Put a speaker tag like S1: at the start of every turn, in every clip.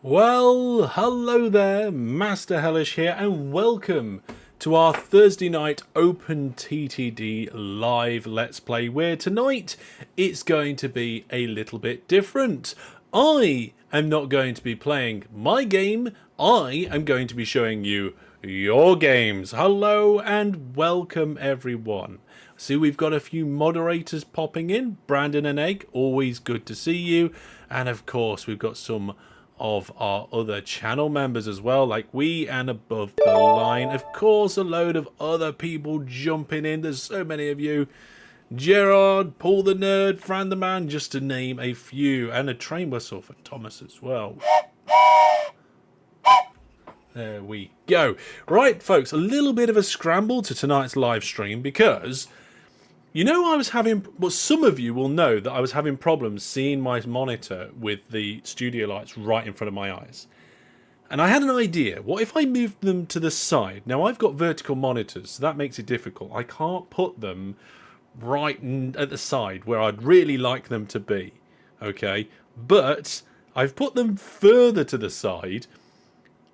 S1: Well, hello there, Master Hellish here, and welcome to our Thursday night OpenTTD live Let's Play, where tonight it's going to be a little bit different. I am not going to be playing my game, I am going to be showing you your games. Hello and welcome everyone. See, we've got a few moderators popping in. Brandon and Egg, always good to see you. And of course, we've got some of our other channel members as well, like We and Above the Line. Of course, a load of other people jumping in. There's so many of you. Gerard, Paul the Nerd, Fran the Man, just to name a few. And a train whistle for Thomas as well. There we go. Right, folks, a little bit of a scramble to tonight's live stream because, you know, I was having, well, some of you will know that I was having problems seeing my monitor with the studio lights right in front of my eyes. And I had an idea. What if I moved them to the side? Now, I've got vertical monitors, so that makes it difficult. I can't put them right at the side where I'd really like them to be. Okay? But I've put them further to the side,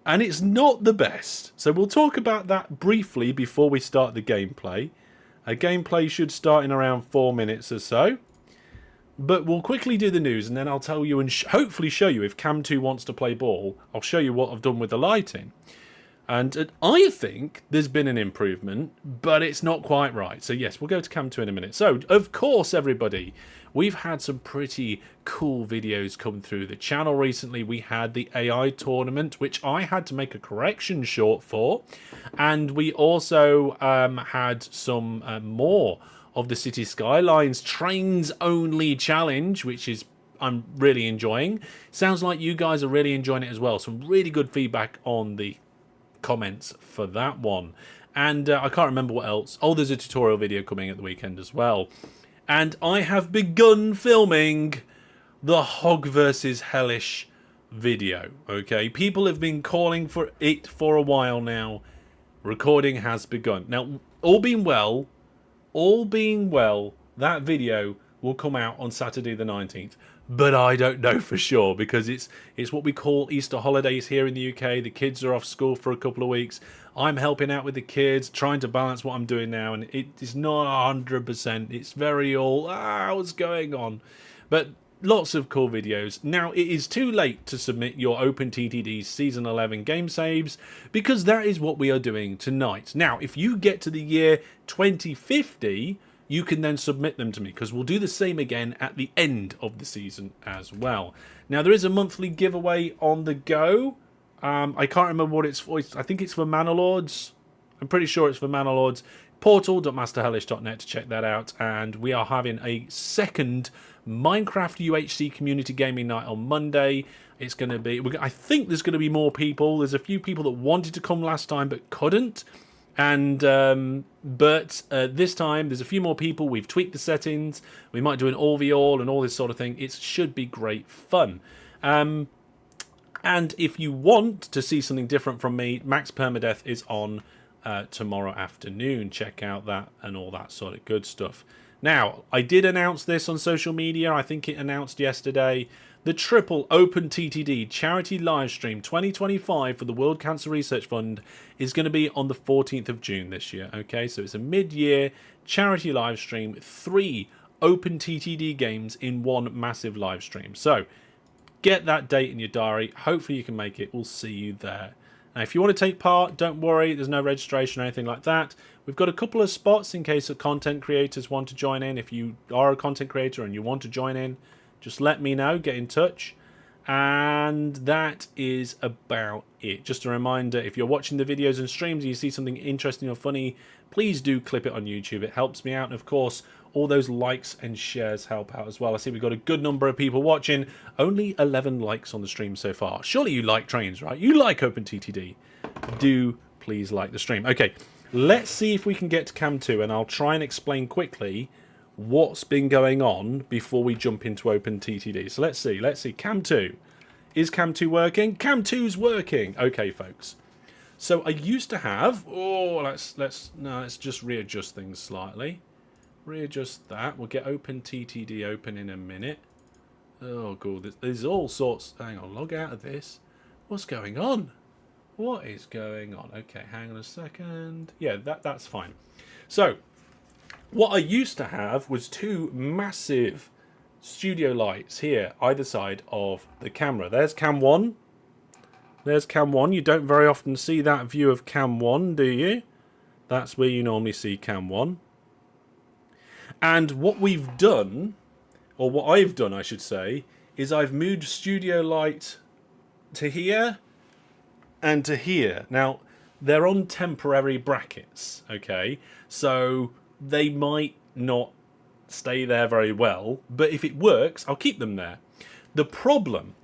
S1: and it's not the best. So we'll talk about that briefly before we start the gameplay. A gameplay should start in around 4 minutes or so. But we'll quickly do the news, and then I'll tell you and hopefully show you if Cam 2 wants to play ball. I'll show you what I've done with the lighting. And I think there's been an improvement, but it's not quite right. So yes, we'll go to Cam 2 in a minute. So, of course, everybody, we've had some pretty cool videos come through the channel recently. We had the AI tournament, which I had to make a correction short for. And we also had some more of the City Skylines Trains Only Challenge, which is I'm really enjoying. Sounds like you guys are really enjoying it as well. Some really good feedback on the comments for that one. And I can't remember what else. Oh, there's a tutorial video coming at the weekend as well. And I have begun filming the Hog versus Hellish video. Okay, people have been calling for it for a while now. Recording has begun. Now, all being well, that video will come out on Saturday the 19th. But I don't know for sure because it's what we call Easter holidays here in the UK. The kids are off school for a couple of weeks. I'm helping out with the kids, trying to balance what I'm doing now, and it is not 100%. It's very all, what's going on? But lots of cool videos. Now, it is too late to submit your OpenTTD Season 11 game saves because that is what we are doing tonight. Now, if you get to the year 2050, you can then submit them to me because we'll do the same again at the end of the season as well. Now, there is a monthly giveaway on the go. I can't remember what it's for. I think it's for Manalords. I'm pretty sure it's for Manalords. Portal.masterhellish.net to check that out. And we are having a second Minecraft UHC community gaming night on Monday. It's going to be, I think there's going to be more people. There's a few people that wanted to come last time but couldn't. And but this time there's a few more people. We've tweaked the settings. We might do an all v all and all this sort of thing. It should be great fun. And if you want to see something different from me, Max Permadeath is on tomorrow afternoon. Check out that and all that sort of good stuff. Now, I did announce this on social media. I think it announced yesterday. The triple OpenTTD charity livestream 2025 for the World Cancer Research Fund is going to be on the 14th of June this year. Okay, so it's a mid-year charity livestream with 3 OpenTTD games in one massive livestream. So get that date in your diary. Hopefully you can make it. We'll see you there. Now, if you want to take part, don't worry. There's no registration or anything like that. We've got a couple of spots in case that content creators want to join in. If you are a content creator and you want to join in, just let me know, get in touch. And that is about it. Just a reminder, if you're watching the videos and streams and you see something interesting or funny, please do clip it on YouTube. It helps me out. And of course, all those likes and shares help out as well. I see we've got a good number of people watching. Only 11 likes on the stream so far. Surely you like trains, right? You like OpenTTD. Do please like the stream. Okay, let's see if we can get to Cam 2, and I'll try and explain quickly what's been going on before we jump into OpenTTD. So let's see. Cam 2. Is Cam 2 working? Cam 2's working. Okay, folks. So I used to have, let's just readjust things slightly. Readjust that. We'll get OpenTTD open in a minute. Oh, cool. There's all sorts. Hang on, log out of this. What's going on? What is going on? Okay, hang on a second. Yeah, that's fine. So, what I used to have was two massive studio lights here, either side of the camera. There's cam 1. There's cam 1. You don't very often see that view of cam 1, do you? That's where you normally see cam 1. And what we've done, or what I've done, I should say, is I've moved studio light to here and to here. Now, they're on temporary brackets, okay? So they might not stay there very well, but if it works, I'll keep them there. The problem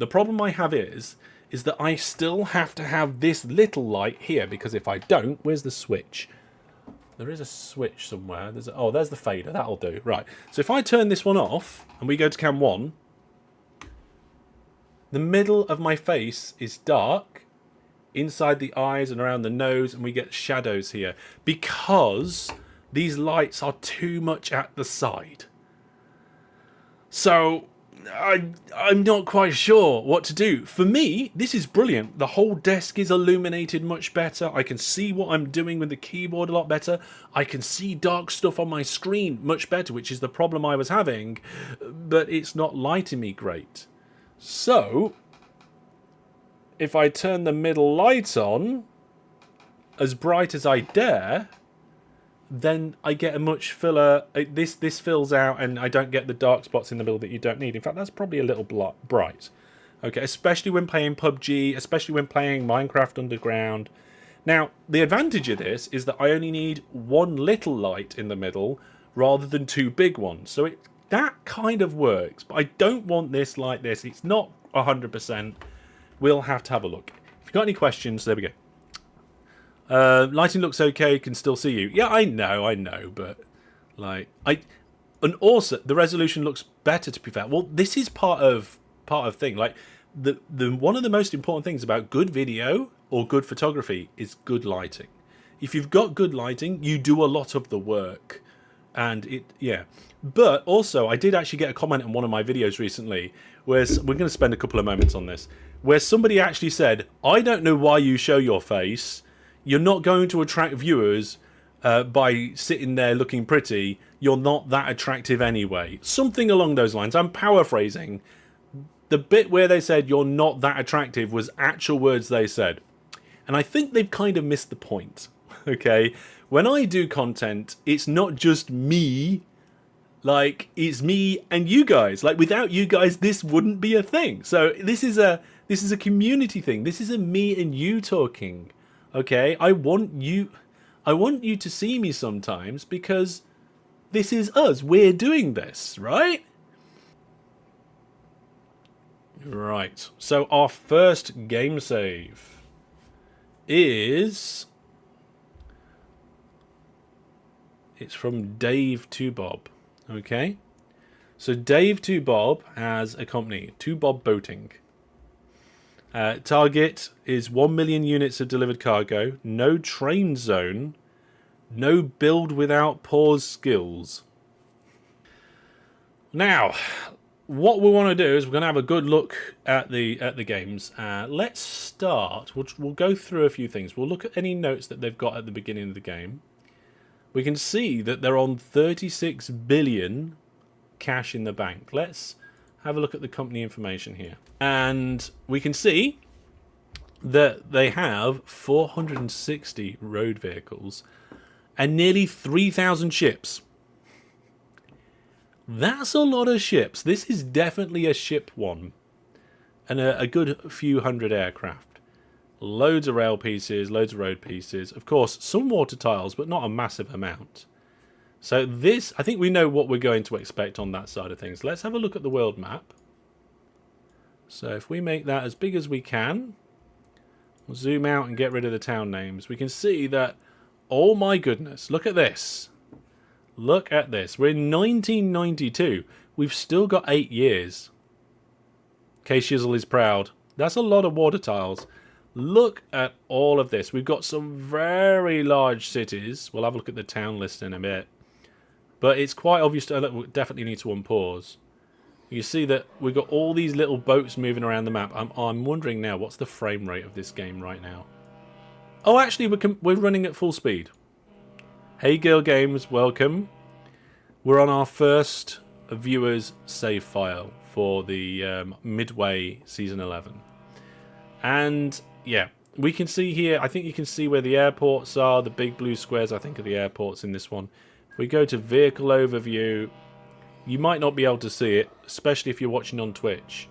S1: I have is that I still have to have this little light here, because if I don't, where's the switch? There is a switch somewhere. Oh, there's the fader. That'll do. Right. So if I turn this one off and we go to cam 1, the middle of my face is dark, inside the eyes and around the nose, and we get shadows here because these lights are too much at the side. So I'm not quite sure what to do. For me, this is brilliant. The whole desk is illuminated much better. I can see what I'm doing with the keyboard a lot better. I can see dark stuff on my screen much better, which is the problem I was having, but it's not lighting me great. So, if I turn the middle light on as bright as I dare, then I get a much fuller. This fills out, and I don't get the dark spots in the middle that you don't need. In fact, that's probably a little bright. Okay, especially when playing PUBG, especially when playing Minecraft Underground. Now, the advantage of this is that I only need one little light in the middle rather than two big ones. So that kind of works, but I don't want this like this. It's not 100%. We'll have to have a look. If you've got any questions, there we go. Lighting looks okay, can still see you. Yeah, I know, but like and also the resolution looks better, to be fair. Well, this is part of thing. Like the one of the most important things about good video or good photography is good lighting. If you've got good lighting, you do a lot of the work. And but also I did actually get a comment on one of my videos recently where we're going to spend a couple of moments on this, where somebody actually said, I don't know why you show your face. You're not going to attract viewers by sitting there looking pretty. You're not that attractive anyway. Something along those lines. I'm paraphrasing. The bit where they said you're not that attractive was actual words they said. And I think they've kind of missed the point. Okay? When I do content, it's not just me. Like, it's me and you guys. Like, without you guys, this wouldn't be a thing. So this is a community thing. This is a me and you talking. Okay? I want you to see me sometimes because this is us. We're doing this, right? Right. So our first game save is... It's from DaveTwoBob. Okay? So DaveTwoBob has a company, 2Bob Boating. Target is 1 million units of delivered cargo, no train zone, no build without pause skills. Now, what we want to do is we're going to have a good look at the games. Let's start. We'll go through a few things. We'll look at any notes that they've got at the beginning of the game. We can see that they're on 36 billion cash in the bank. Let's have a look at the company information here. And we can see that they have 460 road vehicles and nearly 3,000 ships. That's a lot of ships. This is definitely a ship one. And a good few hundred aircraft. Loads of rail pieces, loads of road pieces. Of course, some water tiles, but not a massive amount. So this, I think we know what we're going to expect on that side of things. Let's have a look at the world map. So if we make that as big as we can, we'll zoom out and get rid of the town names. We can see that, oh my goodness, look at this. Look at this. We're in 1992. We've still got 8 years. K-Shizzle is proud. That's a lot of water tiles. Look at all of this. We've got some very large cities. We'll have a look at the town list in a bit. But it's quite obvious to definitely need to unpause. You see that we've got all these little boats moving around the map. I'm wondering now, what's the frame rate of this game right now? Oh, actually, we're running at full speed. Hey, Gilgames, welcome. We're on our first viewers save file for the midway season 11. And, yeah, we can see here, I think you can see where the airports are. The big blue squares, I think, are the airports in this one. If we go to vehicle overview, you might not be able to see it, especially if you're watching on Twitch.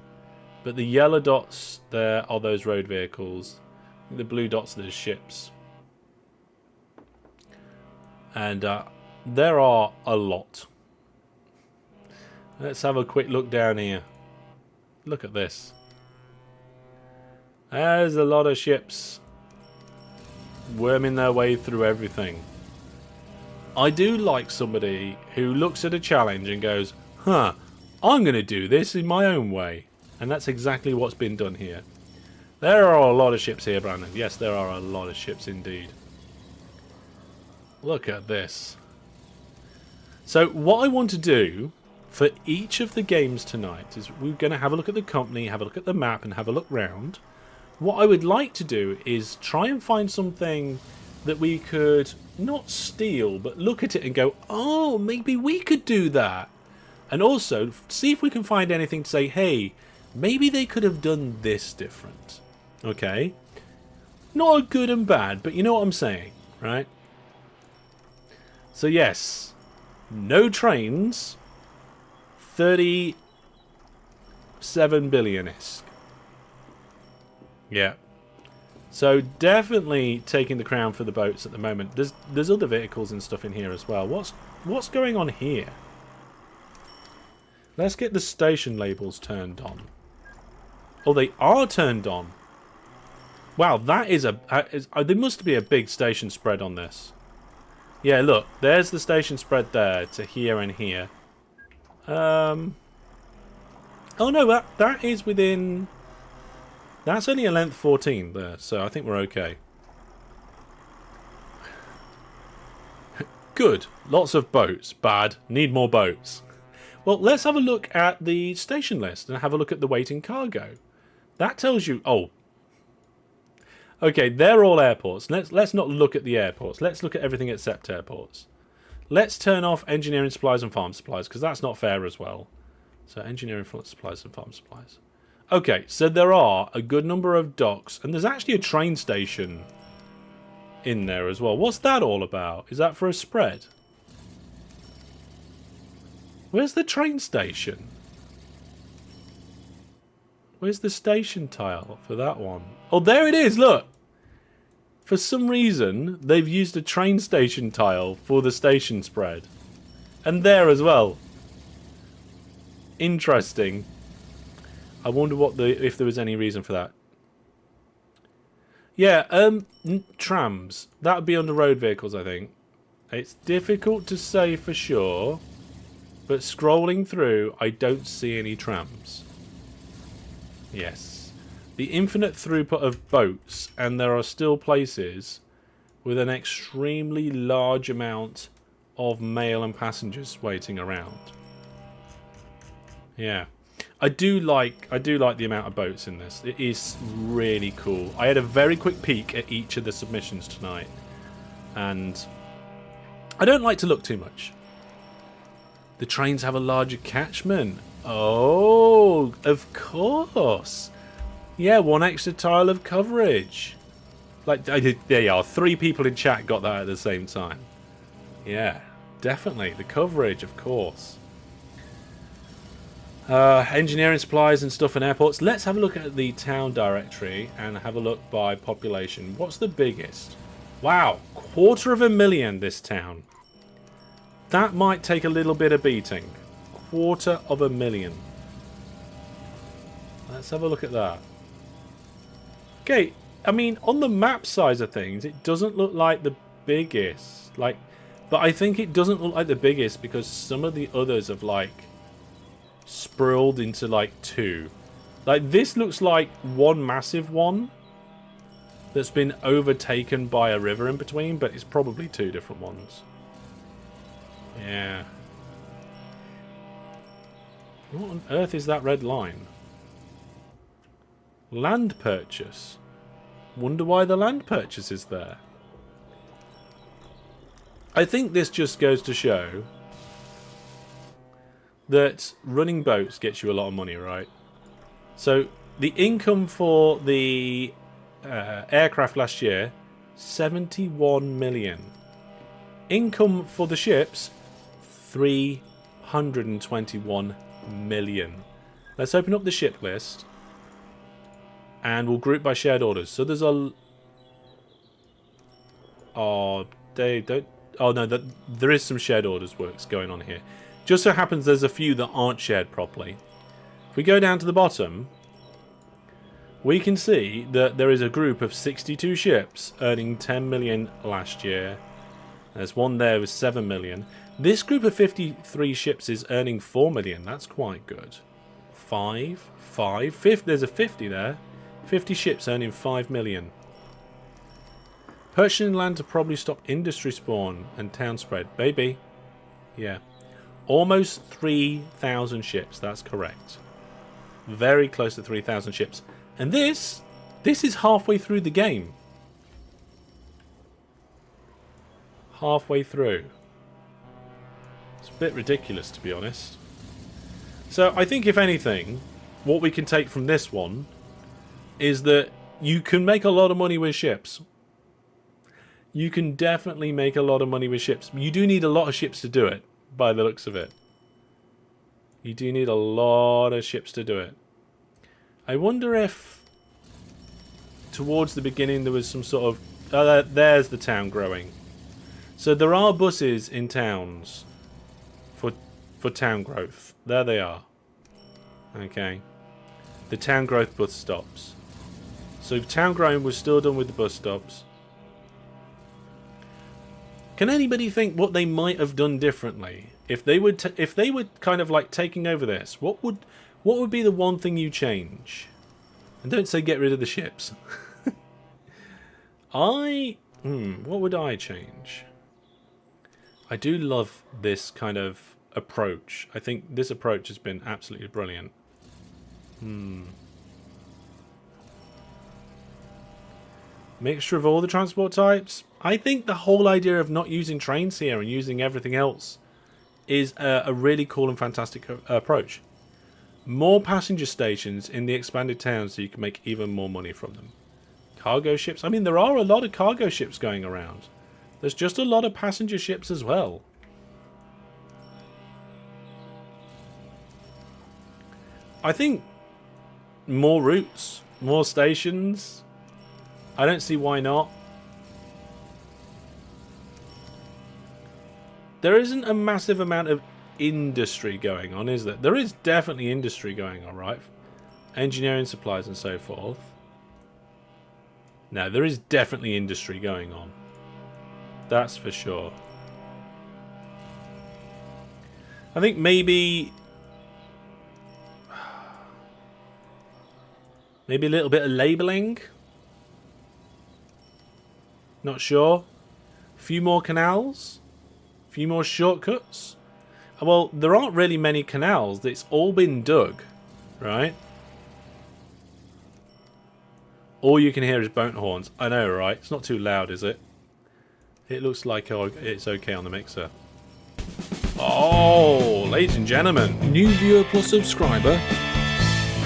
S1: But the yellow dots there are those road vehicles. The blue dots are the ships. And there are a lot. Let's have a quick look down here. Look at this. There's a lot of ships worming their way through everything. I do like somebody who looks at a challenge and goes, huh, I'm going to do this in my own way. And that's exactly what's been done here. There are a lot of ships here, Brandon. Yes, there are a lot of ships indeed. Look at this. So what I want to do for each of the games tonight is we're going to have a look at the company, have a look at the map, and have a look round. What I would like to do is try and find something that we could not steal, but look at it and go, oh, maybe we could do that. And also see if we can find anything to say, hey, maybe they could have done this different. Okay? Not a good and bad, but you know what I'm saying, right? So yes, no trains, 37 billion-esque. Yeah. So definitely taking the crown for the boats at the moment. There's other vehicles and stuff in here as well. What's going on here? Let's get the station labels turned on. Oh, they are turned on. Wow, that is there must be a big station spread on this. Yeah, look, there's the station spread there to here and here. Oh no, that is within. That's only a length 14 there, so I think we're okay. Good. Lots of boats. Bad. Need more boats. Well, let's have a look at the station list and have a look at the waiting cargo. That tells you... Oh. Okay, they're all airports. Let's not look at the airports. Let's look at everything except airports. Let's turn off engineering supplies and farm supplies, because that's not fair as well. So engineering supplies and farm supplies. Okay, so there are a good number of docks, and there's actually a train station in there as well. What's that all about? Is that for a spread? Where's the train station? Where's the station tile for that one? Oh, there it is, look! For some reason, they've used a train station tile for the station spread. And there as well. Interesting. I wonder if there was any reason for that. Yeah, trams. That would be under road vehicles, I think. It's difficult to say for sure, but scrolling through, I don't see any trams. Yes. The infinite throughput of boats, and there are still places with an extremely large amount of mail and passengers waiting around. Yeah. I do like the amount of boats in this. It is really cool. I had a very quick peek at each of the submissions tonight, and I don't like to look too much. The trains have a larger catchment. Oh, of course. Yeah, one extra tile of coverage. Like, there you are. 3 people in chat got that at the same time. Yeah, definitely. The coverage, of course. Engineering supplies and stuff in airports. Let's have a look at the town directory and have a look by population. What's the biggest? Wow, 250,000 this town. That might take a little bit of beating. 250,000. Let's have a look at that. Okay, I mean, on the map size of things, it doesn't look like the biggest. But I think it doesn't look like the biggest because some of the others have, sprawled into, 2. This looks like one massive one that's been overtaken by a river in between, but it's probably 2 different ones. Yeah. What on earth is that red line? Land purchase. Wonder why the land purchase is there. I think this just goes to show that running boats gets you a lot of money, right? So the income for the aircraft last year, 71 million. Income for the ships, 321 million. Let's open up the ship list. And we'll group by shared orders. So there's a... Oh, they don't... Oh, no, there is some shared orders works going on here. Just so happens there's a few that aren't shared properly. If we go down to the bottom, we can see that there is a group of 62 ships earning 10 million last year. There's one there with 7 million. This group of 53 ships is earning 4 million. That's quite good. 5, 50. There's a 50 there. 50 ships earning 5 million. Purchasing land to probably stop industry spawn and town spread. Baby. Yeah. Almost 3,000 ships. That's correct. Very close to 3,000 ships. And this is halfway through the game. Halfway through. It's a bit ridiculous, to be honest. So I think, if anything, what we can take from this one is that you can make a lot of money with ships. You can definitely make a lot of money with ships. You do need a lot of ships to do it, by the looks of it. You do need a lot of ships to do it. I wonder if towards the beginning there was some sort of... Oh, there's the town growing. So there are buses in towns for town growth. There they are. Okay. The town growth bus stops. So town growing was still done with the bus stops. Can anybody think what they might have done differently if they were kind of like taking over this? What would be the one thing you change? And don't say get rid of the ships. What would I change? I do love this kind of approach. I think this approach has been absolutely brilliant. Mixture of all the transport types. I think the whole idea of not using trains here and using everything else is a really cool and fantastic approach. More passenger stations in the expanded towns so you can make even more money from them. Cargo ships. I mean, there are a lot of cargo ships going around. There's just a lot of passenger ships as well. I think more routes, more stations. I don't see why not. There isn't a massive amount of industry going on, is there? There is definitely industry going on, right? Engineering, supplies, and so forth. No, there is definitely industry going on. That's for sure. I think maybe a little bit of labelling. Not sure. A few more canals. A few more shortcuts. Well, there aren't really many canals. It's all been dug, right? All you can hear is boat horns. I know, right? It's not too loud, is it? It looks like it's okay on the mixer. Oh, ladies and gentlemen. New viewer plus subscriber.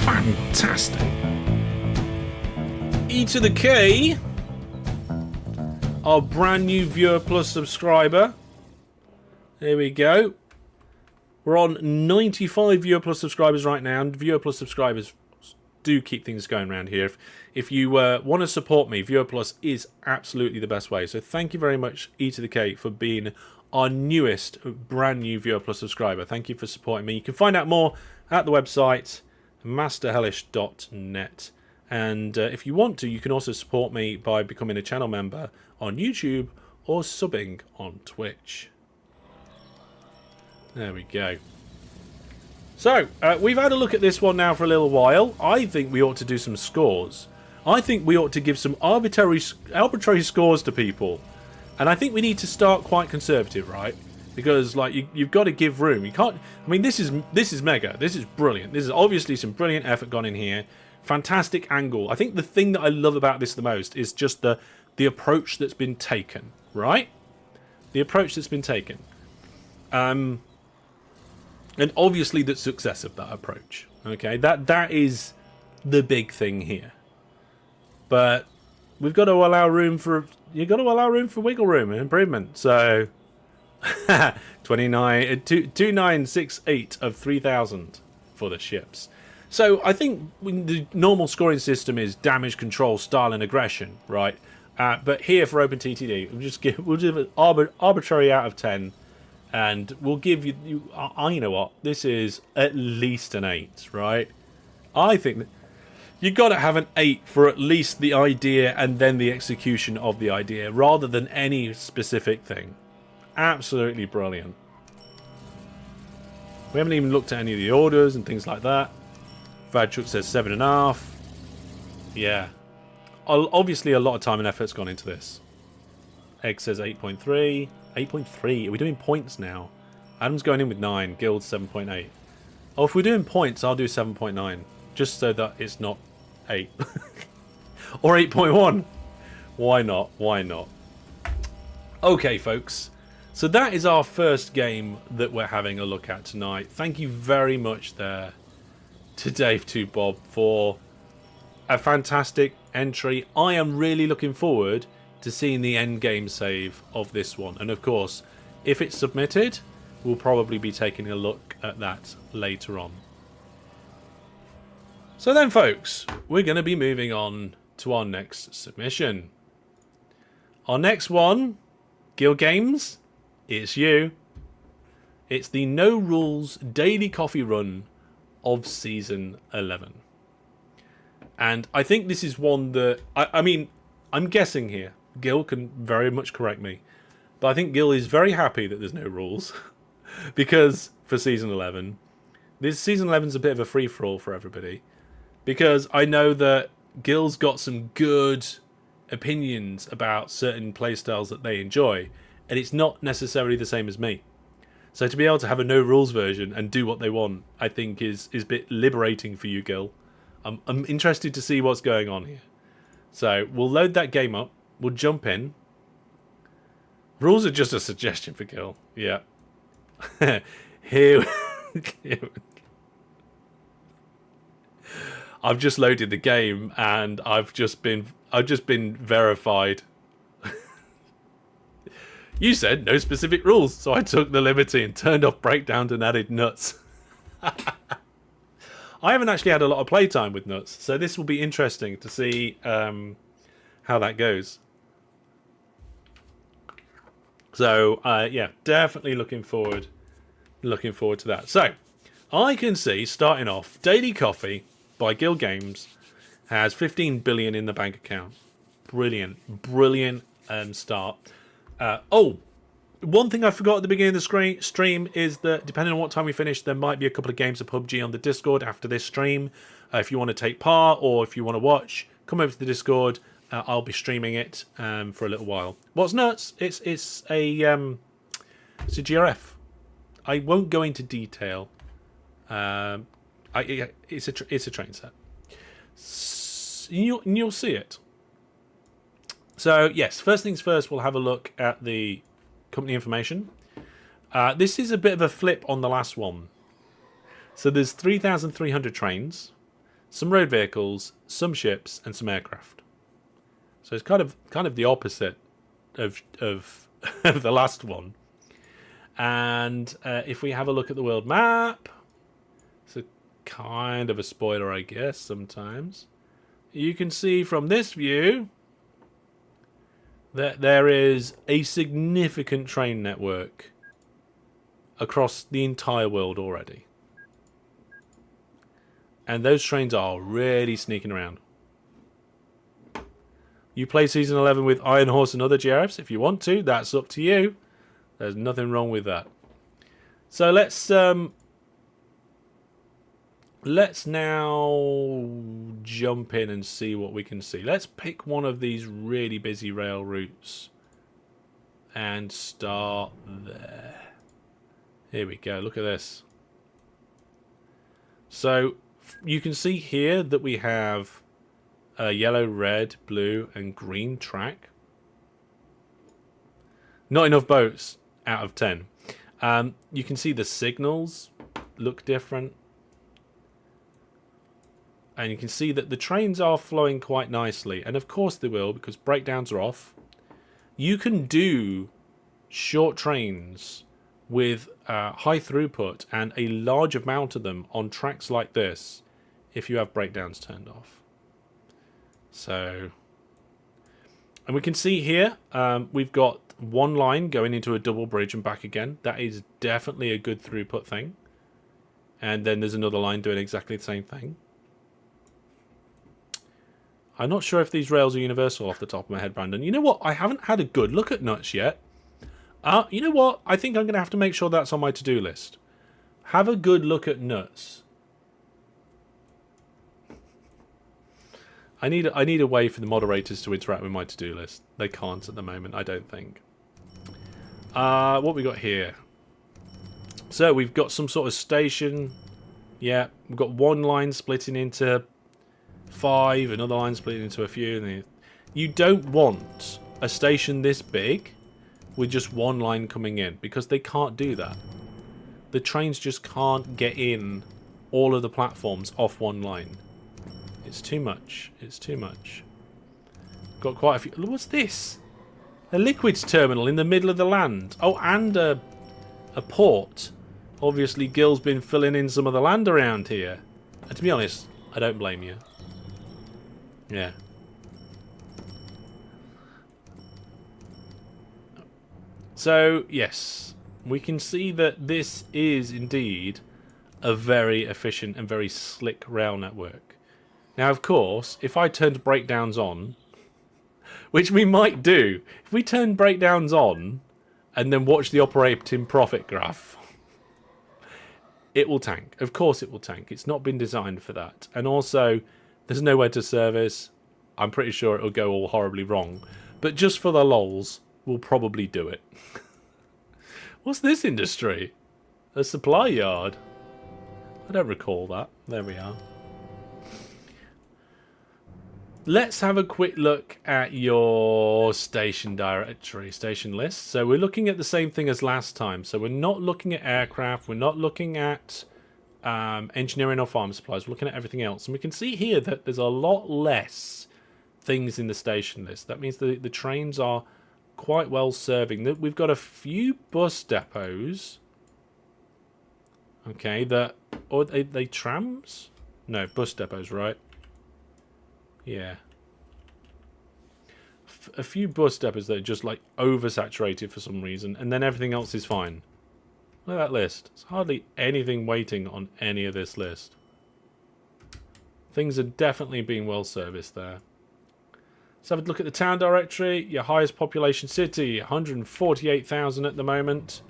S1: Fantastic. E to the K. Our brand new viewer plus subscriber. There we go. We're on 95 viewer plus subscribers right now. And viewer plus subscribers do keep things going around here. If you want to support me, viewer plus is absolutely the best way. So thank you very much, E to the K, for being our newest brand new viewer plus subscriber. Thank you for supporting me. You can find out more at the website masterhellish.net. And if you want to, you can also support me by becoming a channel member on YouTube or subbing on Twitch. There we go. So, we've had a look at this one now for a little while. I think we ought to do some scores. I think we ought to give some arbitrary scores to people. And I think we need to start quite conservative, right? because like you've got to give room. You can't. I mean, this is mega. This is brilliant. This is obviously some brilliant effort gone in here. Fantastic angle. I think the thing that I love about this the most is just the approach that's been taken. Right, the approach that's been taken. And obviously the success of that approach. Okay, that is the big thing here. But we've got to allow room for wiggle room and improvement. So 2968 of 3,000 for the ships. So I think the normal scoring system is damage, control, style, and aggression, right? But here for OpenTTD, we'll give it arbitrary out of 10, and we'll give you. You know what? This is at least an 8, right? I think that you got to have an 8 for at least the idea and then the execution of the idea, rather than any specific thing. Absolutely brilliant. We haven't even looked at any of the orders and things like that. Vradchuk says 7.5. Yeah. Obviously, a lot of time and effort's gone into this. Egg says 8.3. 8.3. Are we doing points now? Adam's going in with 9. Guild's 7.8. Oh, if we're doing points, I'll do 7.9. Just so that it's not 8. Or 8.1. Why not? Why not? Okay, folks. So that is our first game that we're having a look at tonight. Thank you very much there to DaveTwoBob for a fantastic entry. I am really looking forward to seeing the end game save of this one. And of course, if it's submitted, we'll probably be taking a look at that later on. So then, folks, we're going to be moving on to our next submission. Our next one, Gilgames, it's you. It's the No Rules Daily Coffee Run of Season 11. And I think this is one that... I mean, I'm guessing here. Gil can very much correct me. But I think Gil is very happy that there's no rules. Because for Season 11, this Season 11 is a bit of a free-for-all for everybody. Because I know that Gil's got some good opinions about certain playstyles that they enjoy. And it's not necessarily the same as me. So to be able to have a no rules version and do what they want, I think is a bit liberating for you, Gil. I'm interested to see what's going on here. So we'll load that game up. We'll jump in. Rules are just a suggestion for Gil. Yeah. Here. I've just loaded the game and I've just been verified. You said no specific rules, so I took the liberty and turned off breakdown and added nuts. I haven't actually had a lot of playtime with nuts, so this will be interesting to see how that goes. So yeah, definitely looking forward to that. So I can see, starting off, Daily Coffee by Gilgames has 15 billion in the bank account. Brilliant start. Oh, one thing I forgot at the beginning of the stream is that depending on what time we finish, there might be a couple of games of PUBG on the Discord after this stream. If you want to take part or if you want to watch, come over to the Discord. I'll be streaming it for a little while. What's nuts? It's a GRF. I won't go into detail. It's a train set. You'll see it. So, yes, first things first, we'll have a look at the company information. This is a bit of a flip on the last one. So there's 3,300 trains, some road vehicles, some ships, and some aircraft. So it's kind of the opposite of the last one. And if we have a look at the world map, it's a kind of a spoiler, I guess, sometimes. You can see from this view that there is a significant train network across the entire world already. And those trains are really sneaking around. You play Season 11 with Iron Horse and other GRFs if you want to. That's up to you. There's nothing wrong with that. So let's now jump in and see what we can see. Let's pick one of these really busy rail routes and start there. Here we go. Look at this. So you can see here that we have a yellow, red, blue, and green track. Not enough boats out of 10. You can see the signals look different. And you can see that the trains are flowing quite nicely. And of course they will, because breakdowns are off. You can do short trains with high throughput and a large amount of them on tracks like this if you have breakdowns turned off. So, and we can see here we've got one line going into a double bridge and back again. That is definitely a good throughput thing. And then there's another line doing exactly the same thing. I'm not sure if these rails are universal off the top of my head, Brandon. You know what? I haven't had a good look at nuts yet. You know what? I think I'm going to have to make sure that's on my to-do list. Have a good look at nuts. I need a way for the moderators to interact with my to-do list. They can't at the moment, I don't think. What we got here? So we've got some sort of station. Yeah, we've got one line splitting into 5, another line splitting into a few. You don't want a station this big with just one line coming in, because they can't do that. The trains just can't get in all of the platforms off one line. It's too much. It's too much. Got quite a few. What's this? A liquids terminal in the middle of the land. Oh, and a port. Obviously, Gil's been filling in some of the land around here. And to be honest, I don't blame you. Yeah. So, yes, we can see that this is indeed a very efficient and very slick rail network. Now, of course, if I turned breakdowns on, which we might do, if we turn breakdowns on and then watch the operating profit graph, it will tank. Of course it will tank. It's not been designed for that. And also, there's nowhere to service. I'm pretty sure it'll go all horribly wrong. But just for the lols, we'll probably do it. What's this industry? A supply yard? I don't recall that. There we are. Let's have a quick look at your station directory, station list. So we're looking at the same thing as last time. So we're not looking at aircraft. We're not looking at engineering or farm supplies. We're looking at everything else. And we can see here that there's a lot less things in the station list. That means the trains are quite well serving. We've got a few bus depots. Okay, or are they trams? No, bus depots, right? Yeah. A few bus depots that are just like oversaturated for some reason, and then everything else is fine. Look at that list. There's hardly anything waiting on any of this list. Things are definitely being well serviced there. Let's have a look at the town directory. Your highest population city, 148,000 at the moment.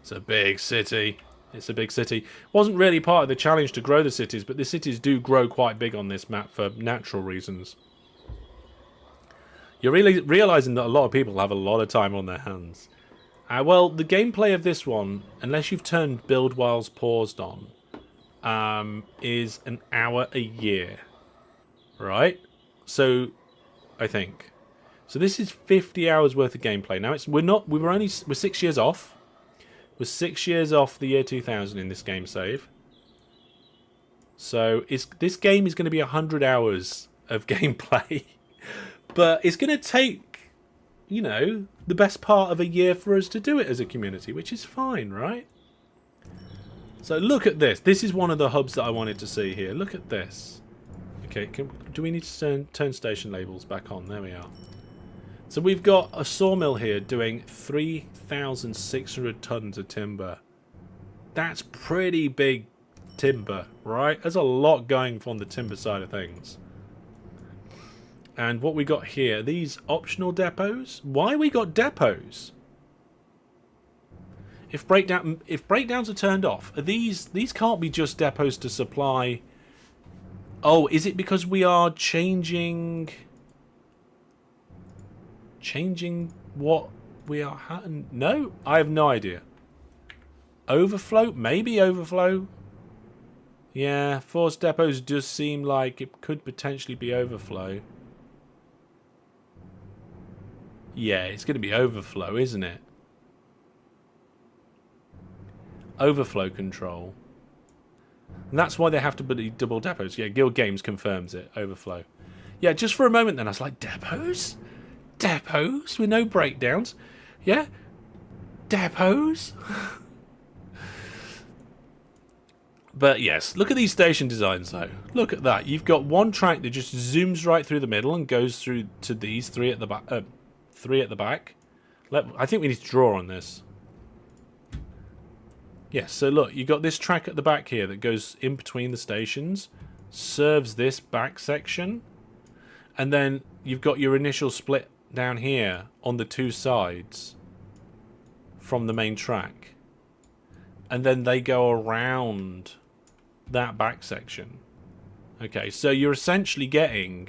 S1: It's a big city. It's a big city. Wasn't really part of the challenge to grow the cities, but the cities do grow quite big on this map for natural reasons. You're really realizing that a lot of people have a lot of time on their hands. Well, the gameplay of this one, unless you've turned build whilst paused on, is an hour a year, right? So, I think. So this is 50 hours worth of gameplay. Now we're 6 years off. We're 6 years off the year 2000 in this game save. So this game is going to be 100 hours of gameplay. But it's going to take, you know, the best part of a year for us to do it as a community, which is fine, right? So look at this. This is one of the hubs that I wanted to see here. Look at this. Okay, do we need to turn station labels back on? There we are. So we've got a sawmill here doing 3,600 tons of timber. That's pretty big timber, right? There's a lot going on the timber side of things. And what we got here, these optional depots. Why we got depots? If breakdowns are turned off, these can't be just depots to supply. Oh, is it because we are changing what we are? No, I have no idea. Overflow? Maybe overflow? Yeah, force depots does seem like it could potentially be overflow. Yeah, it's going to be overflow, isn't it? Overflow control. And that's why they have to be double depots. Yeah, Gilgames confirms it. Overflow. Yeah, just for a moment then I was like, depots? Depots with no breakdowns? Yeah? Depots? But yes, look at these station designs though. Look at that. You've got one track that just zooms right through the middle and goes through to these three at the back. I think we need to draw on this. Yes, so look, you've got this track at the back here that goes in between the stations, serves this back section, and then you've got your initial split down here on the two sides from the main track. And then they go around that back section. Okay, so you're essentially getting,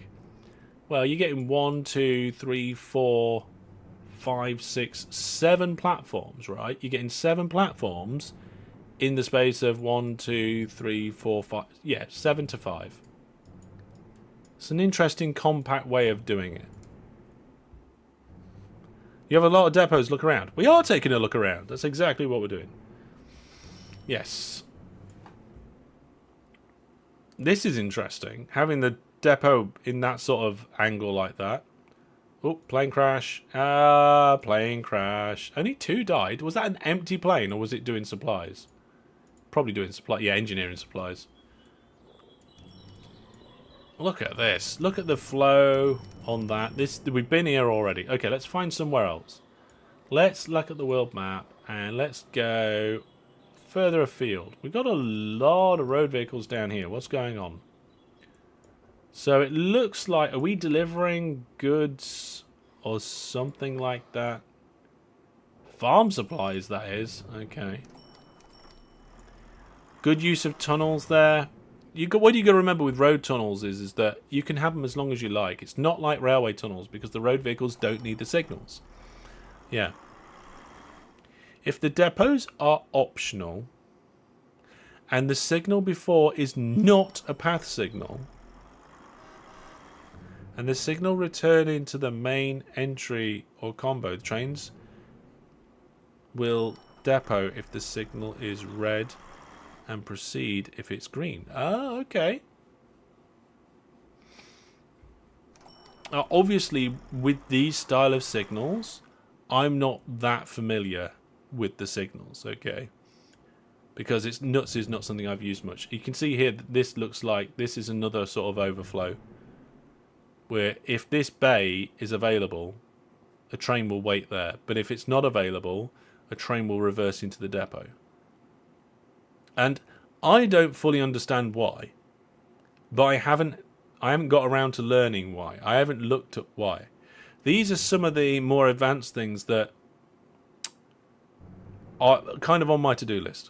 S1: well, you're getting 1, 2, 3, 4, 5, 6, 7 platforms, right? You're getting 7 platforms in the space of 1, 2, 3, 4, 5. Yeah, 7 to 5. It's an interesting, compact way of doing it. You have a lot of depots. Look around. We are taking a look around. That's exactly what we're doing. Yes. This is interesting. Having the depot in that sort of angle like that. Oh, plane crash. Plane crash. Only 2 died. Was that an empty plane or was it doing supplies? Probably doing supply. Yeah, engineering supplies. Look at this. Look at the flow on that. We've been here already. Okay, let's find somewhere else. Let's look at the world map and let's go further afield. We've got a lot of road vehicles down here. What's going on? So it looks like, are we delivering goods or something like that? Farm supplies, that is. Okay. Good use of tunnels there. What you got to remember with road tunnels is that you can have them as long as you like. It's not like railway tunnels because the road vehicles don't need the signals. Yeah. If the depots are optional and the signal before is not a path signal and the signal returning to the main entry or combo, the trains will depot if the signal is red and proceed if it's green. Oh, okay. Obviously, with these style of signals, I'm not that familiar with the signals, okay? Because nuts is not something I've used much. You can see here that this looks like this is another sort of overflow. Where if this bay is available, a train will wait there. But if it's not available, a train will reverse into the depot. And I don't fully understand why. But I haven't got around to learning why. I haven't looked at why. These are some of the more advanced things that are kind of on my to-do list.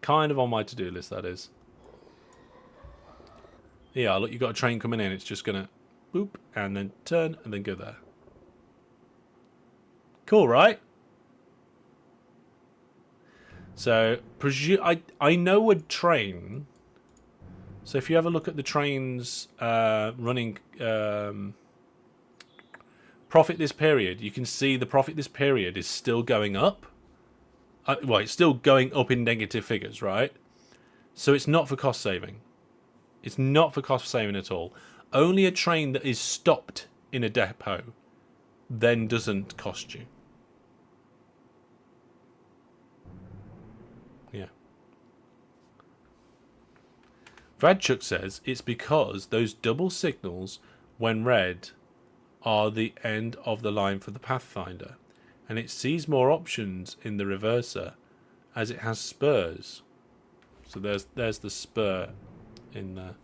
S1: Kind of on my to-do list, that is. Yeah, look, you've got a train coming in. It's just going to boop and then turn and then go there. Cool, right? So, I know a train. So if you have a look at the trains running profit this period, you can see the profit this period is still going up. Well, it's still going up in negative figures, right? So it's not for cost saving. It's not for cost saving at all. Only a train that is stopped in a depot then doesn't cost you. Yeah. Vradchuk says it's because those double signals, when red, are the end of the line for the Pathfinder, and it sees more options in the reverser as it has spurs. So there's the spur in there.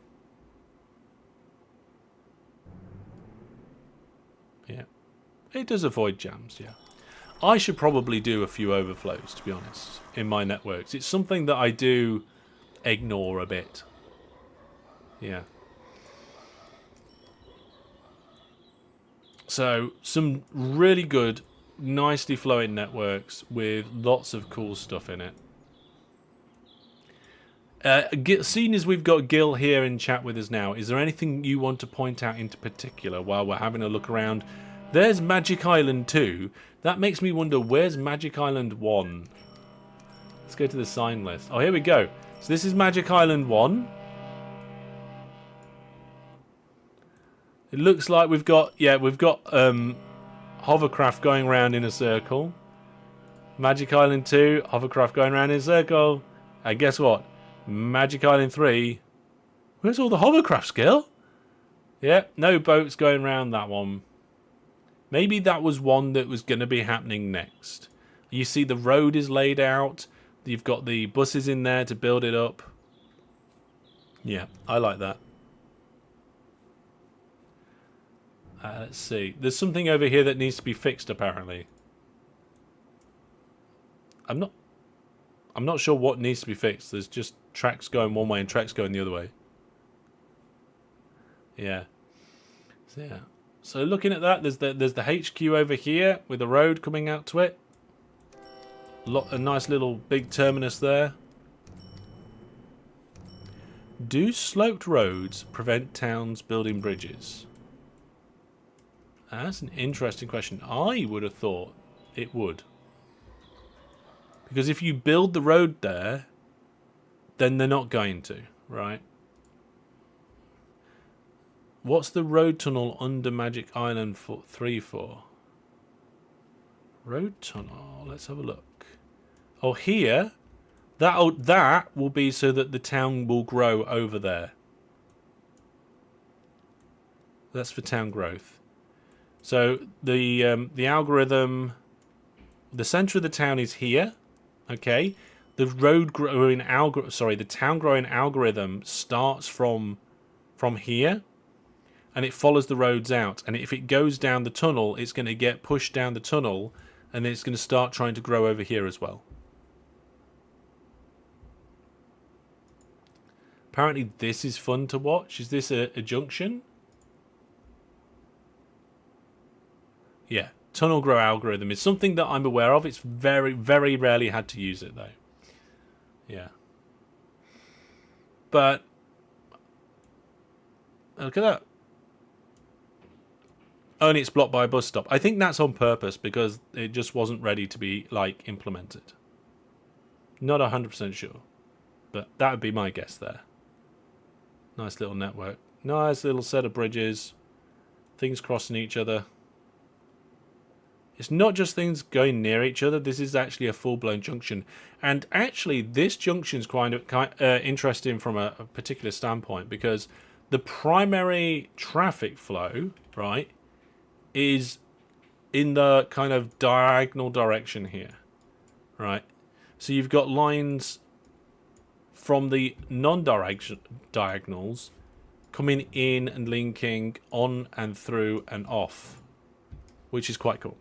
S1: Yeah. It does avoid jams, yeah. I should probably do a few overflows, to be honest, in my networks. It's something that I do ignore a bit. Yeah. So, some really good nicely flowing networks with lots of cool stuff in it. Seeing as we've got Gil here in chat with us now, is there anything you want to point out in particular while we're having a look around? There's Magic Island 2. That makes me wonder, where's Magic Island 1? Let's go to the sign list. Oh, here we go. So this is Magic Island 1. It looks like we've got hovercraft going around in a circle. Magic Island 2, hovercraft going around in a circle. And guess what? Magic Island 3. Where's all the hovercraft, Skill? Yeah, no boats going around that one. Maybe that was one that was going to be happening next. You see the road is laid out. You've got the buses in there to build it up. Yeah, I like that. Let's see. There's something over here that needs to be fixed, apparently. I'm not sure what needs to be fixed. There's just tracks going one way and tracks going the other way. Yeah. So, yeah. So looking at that, there's the HQ over here with a road coming out to it. A nice little big terminus there. Do sloped roads prevent towns building bridges? That's an interesting question. I would have thought it would. Because if you build the road there, then they're not going to, right? What's the road tunnel under Magic Island 3 for? Road tunnel, let's have a look. Oh, here, that will be so that the town will grow over there. That's for town growth. So the algorithm, the center of the town is here, okay? The town growing algorithm starts from here, and it follows the roads out. And if it goes down the tunnel, it's going to get pushed down the tunnel, and then it's going to start trying to grow over here as well. Apparently, this is fun to watch. Is this a junction? Yeah, tunnel grow algorithm is something that I'm aware of. It's very, very rarely had to use it, though. Yeah. But look at that. Only it's blocked by a bus stop. I think that's on purpose because it just wasn't ready to be, like, implemented. Not 100% sure. But that would be my guess there. Nice little network. Nice little set of bridges. Things crossing each other. It's not just things going near each other. This is actually a full-blown junction. And actually, this junction is kind of interesting from a particular standpoint because the primary traffic flow, right, is in the kind of diagonal direction here, right? So you've got lines from the non-diagonals coming in and linking on and through and off, which is quite cool.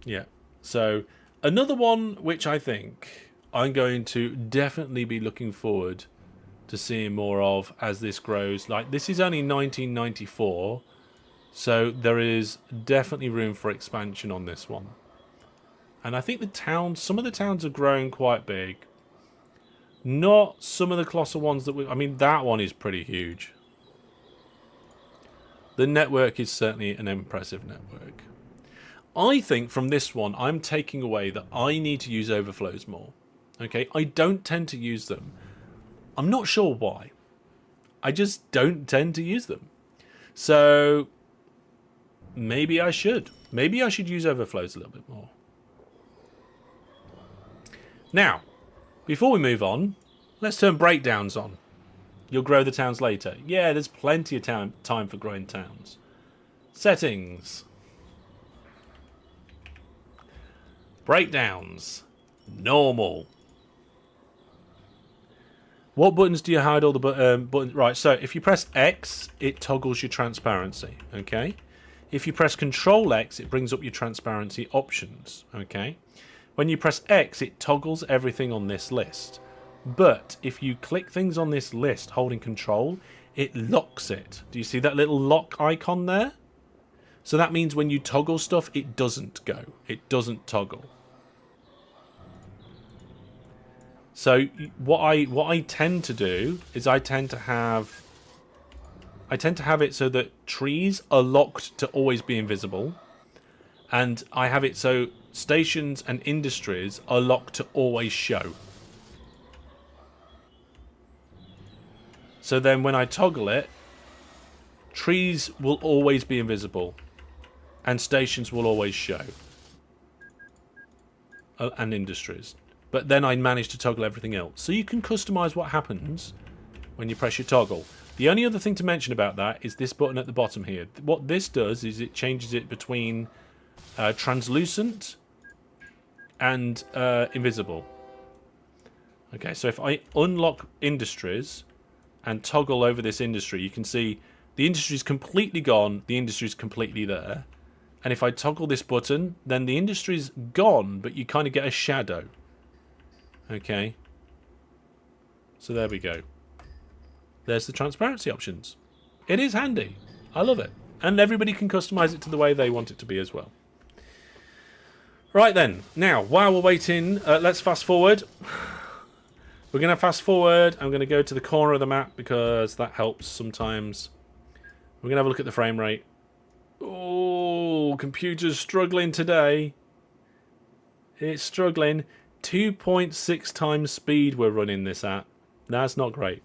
S1: Yeah, so another one which I think I'm going to definitely be looking forward to seeing more of as this grows. Like, this is only 1994, so there is definitely room for expansion on this one. And I think some of the towns are growing quite big. Not some of the colossal ones that I mean, that one is pretty huge. The network is certainly an impressive network. I think from this one, I'm taking away that I need to use overflows more. Okay, I don't tend to use them. I'm not sure why. I just don't tend to use them. So maybe I should. Maybe I should use overflows a little bit more. Now, before we move on, let's turn breakdowns on. You'll grow the towns later. Yeah, there's plenty of time for growing towns. Settings. Breakdowns. Normal. What buttons do you hide all the buttons? Right, so if you press X, it toggles your transparency, okay? If you press Control X, it brings up your transparency options, okay? When you press X, it toggles everything on this list. But if you click things on this list holding Control, it locks it. Do you see that little lock icon there? So that means when you toggle stuff, it doesn't go. It doesn't toggle. So what I tend to do is I tend to have it so that trees are locked to always be invisible, and I have it so stations and industries are locked to always show. So then when I toggle it, trees will always be invisible and stations will always show. And industries. But then I manage to toggle everything else. So you can customize what happens when you press your toggle. The only other thing to mention about that is this button at the bottom here. What this does is it changes it between translucent and invisible. Okay, so if I unlock industries and toggle over this industry, you can see the industry is completely gone, the industry is completely there. And if I toggle this button, then the industry is gone, but you kind of get a shadow. Okay. So there we go. There's the transparency options. It is handy. I love it. And everybody can customize it to the way they want it to be as well. Right then. Now, while we're waiting, let's fast forward. We're going to fast forward. I'm going to go to the corner of the map because that helps sometimes. We're going to have a look at the frame rate. Oh, computer's struggling today. It's struggling. 2.6 times speed we're running this at. That's not great.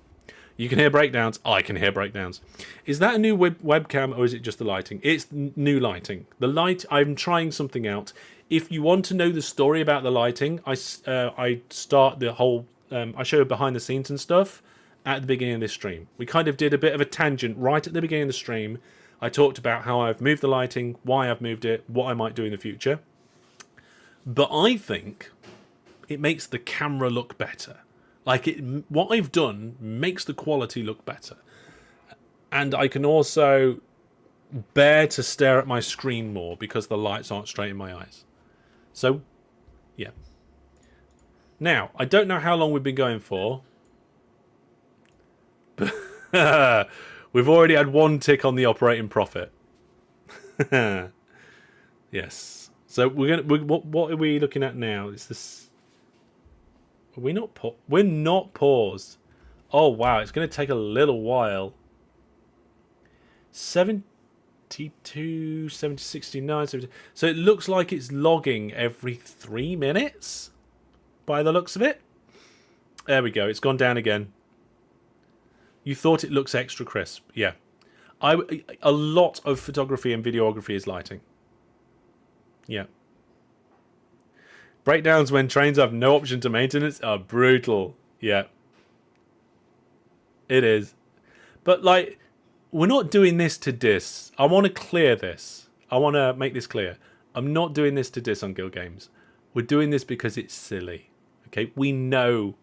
S1: You can hear breakdowns. I can hear breakdowns. Is that a new webcam or is it just the lighting? It's new lighting. The light, I'm trying something out. If you want to know the story about the lighting, I start the whole... I show behind the scenes and stuff at the beginning of this stream. We kind of did a bit of a tangent right at the beginning of the stream. I talked about how I've moved the lighting, why I've moved it, what I might do in the future. But I think it makes the camera look better. Like, what I've done makes the quality look better. And I can also bear to stare at my screen more because the lights aren't straight in my eyes. So, yeah. Now, I don't know how long we've been going for. But we've already had one tick on the operating profit. Yes. So what are we looking at now? It's this... Are we not we're not paused. Oh, wow. It's going to take a little while. 72, 70, 69, 70. So it looks like it's logging every 3 minutes by the looks of it. There we go. It's gone down again. You thought it looks extra crisp. Yeah. A lot of photography and videography is lighting. Yeah. Breakdowns when trains have no option to maintenance are brutal. Yeah. It is. But, like, we're not doing this to diss. I want to clear this. I want to make this clear. I'm not doing this to diss on Gilgames. We're doing this because it's silly. Okay? We know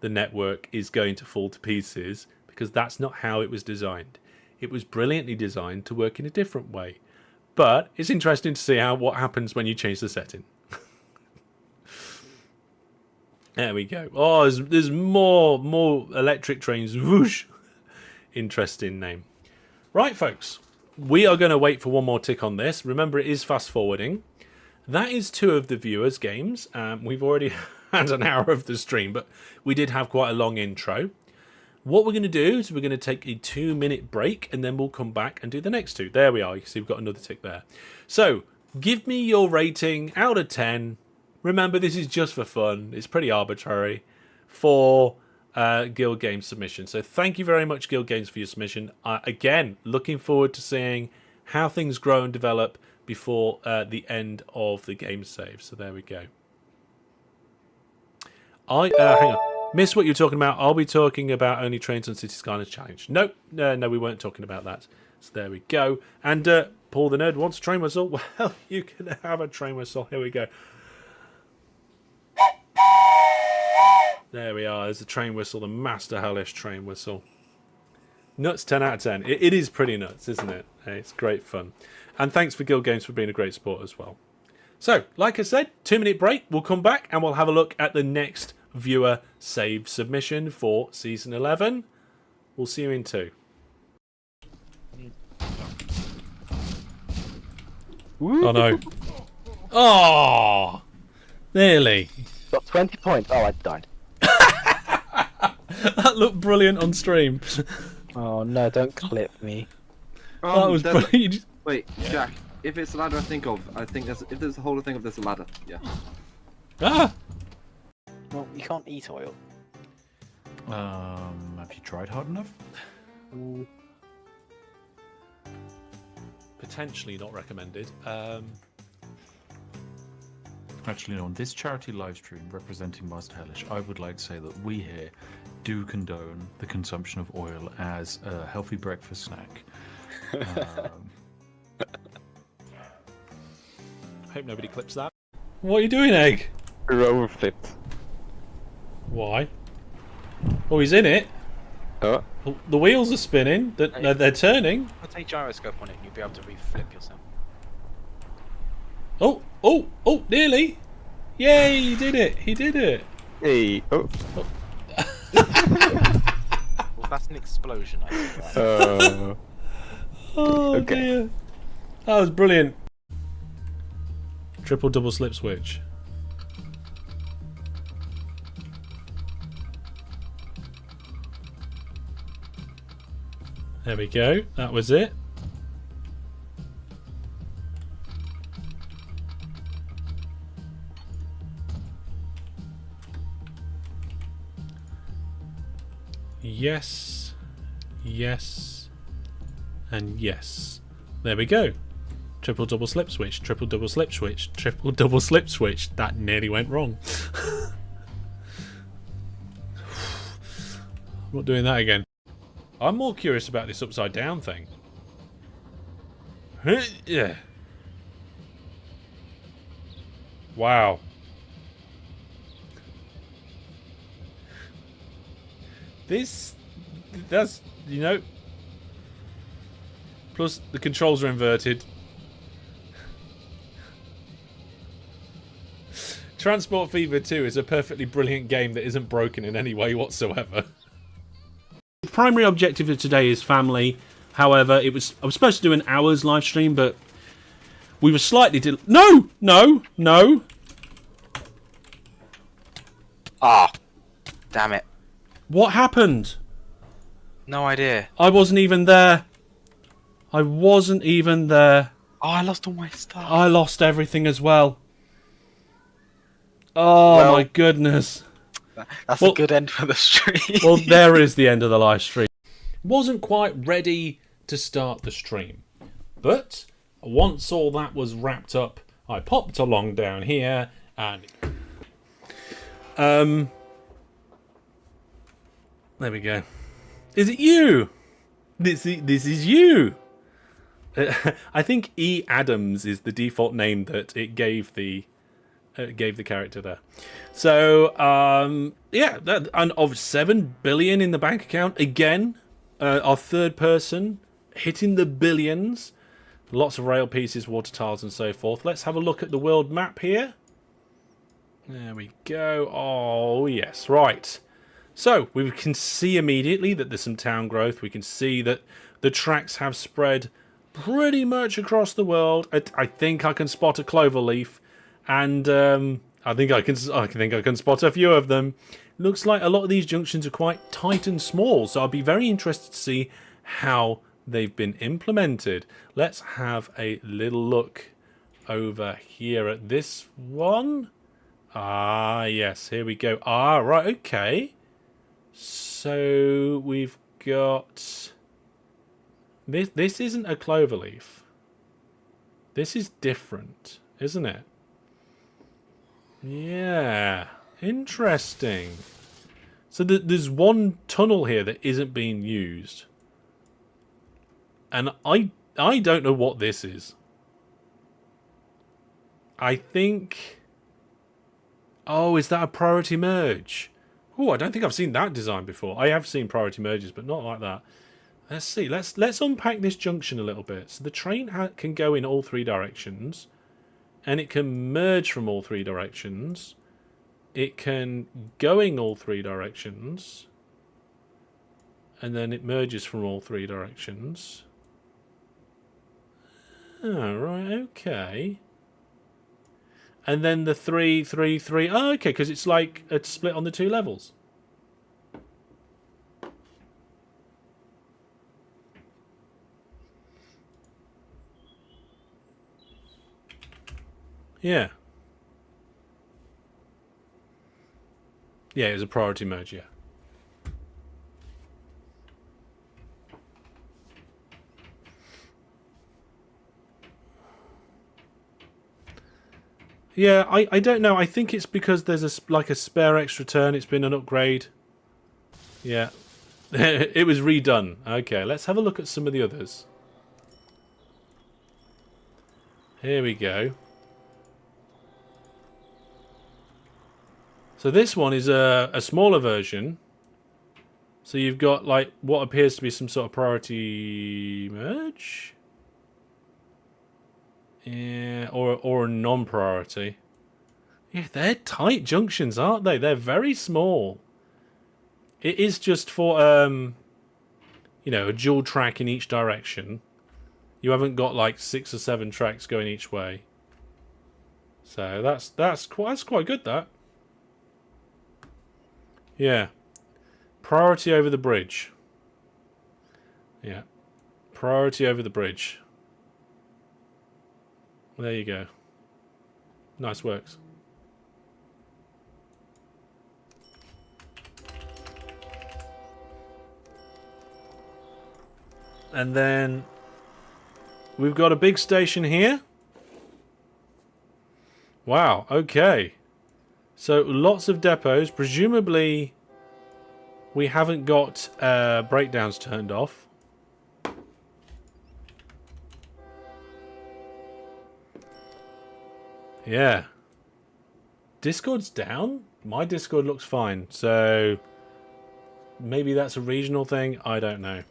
S1: the network is going to fall to pieces because that's not how it was designed. It was brilliantly designed to work in a different way. But it's interesting to see what happens when you change the setting. There we go. Oh, there's more electric trains. Whoosh. Interesting name. Right, folks. We are going to wait for one more tick on this. Remember, it is fast forwarding. That is 2 of the viewers' games. We've already had an hour of the stream, but we did have quite a long intro. What we're going to do is we're going to take a 2-minute break, and then we'll come back and do the next 2. There we are. You can see we've got another tick there. So, give me your rating out of 10. Remember, this is just for fun. It's pretty arbitrary for Gilgames submission. So thank you very much, Gilgames, for your submission. Again, looking forward to seeing how things grow and develop before the end of the game save. So there we go. Hang on. Missed what you were talking about. I'll be talking about only trains on City Skylines Challenge. No, we weren't talking about that. So there we go. And Paul the Nerd wants a train whistle. Well, you can have a train whistle. Here we go. There we are. There's the train whistle, the Master Hellish train whistle. Nuts 10 out of 10. It is pretty nuts, isn't it? Hey, it's great fun. And thanks for Gilgames for being a great sport as well. So, like I said, 2-minute break. We'll come back and we'll have a look at the next viewer save submission for Season 11. We'll see you in 2. Oh no. Oh, nearly.
S2: Got 20 points. Oh, I died.
S1: That looked brilliant on stream.
S2: Oh no, don't clip me.
S1: That was brilliant.
S3: Wait, Jack. If it's a ladder I think there's if there's a whole thing of there's a ladder. Yeah.
S1: Ah!
S2: Well, you can't eat oil.
S4: Have you tried hard enough?
S1: Potentially not recommended.
S4: Actually, no. On this charity live stream representing Master Hellish, I would like to say that we here do condone the consumption of oil as a healthy breakfast snack.
S1: Hope nobody clips that. What are you doing, Egg?
S2: Rover flipped.
S1: Why? Oh, he's in it.
S2: Oh.
S1: The wheels are spinning. They're turning.
S5: Put a gyroscope on it and you'll be able to reflip yourself.
S1: Oh, nearly. Yay, he did it. He did it.
S2: Hey. Oh.
S5: Well, that's an explosion, I think. Right?
S1: Oh,
S2: Okay.
S1: dear. That was brilliant. Triple double slip switch. There we go. That was it. Yes. Yes. And yes. There we go. Triple double slip switch, triple double slip switch, triple double slip switch. That nearly went wrong. I'm not doing that again. I'm more curious about this upside down thing. Yeah. Wow. That's, you know. Plus, the controls are inverted. Transport Fever 2 is a perfectly brilliant game that isn't broken in any way whatsoever. The primary objective of today is family. However, I was supposed to do an hour's live stream, but we were slightly No!
S5: Ah, damn it.
S1: What happened?
S5: No idea.
S1: I wasn't even there. I wasn't even there.
S5: Oh, I lost all my stuff.
S1: I lost everything as well. Oh,
S5: Well,
S1: my goodness.
S5: That's a good end for the stream.
S1: Well, there is the end of the live stream. Wasn't quite ready to start the stream. But once all that was wrapped up, I popped along down here and... There we go. Is it you? This is you. I think E. Adams is the default name that it gave the character there. So yeah, and of 7 billion in the bank account again. Our third person hitting the billions. Lots of rail pieces, water tiles, and so forth. Let's have a look at the world map here. There we go. Oh yes, right. So we can see immediately that there's some town growth. We can see that the tracks have spread pretty much across the world. I think I can spot a clover leaf, and I think I can spot a few of them. Looks like a lot of these junctions are quite tight and small, so I'll be very interested to see how they've been implemented. Let's have a little look over here at this one. Ah, yes, here we go. Ah, right, okay. So we've got this isn't a cloverleaf. This is different, isn't it? Yeah, interesting. So there's one tunnel here that isn't being used, and I don't know what this is. I think. Oh, is that a priority merge? Oh, I don't think I've seen that design before. I have seen priority merges, but not like that. Let's see. Let's unpack this junction a little bit. So the train can go in all three directions, and it can merge from all three directions. It can go in all three directions, and then it merges from all three directions. Oh, right, okay. And then the 3, 3, 3. Oh, okay, because it's like a split on the 2 levels. Yeah. Yeah, it was a priority mode, yeah. Yeah, I don't know. I think it's because there's a spare extra turn. It's been an upgrade. Yeah. It was redone. Okay, let's have a look at some of the others. Here we go. So this one is a smaller version. So you've got like what appears to be some sort of priority merge. Yeah, or a non-priority. Yeah, they're tight junctions, aren't they? They're very small. It is just for you know, a dual track in each direction. You haven't got like 6 or 7 tracks going each way. So that's quite good, that. Yeah. Priority over the bridge. Yeah. Priority over the bridge. There you go. Nice works. And then we've got a big station here. Wow, okay. So lots of depots. Presumably we haven't got breakdowns turned off. Yeah. Discord's down? My Discord looks fine. So maybe that's a regional thing. I don't know.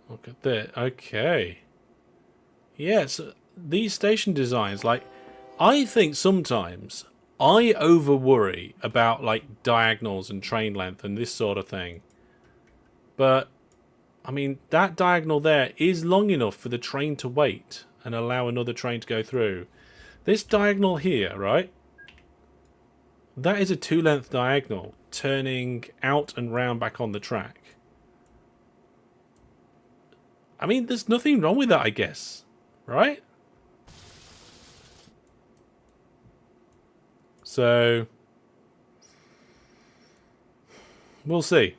S1: Look at that. Okay. Yeah, so these station designs, like, I think sometimes I over worry about like diagonals and train length and this sort of thing. But I mean, that diagonal there is long enough for the train to wait and allow another train to go through. This diagonal here, right? That is a 2-length diagonal turning out and round back on the track. I mean, there's nothing wrong with that, I guess. Right? So we'll see.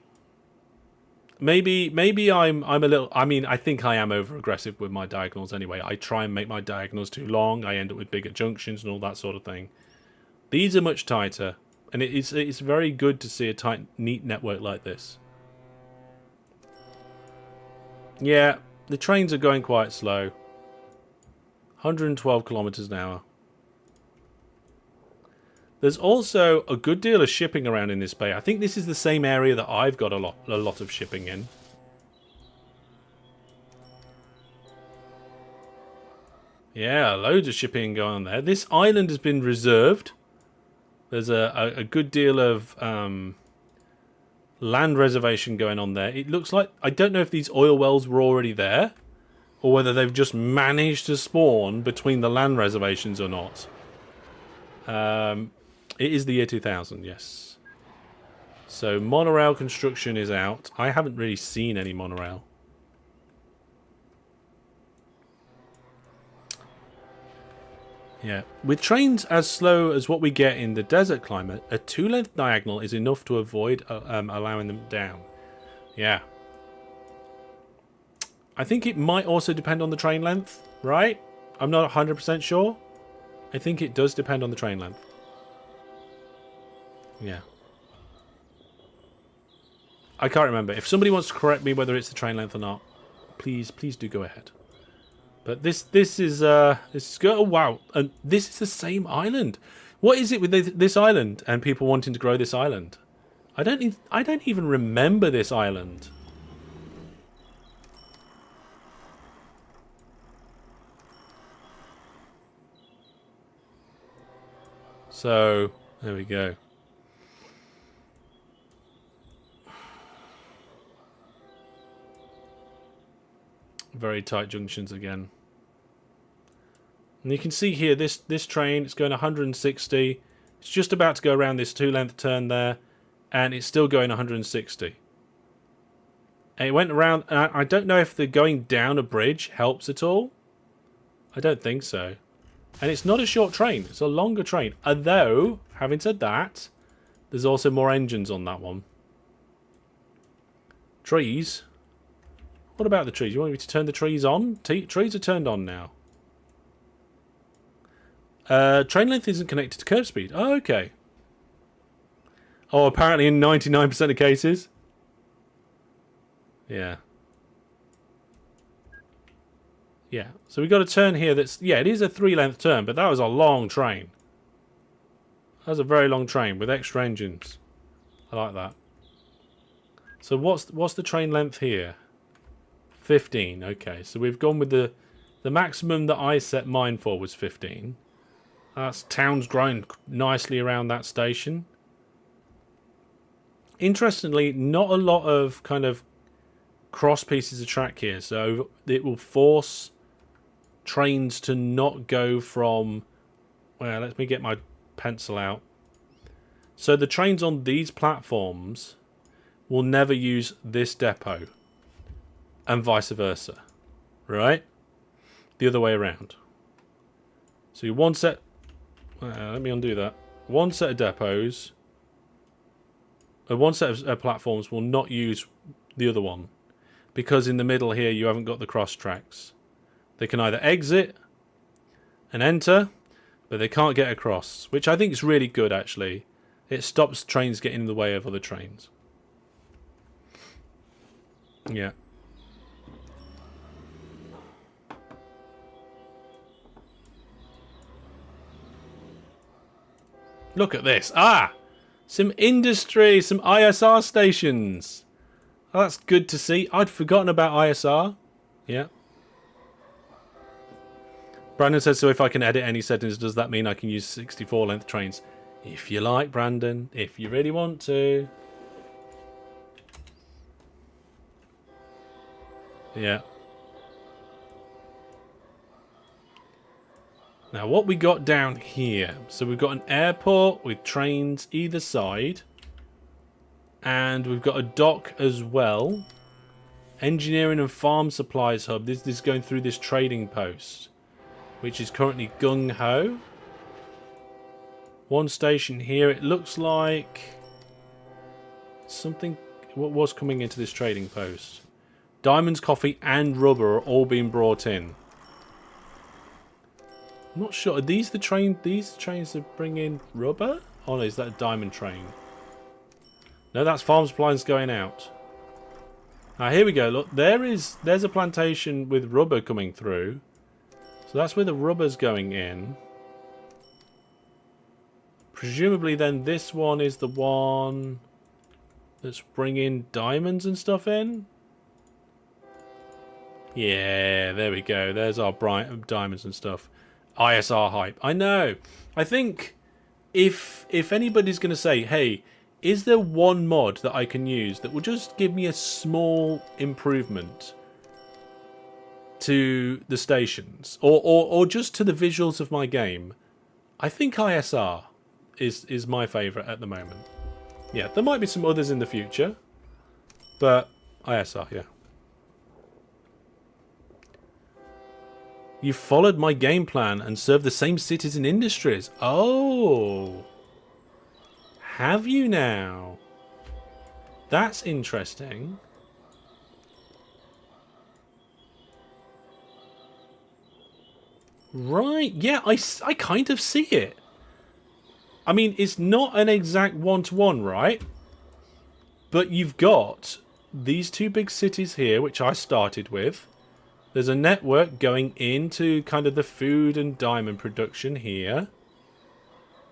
S1: Maybe I'm a little. I mean, I think I am over aggressive with my diagonals anyway. I try and make my diagonals too long. I end up with bigger junctions and all that sort of thing. These are much tighter, and it's very good to see a tight, neat network like this. Yeah, the trains are going quite slow. 112 kilometers an hour. There's also a good deal of shipping around in this bay. I think this is the same area that I've got a lot of shipping in. Yeah, loads of shipping going on there. This island has been reserved. There's a good deal of land reservation going on there. It looks like, I don't know if these oil wells were already there, or whether they've just managed to spawn between the land reservations or not. It is the year 2000, yes. So monorail construction is out. I haven't really seen any monorail. Yeah. With trains as slow as what we get in the desert climate, a 2-length diagonal is enough to avoid allowing them down. Yeah. I think it might also depend on the train length, right? I'm not 100% sure. I think it does depend on the train length. Yeah. I can't remember. If somebody wants to correct me whether it's the train length or not, please do go ahead. But this is good. Oh, wow, and this is the same island. What is it with this island and people wanting to grow this island? I don't even remember this island. So there we go. Very tight junctions again. And you can see here, this train, it's going 160. It's just about to go around this 2-length turn there, and it's still going 160. And it went around, and I don't know if the going down a bridge helps at all. I don't think so. And it's not a short train, it's a longer train. Although, having said that, there's also more engines on that one. Trees. What about the trees? You want me to turn the trees on? Trees are turned on now. Train length isn't connected to curb speed. Oh, okay. Oh, apparently in 99% of cases. Yeah. Yeah. So we've got a turn here that's... Yeah, it is a 3-length turn, but that was a long train. That was a very long train with extra engines. I like that. So what's the train length here? 15. Okay, so we've gone with the maximum that I set mine for was 15. That's town's grown nicely around that station. Interestingly, not a lot of kind of cross pieces of track here, so it will force trains to not go from... Well, let me get my pencil out. So the trains on these platforms will never use this depot, and vice versa, right? The other way around. So one set... let me undo that. One set of depots, one set of platforms will not use the other one, because in the middle here you haven't got the cross tracks. They can either exit and enter, but they can't get across, which I think is really good actually. It stops trains getting in the way of other trains. Yeah. Look at this. Ah! Some industry, some ISR stations. Oh, that's good to see. I'd forgotten about ISR. Yeah. Brandon says, so if I can edit any settings, does that mean I can use 64-length trains? If you like, Brandon. If you really want to. Yeah. Now, what we got down here. So we've got an airport with trains either side. And we've got a dock as well. Engineering and farm supplies hub. This is going through this trading post, which is currently gung-ho. One station here. It looks like something... What was coming into this trading post? Diamonds, coffee, and rubber are all being brought in. I'm not sure. Are these the train? These trains that bring in rubber? Oh no, is that a diamond train? No, that's farm supplies going out. Ah, here we go. Look, there's a plantation with rubber coming through. So that's where the rubber's going in. Presumably then this one is the one that's bringing diamonds and stuff in. Yeah, there we go. There's our bright diamonds and stuff. ISR hype. I know. I think if anybody's going to say, hey, is there one mod that I can use that will just give me a small improvement to the stations or just to the visuals of my game, I think ISR is my favourite at the moment. Yeah, there might be some others in the future, but ISR, yeah. You followed my game plan and served the same cities and industries. Oh. Have you now? That's interesting. Right. Yeah, I kind of see it. I mean, it's not an exact one-to-one, right? But you've got these two big cities here, which I started with. There's a network going into kind of the food and diamond production here.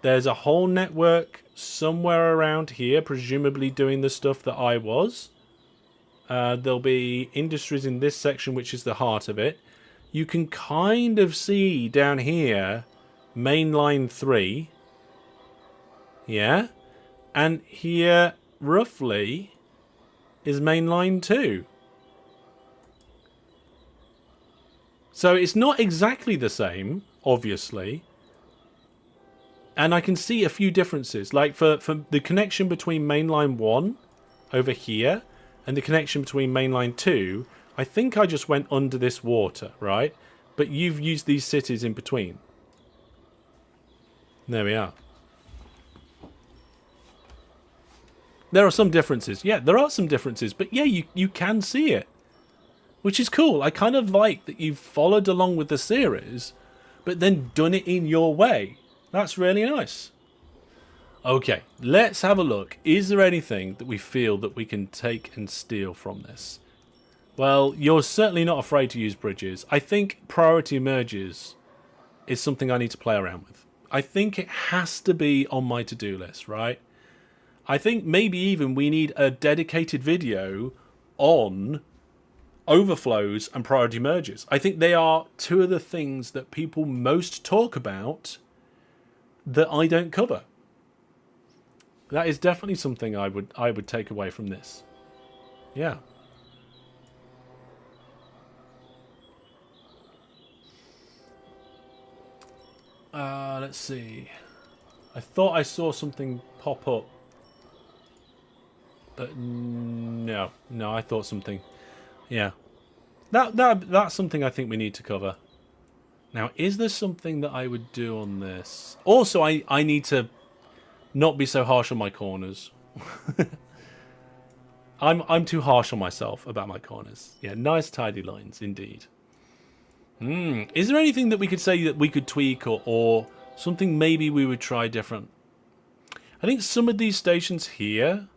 S1: There's a whole network somewhere around here, presumably doing the stuff that I was. There'll be industries in this section, which is the heart of it. You can kind of see down here, main line 3. Yeah. And here, roughly, is main line 2. So it's not exactly the same, obviously. And I can see a few differences. Like for the connection between mainline 1 over here and the connection between mainline 2, I think I just went under this water, right? But you've used these cities in between. There we are. There are some differences. Yeah, there are some differences. But yeah, you can see it. Which is cool. I kind of like that you've followed along with the series, but then done it in your way. That's really nice. Okay, let's have a look. Is there anything that we feel that we can take and steal from this? Well, you're certainly not afraid to use bridges. I think priority merges is something I need to play around with. I think it has to be on my to-do list, right? I think maybe even we need a dedicated video on overflows and priority merges. I think they are two of the things that people most talk about that I don't cover. That is definitely something I would take away from this. Yeah. Let's see. I thought I saw something pop up, but no, I thought something. Yeah, that's something I think we need to cover. Now, is there something that I would do on this? Also, I need to not be so harsh on my corners. I'm too harsh on myself about my corners. Yeah, nice tidy lines indeed. Is there anything that we could say that we could tweak or something maybe we would try different? I think some of these stations here,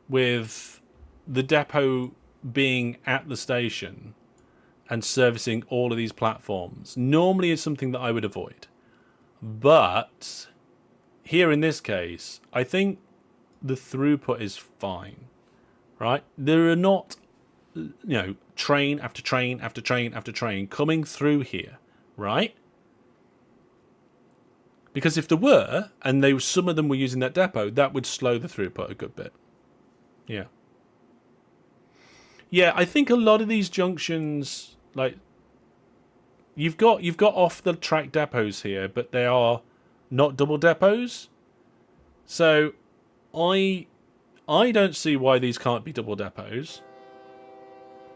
S1: with the depot being at the station and servicing all of these platforms, normally is something that I would avoid. But here in this case, I think the throughput is fine, right? There are not, train after train after train after train coming through here, right? Because if there were, and some of them were using that depot, that would slow the throughput a good bit. Yeah. Yeah, I think a lot of these junctions, like, you've got off the track depots here, but they are not double depots. So I don't see why these can't be double depots.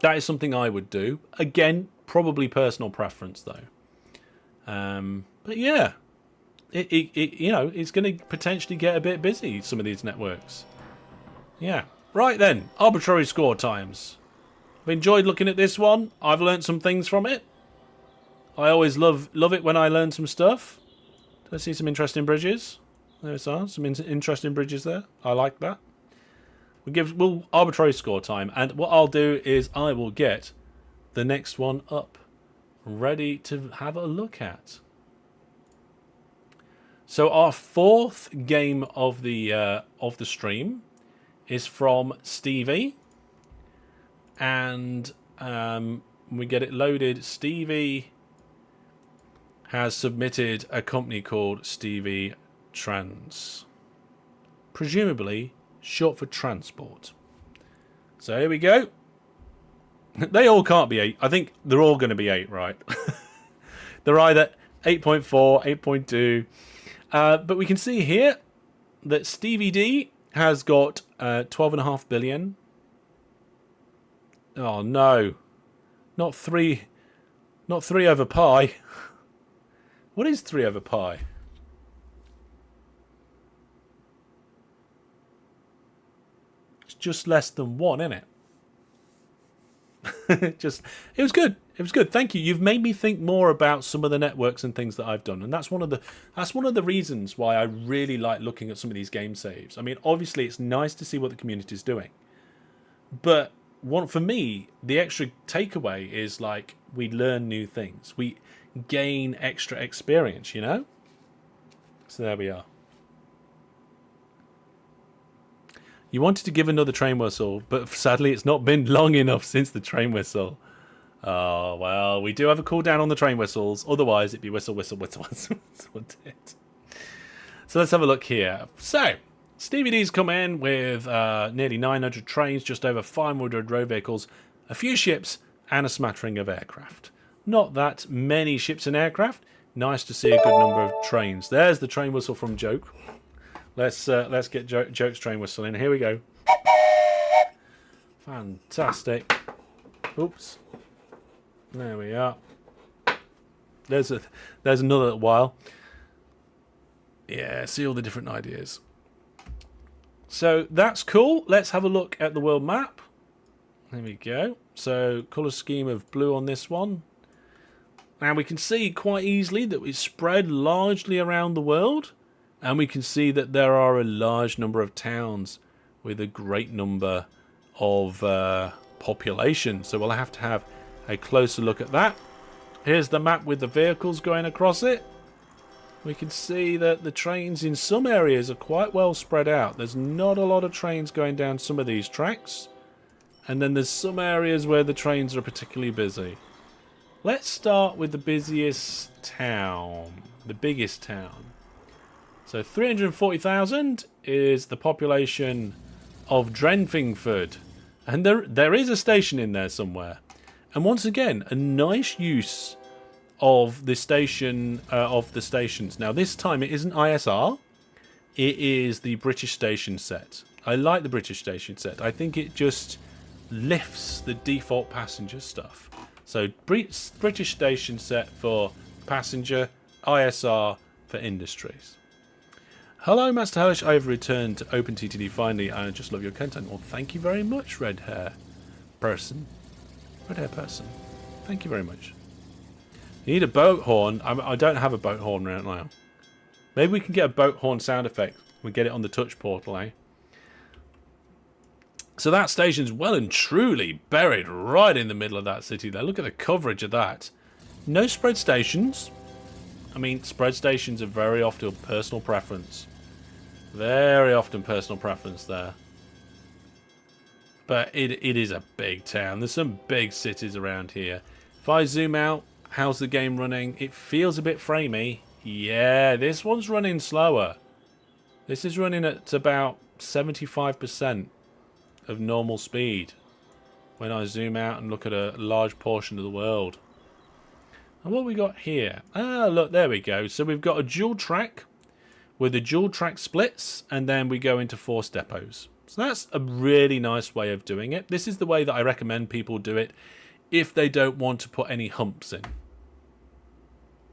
S1: That is something I would do. Again, probably personal preference though. But yeah, it's going to potentially get a bit busy, some of these networks. Yeah. Right then, arbitrary score times. I've enjoyed looking at this one. I've learned some things from it. I always love it when I learn some stuff. Do I see some interesting bridges? There are some interesting bridges there. I like that. We'll arbitrary score time, and what I'll do is I will get the next one up, ready to have a look at. So our fourth game of the stream is from Stevie, and we get it loaded. Stevie has submitted a company called Stevie Trans, presumably short for transport. So here we go. They all can't be 8. I think they're all going to be 8, right? They're either 8.4, 8.2. But we can see here that Stevie D has got 12.5 billion. Oh no, not 3 over pi. What is 3 over pi? It's just less than 1, isn't it? It was good. It was good. Thank you. You've made me think more about some of the networks and things that I've done, and that's one of the reasons why I really like looking at some of these game saves. I mean, obviously, it's nice to see what the community is doing, but for me, the extra takeaway is like we learn new things, we gain extra experience, you know. So there we are. You wanted to give another train whistle, but sadly it's not been long enough since the train whistle. Oh, well, we do have a cooldown on the train whistles. Otherwise, it'd be whistle, whistle, whistle, whistle, whistle. So let's have a look here. So, Stevie D's come in with nearly 900 trains, just over 500 road vehicles, a few ships, and a smattering of aircraft. Not that many ships and aircraft. Nice to see a good number of trains. There's the train whistle from Joke. Let's get Joke's train whistle in. Here we go. Fantastic. Oops. There we are. There's another little while. Yeah, see all the different ideas. So that's cool. Let's have a look at the world map. There we go. So colour scheme of blue on this one. Now we can see quite easily that we spread largely around the world. And we can see that there are a large number of towns with a great number of population. So we'll have to have a closer look at that. Here's the map with the vehicles going across it. We can see that the trains in some areas are quite well spread out. There's not a lot of trains going down some of these tracks. And then there's some areas where the trains are particularly busy. Let's start with the busiest town. The biggest town. So 340,000 is the population of Drenfingford. And there is a station in there somewhere. And once again, a nice use of the station of the stations. Now this time it isn't ISR. It is the British station set. I like the British station set. I think it just lifts the default passenger stuff. So British station set for passenger, ISR for industries. Hello, Master Hellish. I've returned to OpenTTD finally. I just love your content. Well, thank you very much, red hair person. Red hair person. Thank you very much. You need a boat horn. I don't have a boat horn right now. Maybe we can get a boat horn sound effect. We get it on the touch portal, eh? So that station's well and truly buried right in the middle of that city there. Look at the coverage of that. No spread stations. I mean, spread stations are very often personal preference. Very often personal preference there. But it is a big town. There's some big cities around here. If I zoom out, how's the game running? It feels a bit framey. Yeah, this one's running slower. This is running at about 75% of normal speed when I zoom out and look at a large portion of the world. And what we got here? Ah, look, there we go. So we've got a dual track with the dual track splits, and then we go into forced depots. So that's a really nice way of doing it. This is the way that I recommend people do it if they don't want to put any humps in.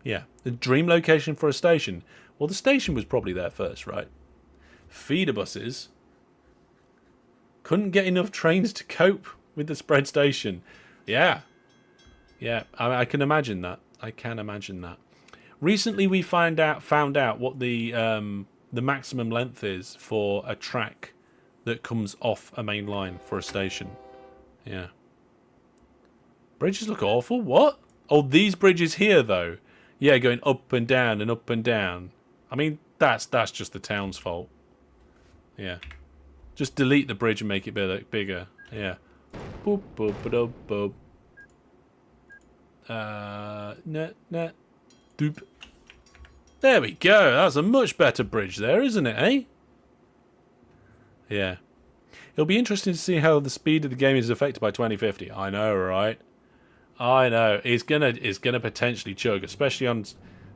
S1: Yeah, the dream location for a station. Well, the station was probably there first, right? Feeder buses couldn't get enough trains to cope with the spread station. Yeah. Yeah, I can imagine that. I can imagine that. Recently we found out what the maximum length is for a track that comes off a main line for a station. Yeah. Bridges look awful. What? Oh, these bridges here, though. Yeah, going up and down and up and down. I mean, that's just the town's fault. Yeah. Just delete the bridge and make it bigger. Yeah. Boop, boop, boop, boop. Nah. Doop. There we go. That's a much better bridge there, isn't it, eh? Yeah. It'll be interesting to see how the speed of the game is affected by 2050. I know, right? I know. It's gonna potentially chug, especially on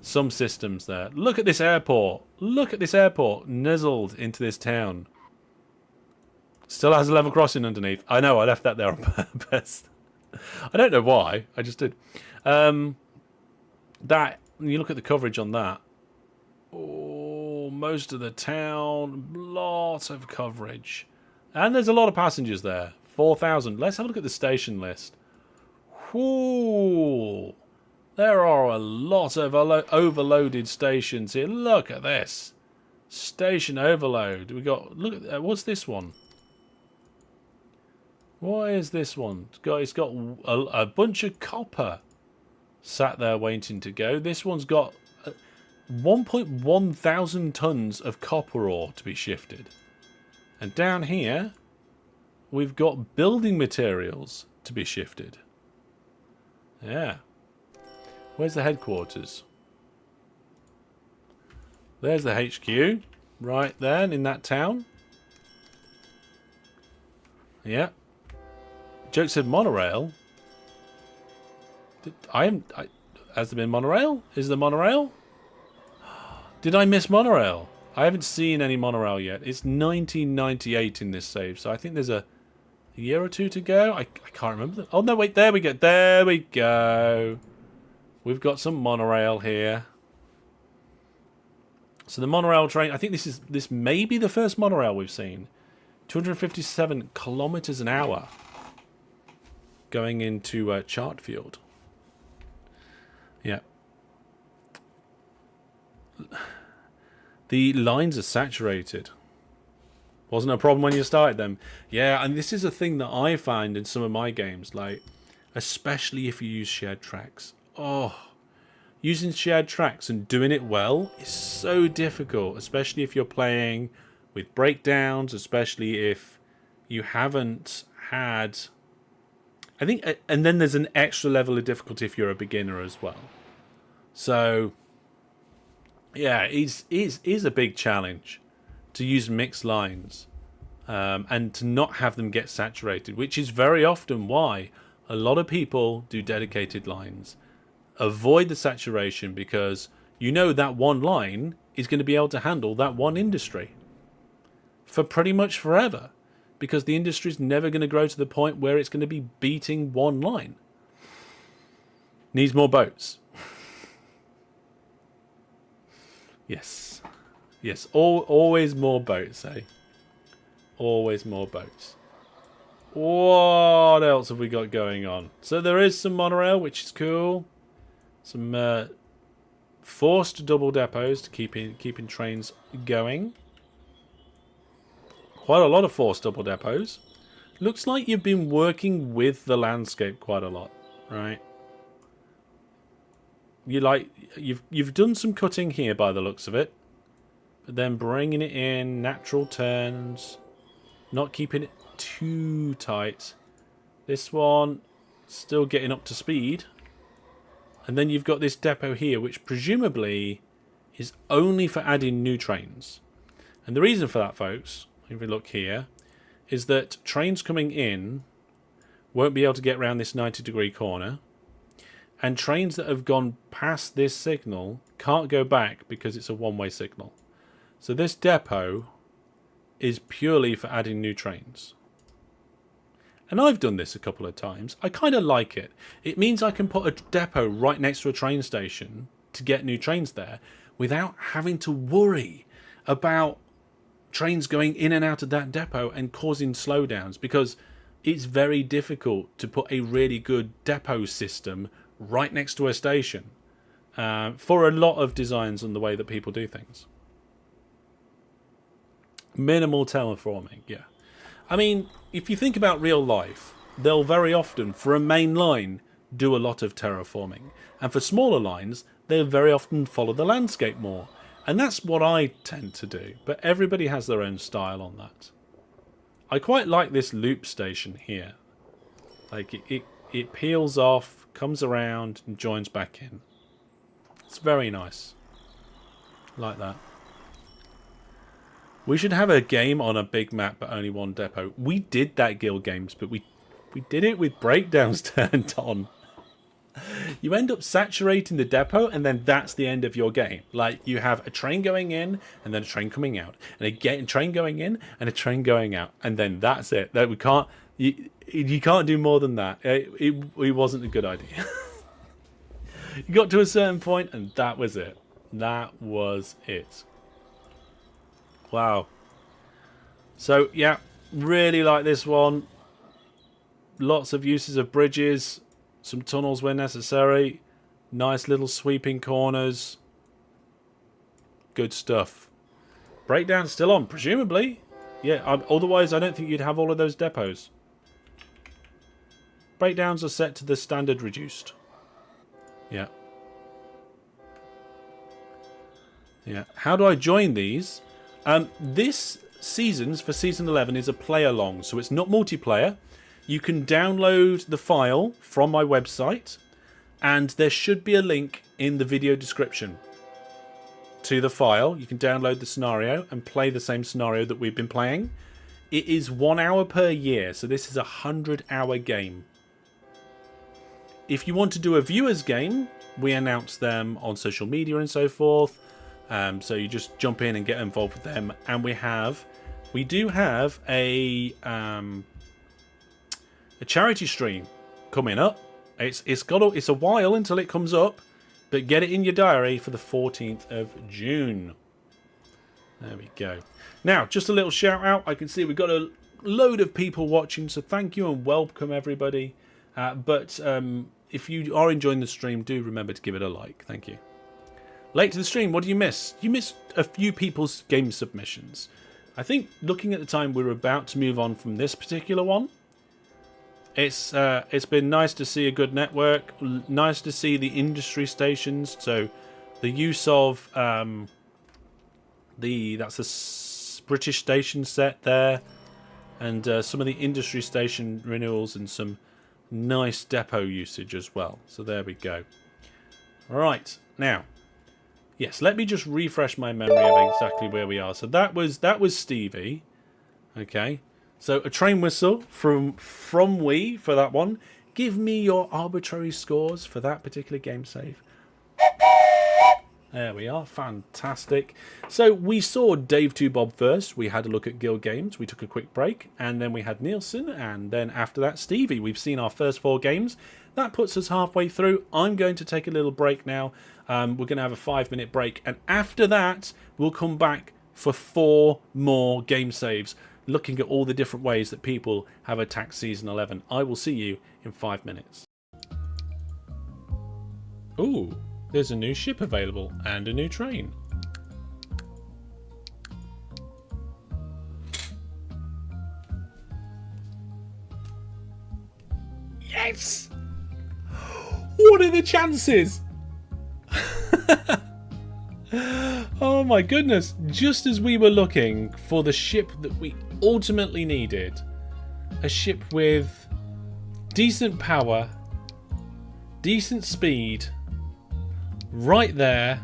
S1: some systems there. Look at this airport. Look at this airport nuzzled into this town. Still has a level crossing underneath. I know, I left that there on purpose. I don't know why. I just did. That, you look at the coverage on that. Oh, most of the town. Lots of coverage. And there's a lot of passengers there. 4,000. Let's have a look at the station list. Ooh. There are a lot of overloaded stations here. Look at this. Station overload. We got, look at, what's this one? What is this one? It's got a bunch of copper sat there waiting to go. This one's got 1.1 thousand tons of copper ore to be shifted. And down here, we've got building materials to be shifted. Yeah. Where's the headquarters? There's the HQ. Right there in that town. Yeah. Joke said monorail. Has there been monorail? Is there monorail? Did I miss monorail? I haven't seen any monorail yet. It's 1998 in this save, so I think there's a year or two to go. I can't remember. Oh, no, wait, there we go. There we go. We've got some monorail here. So the monorail train, I think this may be the first monorail we've seen. 257 kilometers an hour going into Chartfield. Yeah. The lines are saturated. Wasn't a problem when you started them. Yeah, and this is a thing that I find in some of my games, like, especially if you use shared tracks. Oh, using shared tracks and doing it well is so difficult, especially if you're playing with breakdowns, especially if you haven't had... I think, and then there's an extra level of difficulty if you're a beginner as well. So, yeah, it is a big challenge to use mixed lines and to not have them get saturated, which is very often why a lot of people do dedicated lines. Avoid the saturation because you know that one line is going to be able to handle that one industry for pretty much forever, because the industry is never going to grow to the point where it's going to be beating one line. Needs more boats. Yes. Yes, always more boats, eh? Always more boats. What else have we got going on? So there is some monorail, which is cool. Some forced double depots to keeping trains going. Quite a lot of forced double depots. Looks like you've been working with the landscape quite a lot, right? You've done some cutting here by the looks of it, but then bringing it in, natural turns, not keeping it too tight. This one still getting up to speed. And then you've got this depot here, which presumably is only for adding new trains. And the reason for that, folks, if we look here, is that trains coming in won't be able to get around this 90-degree corner. And trains that have gone past this signal can't go back because it's a one-way signal. So this depot is purely for adding new trains. And I've done this a couple of times. I kind of like it. It means I can put a depot right next to a train station to get new trains there without having to worry about trains going in and out of that depot and causing slowdowns, because it's very difficult to put a really good depot system right next to a station for a lot of designs and the way that people do things. Minimal terraforming, yeah. I mean, if you think about real life, they'll very often, for a main line, do a lot of terraforming. And for smaller lines, they'll very often follow the landscape more. And that's what I tend to do. But everybody has their own style on that. I quite like this loop station here. Like, it peels off, comes around, and joins back in. It's very nice. Like that. We should have a game on a big map but only one depot. We did that, Gilgames, but we did it with breakdowns turned on. You end up saturating the depot, and then that's the end of your game. Like, you have a train going in, and then a train coming out, and a train going in, and a train going out, and then that's it. That we can't. You can't do more than that. It wasn't a good idea. You got to a certain point, and that was it. That was it. Wow. So, yeah, really like this one. Lots of uses of bridges. Some tunnels where necessary. Nice little sweeping corners. Good stuff. Breakdown still on, presumably. Yeah, otherwise I don't think you'd have all of those depots. Breakdowns are set to the standard reduced. Yeah. Yeah. How do I join these? This seasons for season 11 is a play along, so it's not multiplayer. You can download the file from my website, and there should be a link in the video description to the file. You can download the scenario and play the same scenario that we've been playing. It is 1 hour per year, so this is a 100-hour game. if you want to do a viewers game, we announce them on social media and so forth. So you just jump in and get involved with them. And we do have a charity stream coming up. It's a while until it comes up, but get it in your diary for the 14th of June. There we go. Now, just a little shout out. I can see we've got a load of people watching, so thank you and welcome everybody. But if you are enjoying the stream, do remember to give it a like. Thank you. Late to the stream, what do you miss? You missed a few people's game submissions. I think looking at the time, we're about to move on from this particular one. It's been nice to see a good network. Nice to see the industry stations. So the use of that's the British station set there, and some of the industry station renewals and some nice depot usage as well. So there we go. All right, now, yes, let me just refresh my memory of exactly where we are. So that was Stevie. Okay. So a train whistle from Wii for that one. Give me your arbitrary scores for that particular game save. There we are. Fantastic. So we saw DaveTwoBob first. We had a look at Gilgames. We took a quick break. And then we had Nielsen. And then after that, Stevie. We've seen our first 4 games. That puts us halfway through. I'm going to take a little break now. We're going to have a 5-minute break. And after that, we'll come back for 4 more game saves, looking at all the different ways that people have attacked Season 11. I will see you in 5 minutes. Ooh, there's a new ship available and a new train. Yes! What are the chances? Oh my goodness, just as we were looking for the ship that we ultimately needed, a ship with decent power, decent speed, right there.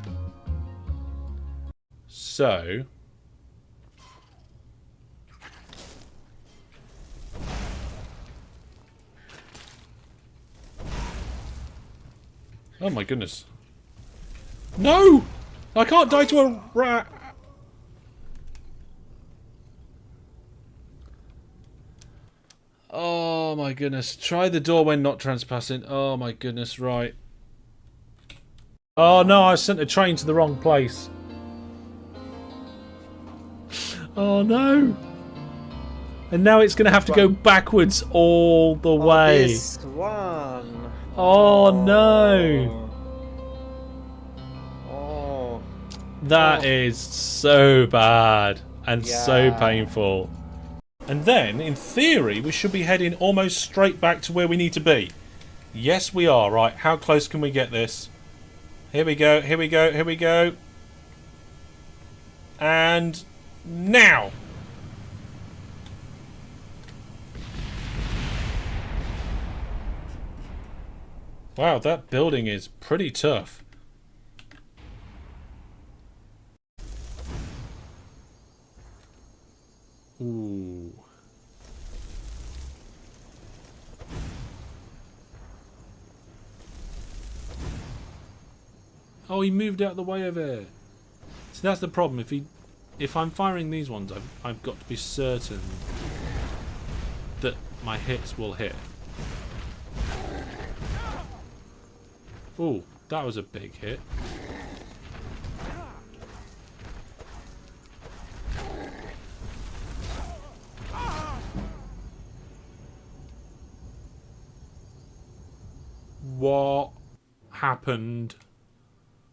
S1: So oh my goodness. No! I can't die to a rat! Oh my goodness. Try the door when not trespassing. Oh my goodness, right. Oh no, I sent a train to the wrong place. Oh no. And now it's going to have to go backwards all the way.
S2: This one.
S1: Oh no. That is so bad and so painful. And then, in theory, we should be heading almost straight back to where we need to be. Yes, we are. Right, how close can we get this? Here we go, here we go, here we go. And now. Wow, that building is pretty tough. Ooh. Oh, he moved out of the way of it. So that's the problem. If I'm firing these ones, I've got to be certain that my hits will hit. Ooh, that was a big hit. What happened?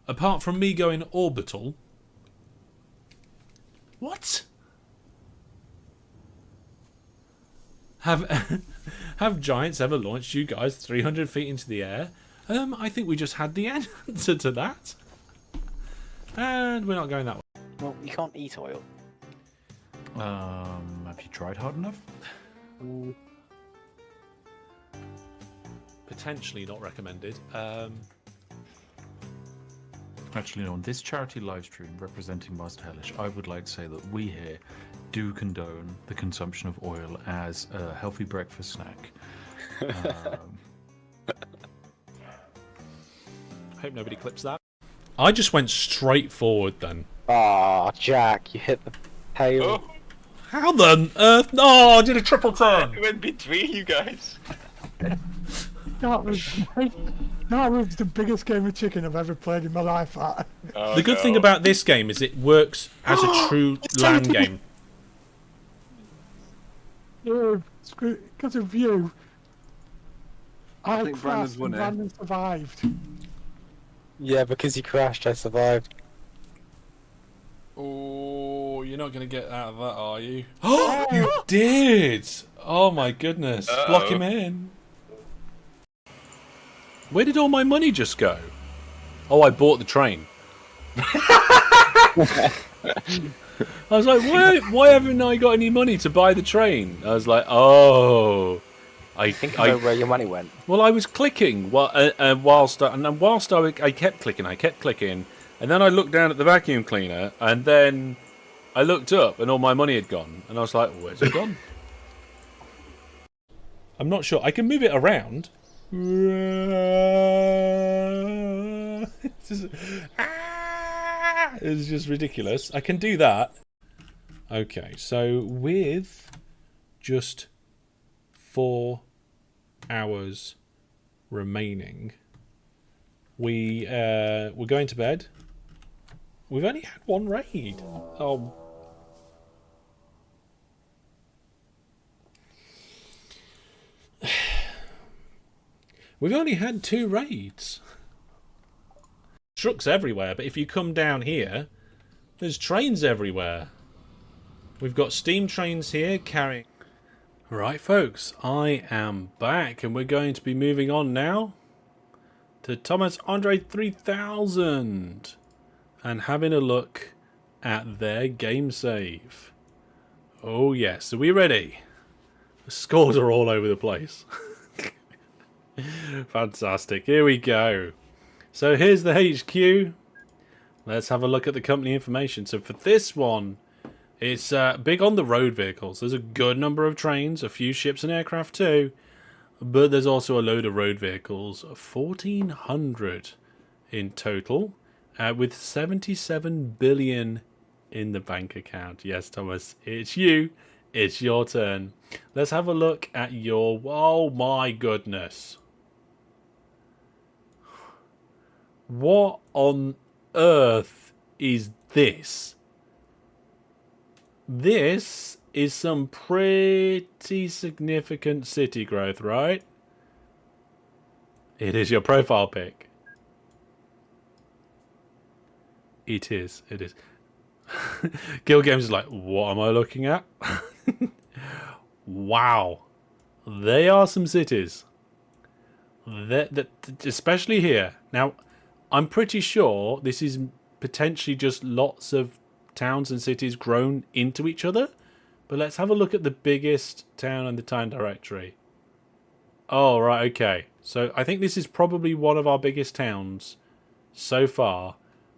S1: Apart from me going orbital. What? Have giants ever launched you guys 300 feet into the air? I think we just had the answer to that. And we're not going that way.
S2: Well, you can't eat oil.
S4: Have you tried hard enough?
S1: Potentially not recommended.
S4: Actually, on this charity live stream representing Master Hellish, I would like to say that we here do condone the consumption of oil as a healthy breakfast snack.
S1: Hope nobody clips that. I just went straight forward then.
S2: Ah, Jack, you hit the tail.
S5: Oh,
S1: How the earth? No, I did a triple turn.
S5: it went between you guys.
S6: That was the biggest game of chicken I've ever played in my life. That.
S5: Oh,
S1: The good thing about this game is it works as a true land game.
S6: Yeah, because of you. I
S3: think
S6: crashed
S3: Brandon's
S6: and
S3: won it.
S6: Brandon survived.
S2: Yeah, because you crashed, I survived.
S1: Oh, you're not going to get out of that, are you? Oh, you did! Oh my goodness. Block him in. Where did all my money just go? Oh, I bought the train. I was like, why haven't I got any money to buy the train? I was like, oh.
S2: Think about where your money went.
S1: Well, I was clicking whilst I kept clicking, and then I looked down at the vacuum cleaner, and then I looked up, and all my money had gone, and I was like, where's it gone? I'm not sure. I can move it around. It's just ridiculous. I can do that. Okay, so with just 4 hours remaining, we're going to bed. We've only had 1 raid. Oh. We've only had 2 raids. Trucks everywhere, but if you come down here, there's trains everywhere. We've got steam trains here carrying... Right, folks, I am back, and we're going to be moving on now to Thomas André 3000 and having a look at their game save. Oh yes, are we ready? The scores are all over the place. Fantastic, here we go. So here's the HQ. Let's have a look at the company information. So for this one, it's big on the road vehicles. There's a good number of trains, a few ships and aircraft too, but there's also a load of road vehicles. 1,400 in total, with 77 billion in the bank account. Yes, Thomas, it's you. It's your turn. Let's have a look at your... Oh my goodness. What on earth is this? This is some pretty significant city growth, right? It is your profile pic. It is. It is. Gilgames is like, what am I looking at? Wow. They are some cities. Especially here. Now, I'm pretty sure this is potentially just lots of towns and cities grown into each other. But let's have a look at the biggest town in the town directory. Oh, right, okay. So I think this is probably one of our biggest towns so far.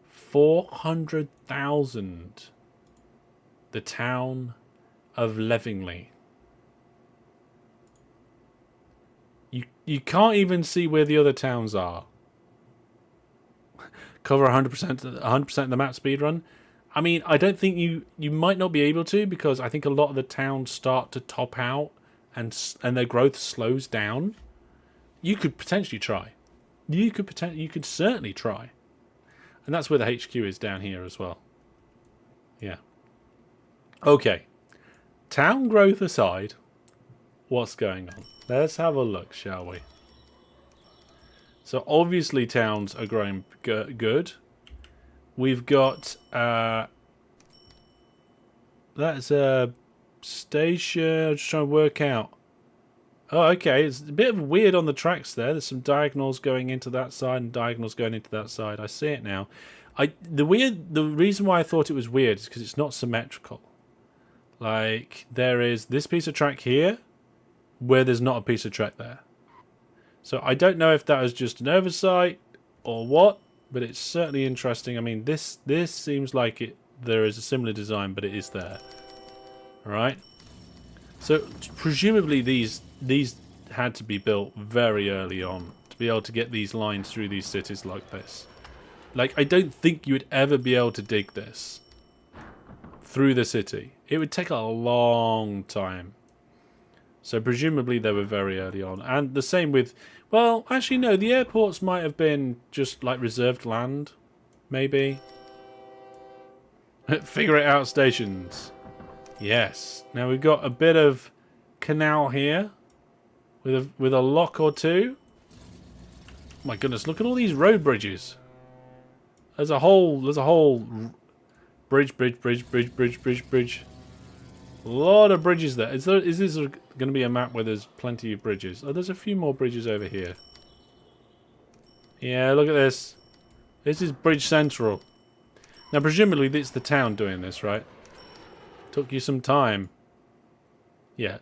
S1: 400,000. The town of Levingly. You can't even see where the other towns are. Cover 100% of the map speedrun. I mean, I don't think you might not be able to, because I think a lot of the towns start to top out and their growth slows down. You could potentially try. You could certainly try. And that's where the HQ is, down here as well. Yeah. Okay. Town growth aside, what's going on? Let's have a look, shall we? So obviously towns are growing good. We've got that's a station. I'm just trying to work out. Oh, okay. It's a bit weird on the tracks there. There's some diagonals going into that side and diagonals going into that side. I see it now. The reason why I thought it was weird is because it's not symmetrical. Like, there is this piece of track here where there's not a piece of track there. So I don't know if that was just an oversight or what, but it's certainly interesting. I mean, this seems like there is a similar design, but it is there. All right. So presumably these had to be built very early on to be able to get these lines through these cities like this. Like, I don't think you would ever be able to dig this through the city. It would take a long time. So presumably they were very early on. And the same with... Well, actually, no. The airports might have been just, like, reserved land. Maybe. Figure it out stations. Yes. Now we've got a bit of canal here. With a lock or two. My goodness, look at all these road bridges. There's a whole bridge. A lot of bridges there. Is this going to be a map where there's plenty of bridges? Oh, there's a few more bridges over here. Yeah, look at this. This is Bridge Central. Now, presumably, it's the town doing this, right? Took you some time. Yeah.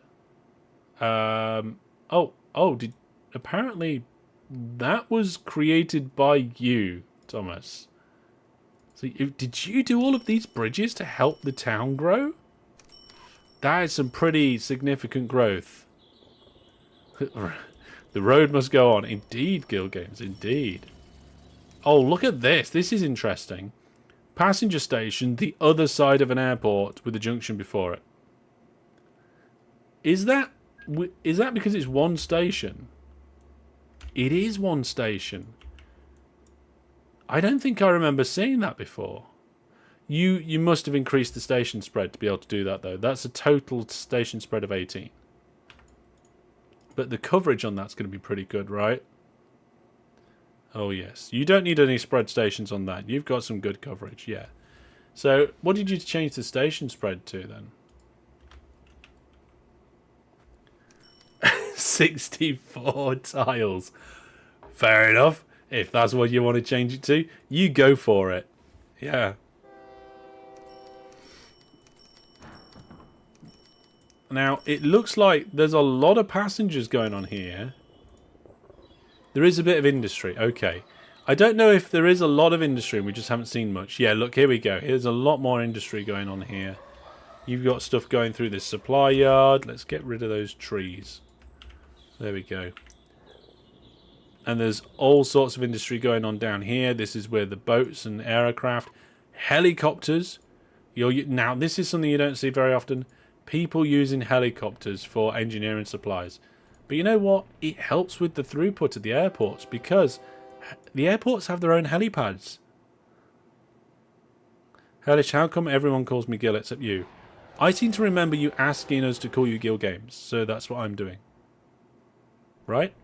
S1: Apparently that was created by you, Thomas. So, did you do all of these bridges to help the town grow? That is some pretty significant growth. The road must go on. Indeed, Gilgames, indeed. Oh, look at this. This is interesting. Passenger station, the other side of an airport with a junction before it. Is that because it's one station? It is one station. I don't think I remember seeing that before. You must have increased the station spread to be able to do that, though. That's a total station spread of 18. But the coverage on that's going to be pretty good, right? Oh, yes. You don't need any spread stations on that. You've got some good coverage, yeah. So, what did you change the station spread to, then? 64 tiles. Fair enough. If that's what you want to change it to, you go for it. Yeah. Now, it looks like there's a lot of passengers going on here. There is a bit of industry. Okay. I don't know if there is a lot of industry and we just haven't seen much. Yeah, look, here we go. Here's a lot more industry going on here. You've got stuff going through this supply yard. Let's get rid of those trees. There we go. And there's all sorts of industry going on down here. This is where the boats and aircraft, helicopters. Now, this is something you don't see very often. People using helicopters for engineering supplies. But you know what? It helps with the throughput at the airports because the airports have their own helipads. Hellish, how come everyone calls me Gil except you? I seem to remember you asking us to call you Gilgames, so that's what I'm doing. Right?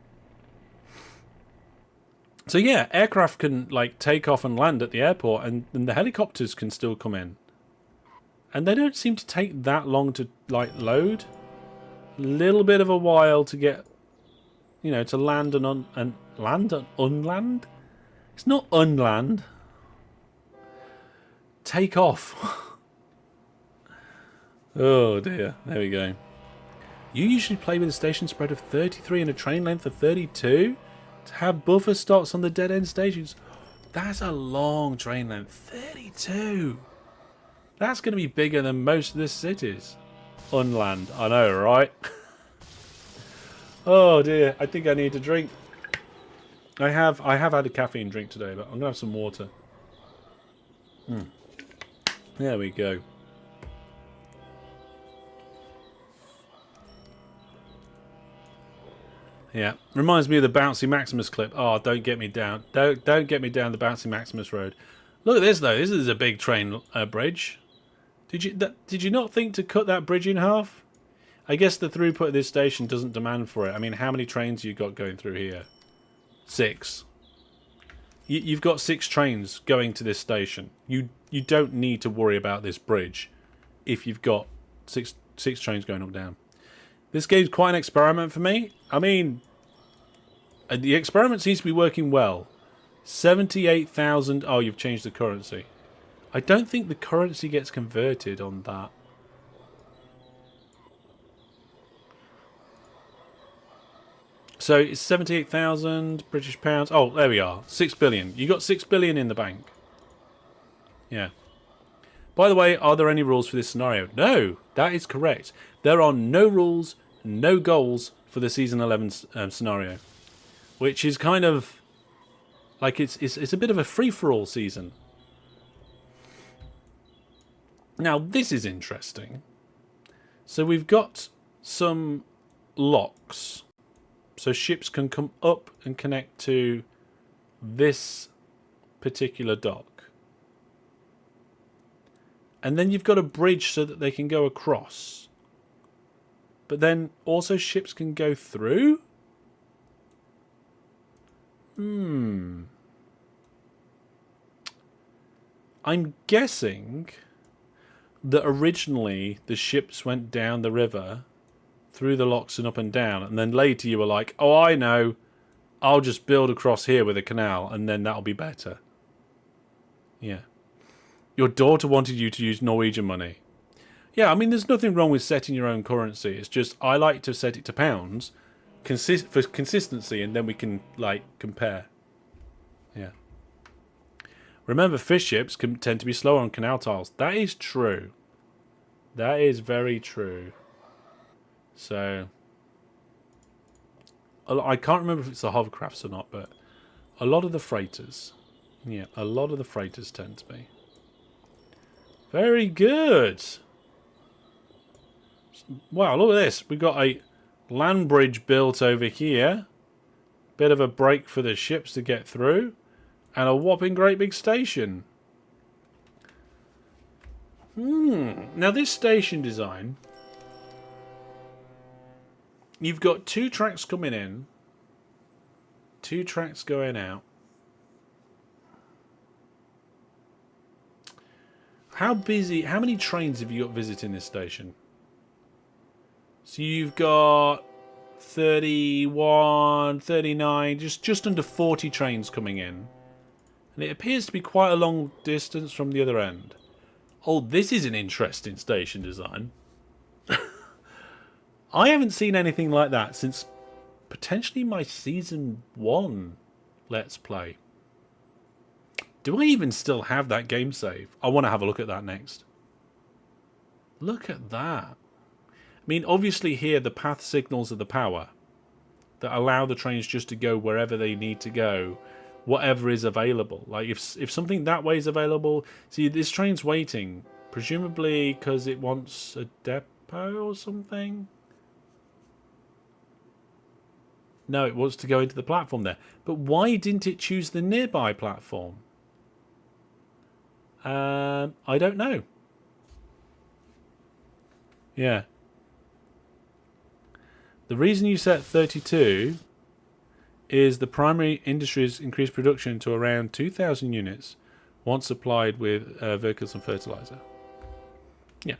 S1: So yeah, aircraft can like take off and land at the airport and the helicopters can still come in. And they don't seem to take that long to like load. A little bit of a while to get, you know, to land and unland. It's not unland. Take off. Oh dear. There we go. You usually play with a station spread of 33 and a train length of 32 to have buffer stops on the dead end stations. That's a long train length. 32. That's going to be bigger than most of the cities. Unland. I know, right? Oh dear. I think I need a drink. I have had a caffeine drink today, but I'm going to have some water. There we go. Yeah, reminds me of the Bouncy Maximus clip. Oh, don't get me down. Don't get me down the Bouncy Maximus road. Look at this though. This is a big train bridge. Did you not think to cut that bridge in half? I guess the throughput of this station doesn't demand for it. I mean, how many trains you got going through here? 6. You've got 6 trains going to this station. You don't need to worry about this bridge if you've got six trains going up and down. This game's quite an experiment for me. I mean, the experiment seems to be working well. 78,000. Oh, you've changed the currency. I don't think the currency gets converted on that. So it's 78,000 British pounds. Oh, there we are. 6 billion. You got 6 billion in the bank. Yeah. By the way, are there any rules for this scenario? No, that is correct. There are no rules, no goals for the Season 11 scenario. which is kind of like it's a bit of a free-for-all season. Now, this is interesting. So we've got some locks. So ships can come up and connect to this particular dock. And then you've got a bridge so that they can go across. But then also ships can go through? I'm guessing that originally the ships went down the river through the locks and up and down, and then later you were like, oh, I know, I'll just build across here with a canal and then that'll be better. Yeah. Your daughter wanted you to use Norwegian money. Yeah, I mean, there's nothing wrong with setting your own currency. It's just I like to set it to pounds for consistency, and then we can, like, compare. Yeah. Remember, fish ships can tend to be slower on canal tiles. That is true. That is very true. So, I can't remember if it's the hovercrafts or not, but a lot of the freighters, yeah, a lot of the freighters tend to be. Very good. Wow, look at this. We've got a land bridge built over here. Bit of a break for the ships to get through. And a whopping great big station. Now this station design, you've got 2 tracks coming in, 2 tracks going out. How many trains have you got visiting this station? So you've got 31, 39, just under 40 trains coming in. And it appears to be quite a long distance from the other end. Oh, this is an interesting station design. I haven't seen anything like that since potentially my Season 1 Let's Play. Do I even still have that game save? I want to have a look at that next. Look at that. I mean, obviously here the path signals are the power that allow the trains just to go wherever they need to go, whatever is available. Like if something that way is available, see this train's waiting, presumably because it wants a depot or something. No, it wants to go into the platform there. But why didn't it choose the nearby platform? I don't know. Yeah. The reason you set 32 is the primary industries increased production to around 2,000 units once supplied with vehicles and fertilizer. Yeah.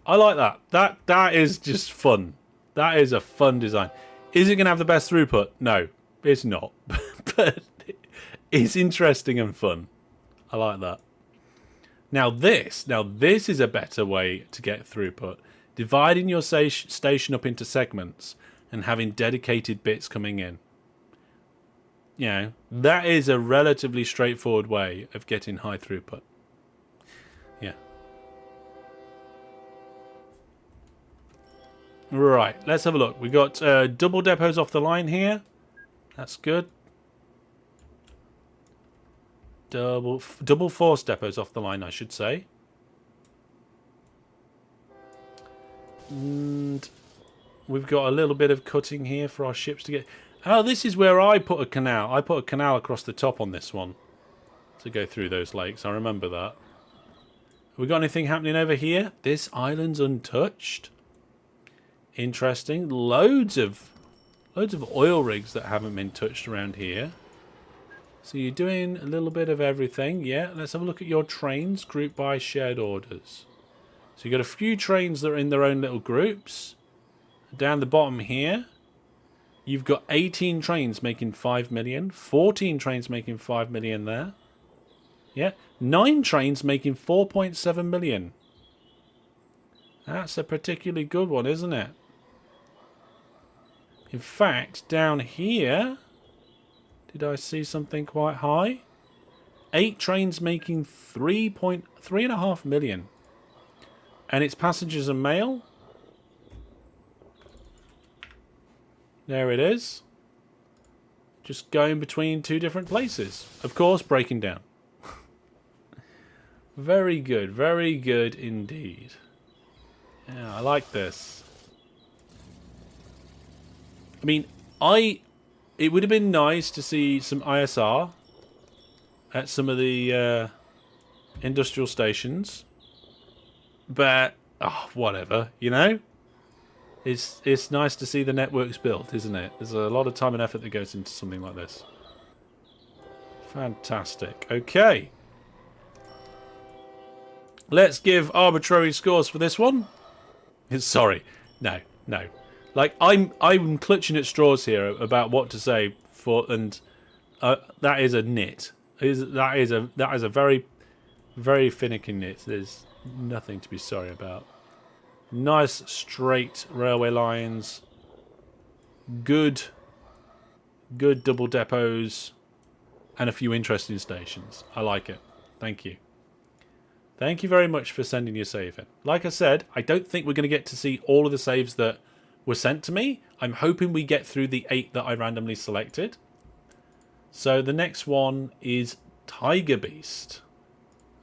S1: I like that. That is just fun. That is a fun design. Is it going to have the best throughput? No, it's not. But it's interesting and fun. I like that. Now this is a better way to get throughput. Dividing your station up into segments and having dedicated bits coming in. You know, that is a relatively straightforward way of getting high throughput. Yeah. Right, let's have a look. We got double depots off the line here. That's good. Double force depots off the line, I should say. And we've got a little bit of cutting here for our ships to get... Oh, this is where I put a canal. I put a canal across the top on this one to go through those lakes. I remember that. Have we got anything happening over here? This island's untouched. Interesting. Loads of oil rigs that haven't been touched around here. So you're doing a little bit of everything. Yeah, let's have a look at your trains grouped by shared orders. So you've got a few trains that are in their own little groups. Down the bottom here, you've got 18 trains making 5 million. 14 trains making 5 million there. Yeah, 9 trains making 4.7 million. That's a particularly good one, isn't it? In fact, down here, did I see something quite high? 8 trains making 3.5 million. And it's passengers and mail. There it is. Just going between two different places. Of course, breaking down. Very good indeed. Yeah, I like this. I mean, it would have been nice to see some ISR at some of the industrial stations. But, oh, whatever, you know? It's nice to see the networks built, isn't it? There's a lot of time and effort that goes into something like this. Fantastic. Okay. Let's give arbitrary scores for this one. Sorry. No. Like, I'm clutching at straws here about what to say for, and that is a nit. That is a very, very finicky nit. There's nothing to be sorry about. Nice straight railway lines. Good double depots, and a few interesting stations. I like it. Thank you. Thank you very much for sending your save in. Like I said, I don't think we're going to get to see all of the saves that were sent to me. I'm hoping we get through the 8 that I randomly selected. So the next one is Tiger Beast.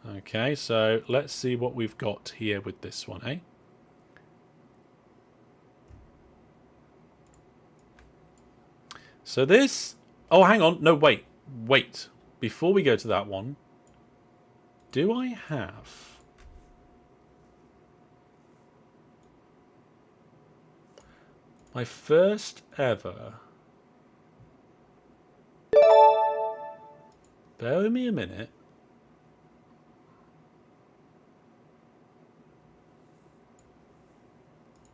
S1: Okay, so let's see what we've got here with this one, eh? So this... Oh, hang on. No, wait. Before we go to that one, do I have... my first ever... Bear with me a minute.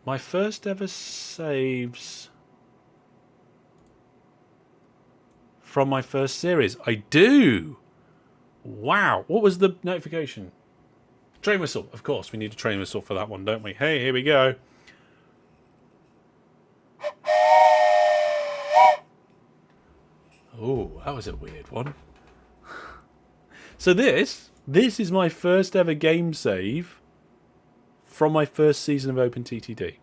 S1: My first ever saves... from my first series. I do! Wow. What was the notification? Train whistle. Of course, we need a train whistle for that one, don't we? Hey, here we go. Oh, that was a weird one. So this is my first ever game save from my first season of OpenTTD.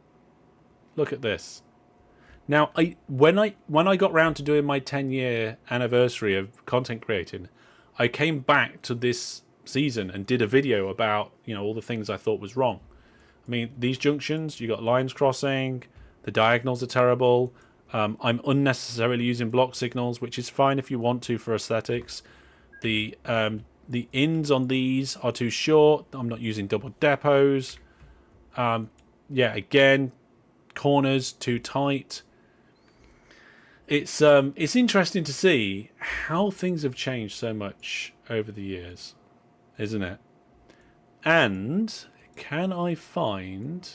S1: Look at this. Now, when I got round to doing my 10-year anniversary of content creating, I came back to this season and did a video about, you know, all the things I thought was wrong. I mean, these junctions, you got lines crossing, the diagonals are terrible. I'm unnecessarily using block signals, which is fine if you want to for aesthetics. The ins on these are too short. I'm not using double depots. Yeah, again, corners too tight. It's interesting to see how things have changed so much over the years, isn't it? And can I find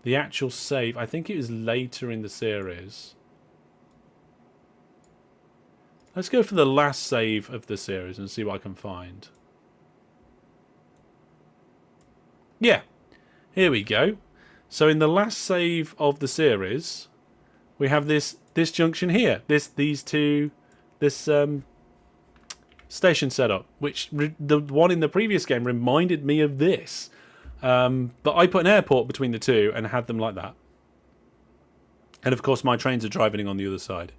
S1: the actual save? I think it was later in the series. Let's go for the last save of the series and see what I can find. Yeah. Here we go. So in the last save of the series, we have this junction here. This station setup, which the one in the previous game reminded me of this. But I put an airport between the two and had them like that. And of course my trains are driving on the other side.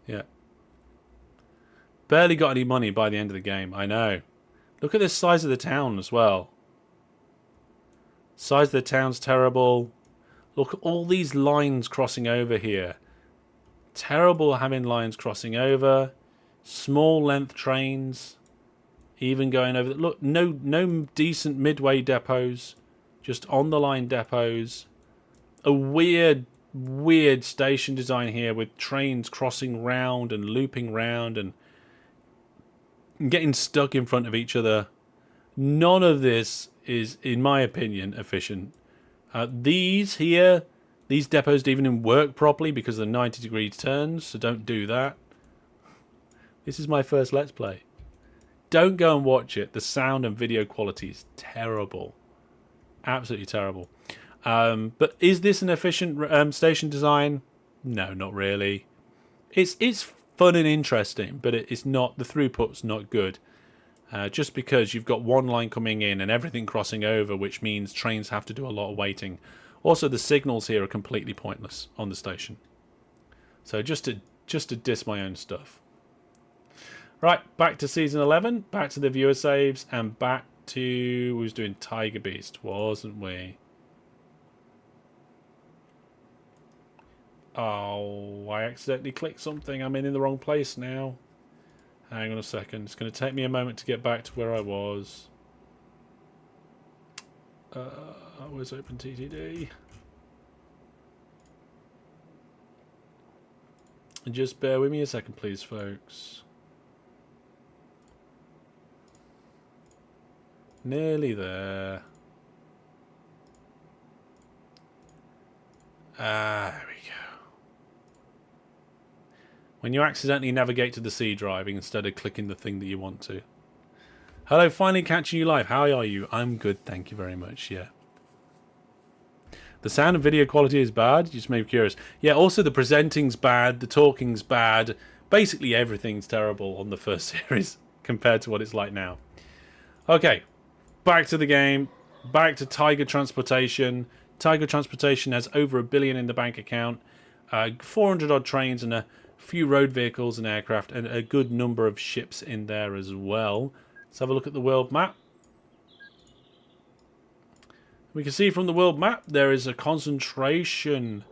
S1: Yeah. Barely got any money by the end of the game, I know. Look at the size of the town as well. Size of the town's terrible. Look at all these lines crossing over here. Terrible having lines crossing over. Small length trains. Even going over... Look, no decent midway depots. Just on the line depots. A weird station design here with trains crossing round and looping round and getting stuck in front of each other. None of this is, in my opinion, efficient. These depots don't even work properly because of the 90-degree turns, so don't do that. This is my first Let's Play. Don't go and watch it. The sound and video quality is terrible. Absolutely terrible. But is this an efficient station design? No, not really. It's fun and interesting, but it's not. The throughput's not good. just because you've got one line coming in and everything crossing over, which means trains have to do a lot of waiting. Also, the signals here are completely pointless on the station. So just to diss my own stuff. Right, back to season 11, back to the viewer saves, and back to... we was doing Tiger Beast, wasn't we? Oh, I accidentally clicked something. I'm in the wrong place now. Hang on a second. It's going to take me a moment to get back to where I was. Where's OpenTTD? Just bear with me a second, please, folks. Nearly there. There we go. When you accidentally navigate to the C drive instead of clicking the thing that you want to. Hello, finally catching you live. How are you? I'm good, thank you very much, yeah. The sound and video quality is bad? Just made me curious. Yeah, also the presenting's bad, the talking's bad. Basically everything's terrible on the first series compared to what it's like now. Okay, back to the game. Back to Tiger Transportation. Tiger Transportation has over $1 billion in the bank account. 400 odd trains and a few road vehicles and aircraft. And a good number of ships in there as well. Let's have a look at the world map. We can see from the world map there is a concentration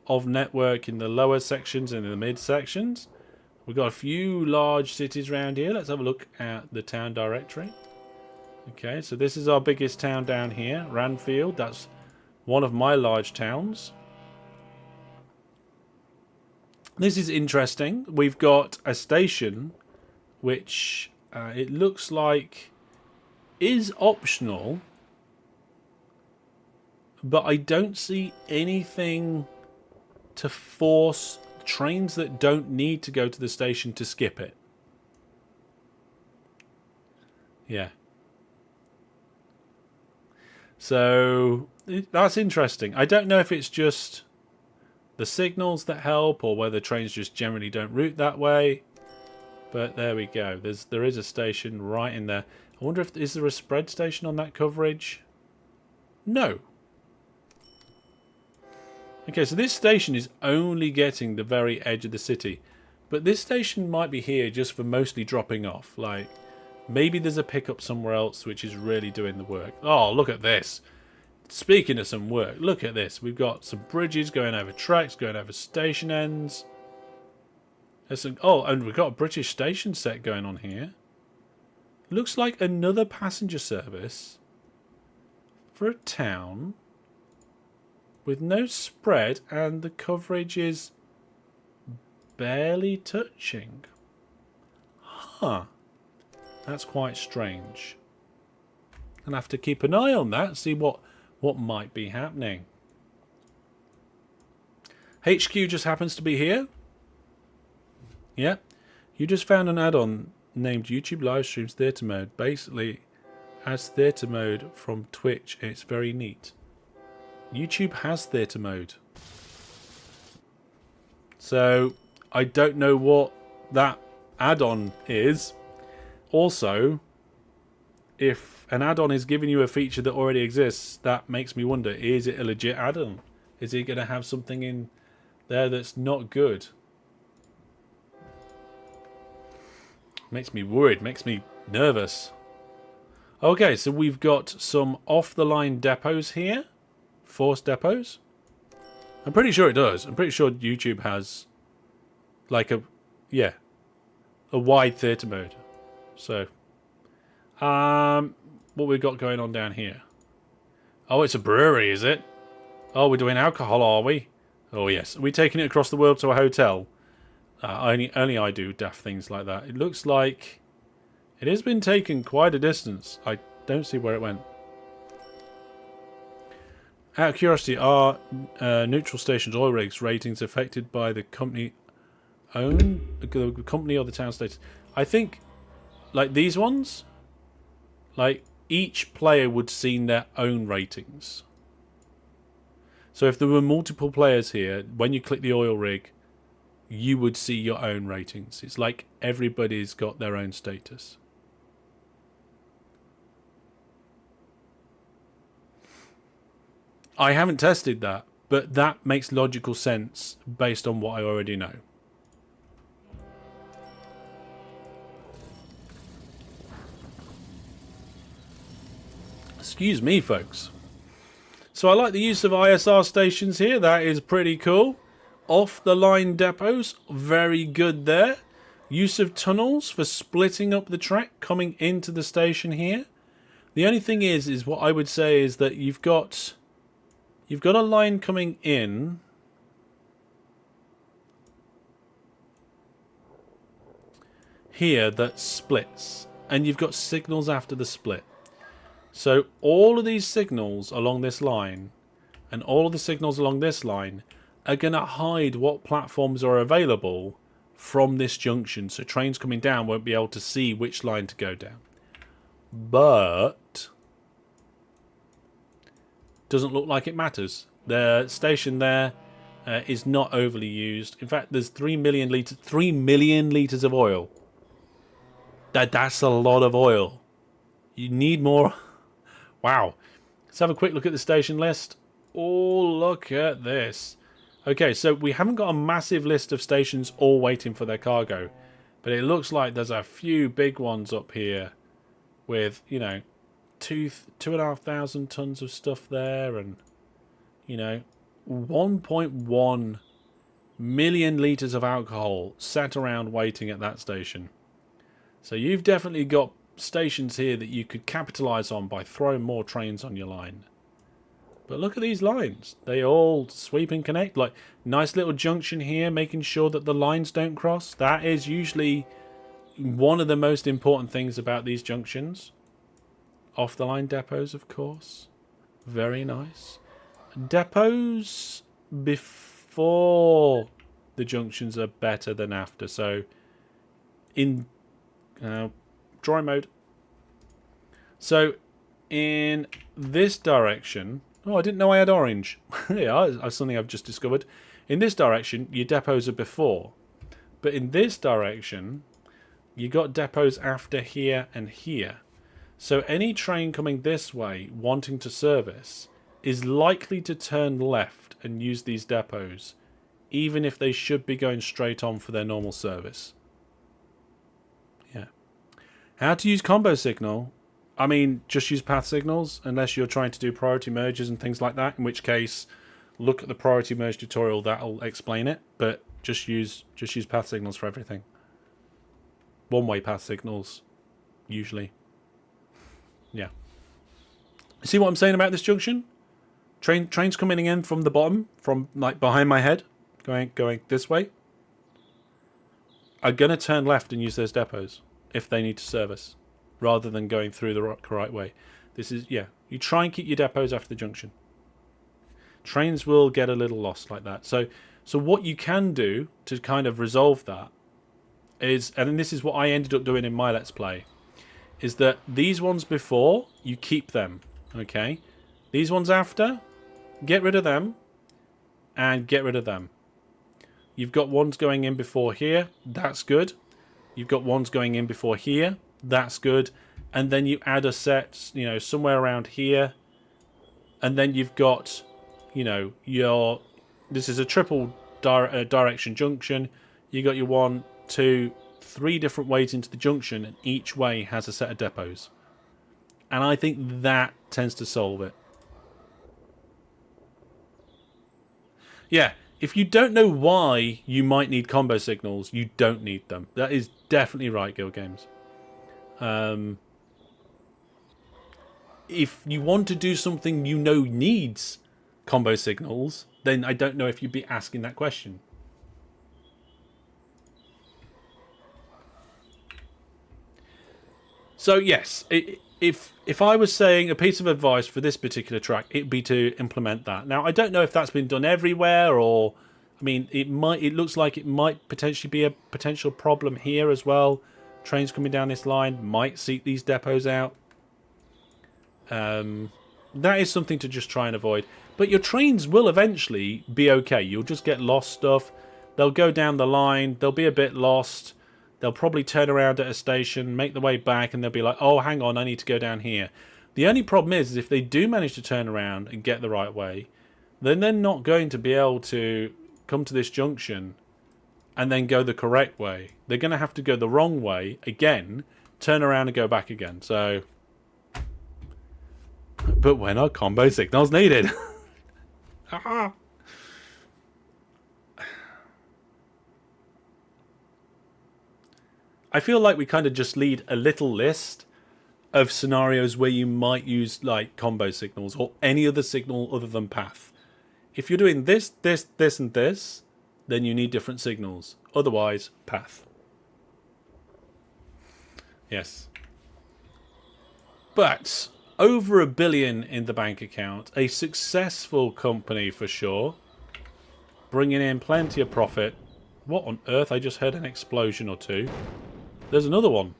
S1: of network in the lower sections and in the mid sections. We've got a few large cities around here. Let's have a look at the town directory. Okay, so this is our biggest town down here, Ranfield. That's one of my large towns. This is interesting. We've got a station which it looks like is optional, but I don't see anything to force trains that don't need to go to the station to skip it. Yeah. So that's interesting. I don't know if it's just the signals that help or whether trains just generally don't route that way. But there we go. There is a station right in there. I wonder if is there a spread station on that coverage? No. Okay, so this station is only getting the very edge of the city. But this station might be here just for mostly dropping off. Like, maybe there's a pickup somewhere else which is really doing the work. Oh, look at this. Speaking of some work, look at this. We've got some bridges going over tracks, going over station ends. There's some, oh, and we've got a British station set going on here. Looks like another passenger service for a town with no spread, and the coverage is barely touching. Huh. That's quite strange. And I have to keep an eye on that, see what might be happening. HQ just happens to be here. Yeah. You just found an add-on named YouTube Livestreams Theatre Mode. Basically, has theatre mode from Twitch, and it's very neat. YouTube has theatre mode. So, I don't know what that add-on is. Also, if an add-on is giving you a feature that already exists, that makes me wonder, is it a legit add-on? Is it going to have something in there that's not good? Makes me worried, makes me nervous. Okay, so we've got some off-the-line depots here. Force depots. I'm pretty sure it does. I'm pretty sure YouTube has like a wide theatre mode. So what we've got going on down here. Oh, it's a brewery, is it? Oh, we're doing alcohol, are we? Oh yes. Are we taking it across the world to a hotel? Only I do daft things like that. It looks like it has been taken quite a distance. I don't see where it went. Out of curiosity, are neutral stations oil rigs ratings affected by the company or the town status? I think, like these ones, like each player would see their own ratings. So if there were multiple players here, when you click the oil rig, you would see your own ratings. It's like everybody's got their own status. I haven't tested that, but that makes logical sense based on what I already know. Excuse me, folks. So I like the use of ISR stations here. That is pretty cool. Off the line depots, very good there. Use of tunnels for splitting up the track coming into the station here. The only thing is what I would say is that you've got a line coming in here that splits, and you've got signals after the split. So all of these signals along this line and all of the signals along this line are going to hide what platforms are available from this junction. So trains coming down won't be able to see which line to go down. But doesn't look like it matters. The station there is not overly used. In fact, there's 3 million liters of oil. That's a lot of oil. You need more. Wow. Let's have a quick look at the station list. Oh, look at this. Okay, so we haven't got a massive list of stations all waiting for their cargo, but it looks like there's a few big ones up here with, you know, 2,500 tons of stuff there, and, you know, 1.1 million liters of alcohol sat around waiting at that station. So you've definitely got stations here that you could capitalize on by throwing more trains on your line. But look at these lines. They all sweep and connect. Like, nice little junction here, making sure that the lines don't cross. That is usually one of the most important things about these junctions. Off the line depots, of course. Very nice. Depots before the junctions are better than after. So in dry mode. So in this direction, oh, I didn't know I had orange. Yeah, that's something I've just discovered. In this direction, your depots are before, but in this direction, you got depots after here and here. So any train coming this way wanting to service is likely to turn left and use these depots, even if they should be going straight on for their normal service. Yeah. How to use combo signal? I mean, just use path signals, unless you're trying to do priority merges and things like that, in which case, look at the priority merge tutorial, that'll explain it, but just use path signals for everything. One-way path signals, usually. Yeah. See what I'm saying about this junction? Trains coming in from the bottom, from like behind my head, going this way, are going to turn left and use those depots if they need to service, rather than going through the right way. This is, yeah, you try and keep your depots after the junction. Trains will get a little lost like that. So what you can do to kind of resolve that is, and this is what I ended up doing in my Let's Play, is that these ones before, you keep them, okay? These ones after, get rid of them, and get rid of them. You've got ones going in before here, that's good. You've got ones going in before here, that's good. And then you add a set, you know, somewhere around here. And then you've got, you know, this is a triple direction junction. You got your 1, 2, 3 different ways into the junction, and each way has a set of depots. And I think that tends to solve it. Yeah, if you don't know why you might need combo signals, you don't need them. That is definitely right, Gilgames. If you want to do something you know needs combo signals, then I don't know if you'd be asking that question. So yes, if I was saying a piece of advice for this particular track, it'd be to implement that. Now, I don't know if that's been done everywhere, or I mean, it looks like it might potentially be a potential problem here as well. Trains coming down this line might seek these depots out. That is something to just try and avoid. But your trains will eventually be okay. You'll just get lost stuff. They'll go down the line. They'll be a bit lost. They'll probably turn around at a station, make their way back, and they'll be like, oh, hang on, I need to go down here. The only problem is if they do manage to turn around and get the right way, then they're not going to be able to come to this junction and then go the correct way. They're going to have to go the wrong way again, turn around and go back again. So, but when are combo signals needed? Aha. I feel like we kind of just lead a little list of scenarios where you might use like combo signals or any other signal other than path. If you're doing this, this, this, and this, then you need different signals. Otherwise, path. Yes. But over $1 billion in the bank account, a successful company for sure, bringing in plenty of profit. What on earth? I just heard an explosion or two. There's another one.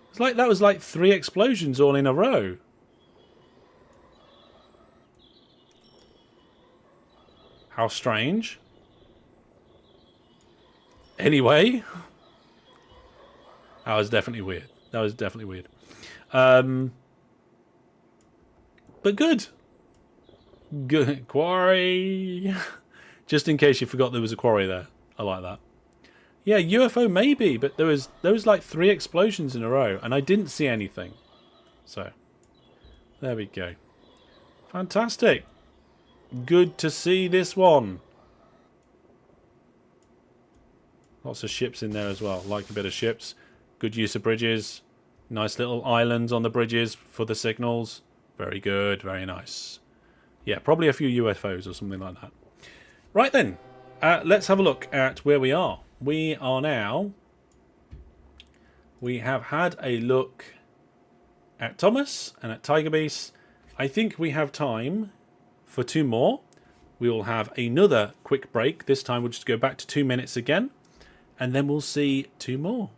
S1: It's like that was like 3 explosions all in a row. How strange. Anyway, that was definitely weird. That was definitely weird. But good. Good. Quarry. Just in case you forgot there was a quarry there. I like that. Yeah, UFO maybe, but there was like 3 explosions in a row, and I didn't see anything. So, there we go. Fantastic. Good to see this one. Lots of ships in there as well. Like a bit of ships. Good use of bridges. Nice little islands on the bridges for the signals. Very good. Very nice. Yeah, probably a few UFOs or something like that. Right then. Let's have a look at where we are. We are now... We have had a look at Thomas and at Tiger Beast. I think we have time for 2 more. We will have another quick break. This time we'll just go back to 2 minutes again. And then we'll see 2 more.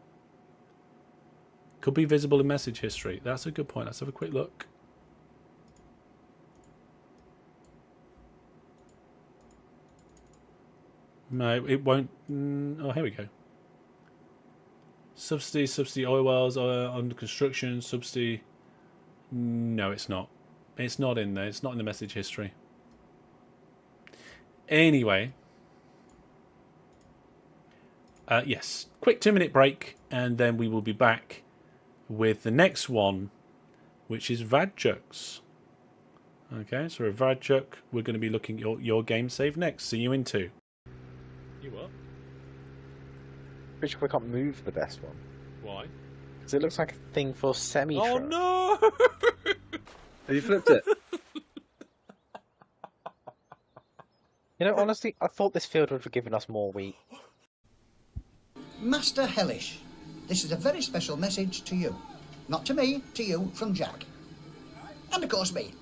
S1: Could be visible in message history. That's a good point. Let's have a quick look. No, it won't. Oh, here we go. Subsidy oil wells are under construction. Subsidy. No, it's not. It's not in there. It's not in the message history. Anyway. Yes. Quick 2-minute break, and then we will be back with the next one, which is Vradchuk's. Okay, so with Vradchuk, we're going to be looking at your game save next. See you in 2. You what?
S2: Pretty sure we can't move the best one.
S1: Why?
S2: Because it looks like a thing for semi-truck.
S1: Oh no!
S3: Have you flipped it?
S2: You know, honestly, I thought this field would have given us more wheat.
S7: Master Hellish, this is a very special message to you. Not to me, to you, from Jack. And of course me.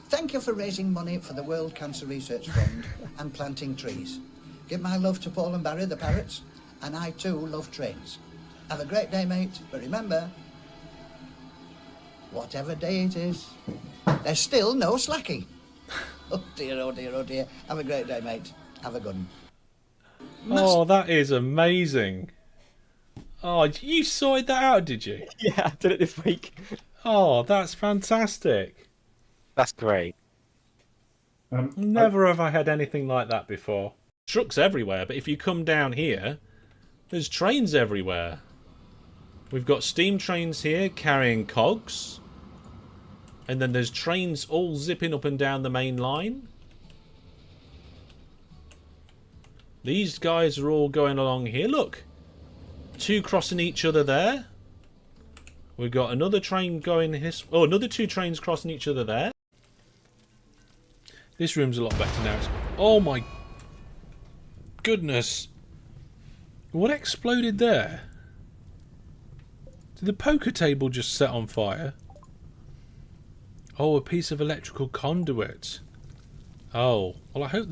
S7: Thank you for raising money for the World Cancer Research Fund and planting trees. Give my love to Paul and Barry, the parrots, and I too love trains. Have a great day, mate, but remember, whatever day it is, there's still no slacking. Oh dear, oh dear, oh dear. Have a great day, mate. Have a good one.
S1: Oh, that is amazing. Oh, you sorted that out, did you?
S2: Yeah, I did it this week.
S1: Oh, that's fantastic.
S2: That's great.
S1: Never have I had anything like that before. Trucks everywhere, but if you come down here, there's trains everywhere. We've got steam trains here carrying cogs. And then there's trains all zipping up and down the main line. These guys are all going along here. Look. 2 crossing each other there. We've got another train going this... Oh, another 2 trains crossing each other there. This room's a lot better now. Oh my goodness. What exploded there? Did the poker table just set on fire? Oh, a piece of electrical conduit. Oh, well, I hope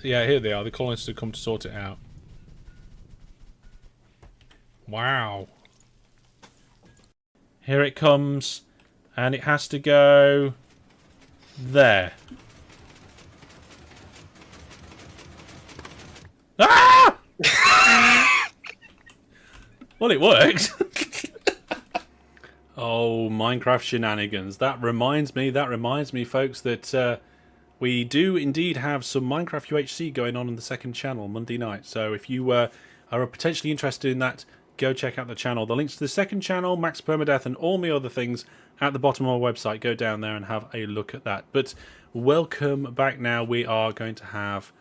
S1: yeah, here they are. The colonists have come to sort it out. Wow. Here it comes, and it has to go there. Ah! Well, it worked. Oh, Minecraft shenanigans. That reminds me, folks, that we do indeed have some Minecraft UHC going on the second channel Monday night. So if you are potentially interested in that, go check out the channel. The links to the second channel, Max Permadeath, and all my other things at the bottom of our website. Go down there and have a look at that. But welcome back now. We are going to have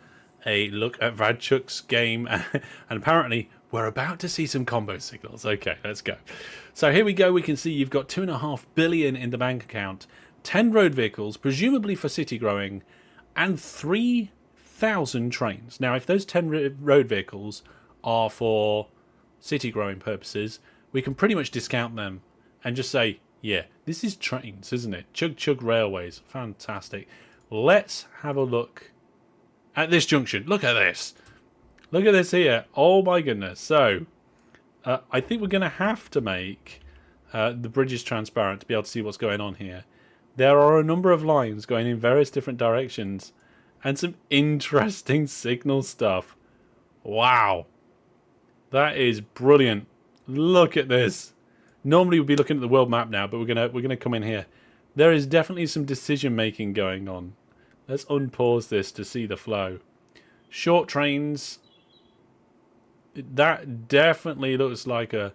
S1: a look at Vradchuk's game. And apparently we're about to see some combo signals. Okay, let's go. So here we go. We can see you've got 2.5 billion in the bank account, 10 road vehicles, presumably for city growing, and 3,000 trains. Now, if those 10 road vehicles are for city growing purposes, we can pretty much discount them and just say, yeah, this is trains, isn't it? Chug Chug Railways. Fantastic. Let's have a look at this junction. Look at this. Look at this here. Oh my goodness. So, I think we're going to have to make the bridges transparent to be able to see what's going on here. There are a number of lines going in various different directions and some interesting signal stuff. Wow. That is brilliant. Look at this. Normally we'd be looking at the world map now, but we're gonna come in here. There is definitely some decision making going on. Let's unpause this to see the flow. Short trains. That definitely looks like you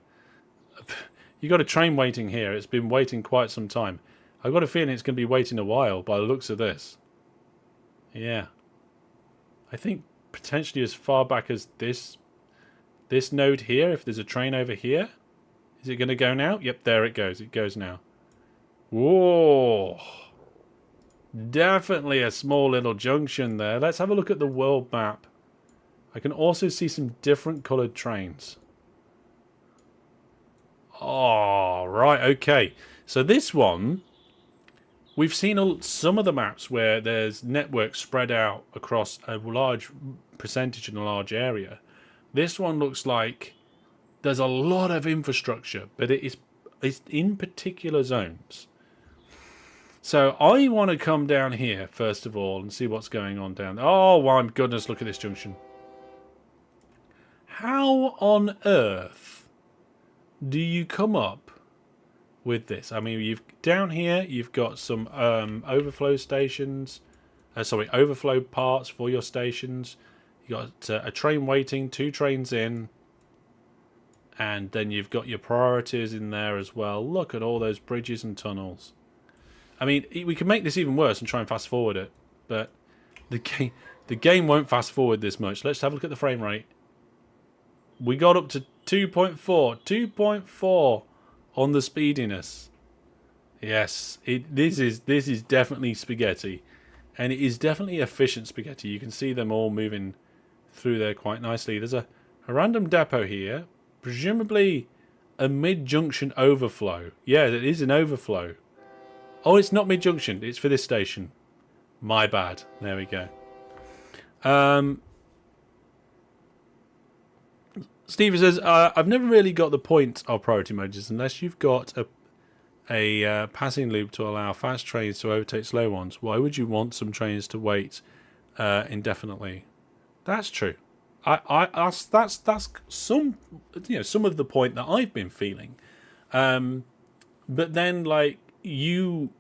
S1: got a train waiting here. It's been waiting quite some time. I've got a feeling it's going to be waiting a while by the looks of this. Yeah. I think potentially as far back as this node here, if there's a train over here. Is it going to go now? Yep, there it goes. It goes now. Whoa. Definitely a small little junction there. Let's have a look at the world map. I can also see some different coloured trains. Oh, right, okay. So this one, we've seen some of the maps where there's networks spread out across a large percentage in a large area. This one looks like there's a lot of infrastructure, but it's in particular zones. So I want to come down here, first of all, and see what's going on down there. Oh, my goodness, look at this junction. How on earth do you come up with this? I mean, down here, you've got some overflow stations. Overflow parts for your stations. You've got a train waiting, 2 trains in. And then you've got your priorities in there as well. Look at all those bridges and tunnels. I mean, we can make this even worse and try and fast forward it. But the game won't fast forward this much. Let's have a look at the frame rate. We got up to 2.4. 2.4 on the speediness. Yes, this is definitely spaghetti. And it is definitely efficient spaghetti. You can see them all moving through there quite nicely. There's a random depot here. Presumably a mid-junction overflow. Yeah, it is an overflow. Oh, it's not mid-junction. It's for this station. My bad. There we go. Stevie says, I've never really got the point of priority merges unless you've got a passing loop to allow fast trains to overtake slow ones. Why would you want some trains to wait indefinitely? That's true. That's some of the point that I've been feeling. But then like you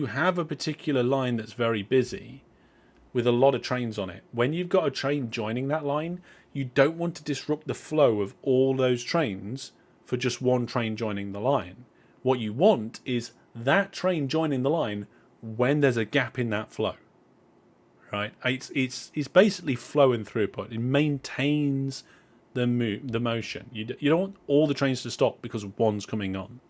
S1: have a particular line that's very busy with a lot of trains on it. When you've got a train joining that line, you don't want to disrupt the flow of all those trains for just one train joining the line. What you want is that train joining the line when there's a gap in that flow. Right? It's basically flow and throughput. It maintains the motion. You don't want all the trains to stop because one's coming on.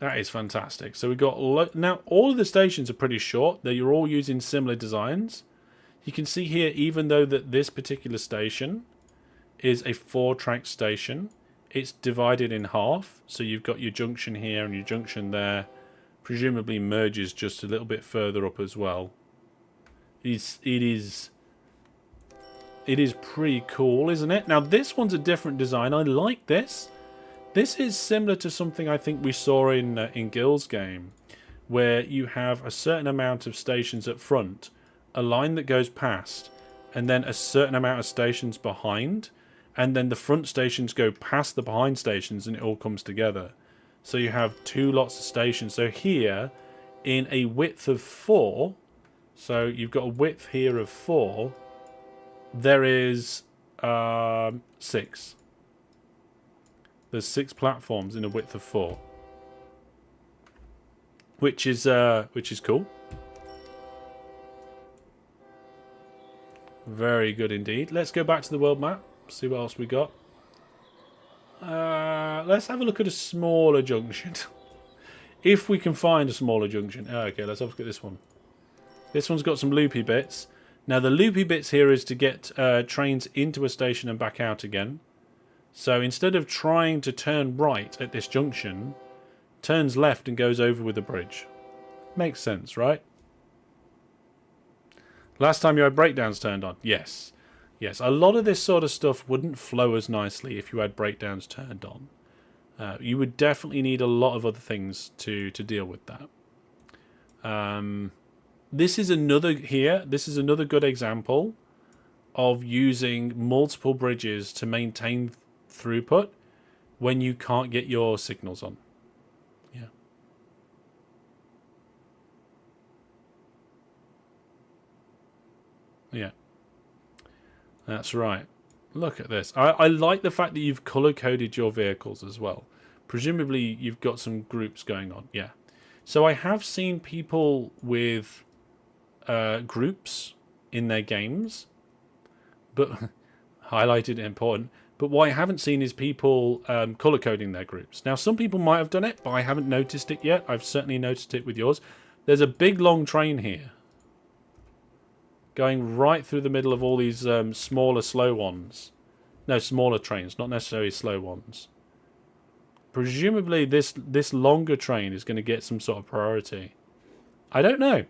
S1: That is fantastic. So we've got now all of the stations are pretty short. You're all using similar designs. You can see here, even though that this particular station is a 4-track station, it's divided in half. So you've got your junction here and your junction there. Presumably merges just a little bit further up as well. It is pretty cool, isn't it? Now this one's a different design. I like this. This is similar to something I think we saw in Gil's game, where you have a certain amount of stations at front, a line that goes past, and then a certain amount of stations behind, and then the front stations go past the behind stations and it all comes together. So you have 2 lots of stations. So here, in a width of 4, so you've got a width here of 4, there is 6. There's 6 platforms in a width of 4. Which is cool. Very good indeed. Let's go back to the world map. See what else we got. Let's have a look at a smaller junction. If we can find a smaller junction. Okay, let's have a look at this one. This one's got some loopy bits. Now the loopy bits here is to get trains into a station and back out again. So instead of trying to turn right at this junction, turns left and goes over with the bridge. Makes sense, right? Last time you had breakdowns turned on? Yes. Yes, a lot of this sort of stuff wouldn't flow as nicely if you had breakdowns turned on. You would definitely need a lot of other things to deal with that. This is another good example of using multiple bridges to maintain throughput when you can't get your signals on. Yeah. Yeah. That's right. Look at this. I like the fact that you've color-coded your vehicles as well. Presumably you've got some groups going on. Yeah. So I have seen people with groups in their games, but highlighted and important. But what I haven't seen is people color-coding their groups. Now, some people might have done it, but I haven't noticed it yet. I've certainly noticed it with yours. There's a big, long train here, going right through the middle of all these smaller, slow ones. No, smaller trains, not necessarily slow ones. Presumably, this longer train is going to get some sort of priority. I don't know.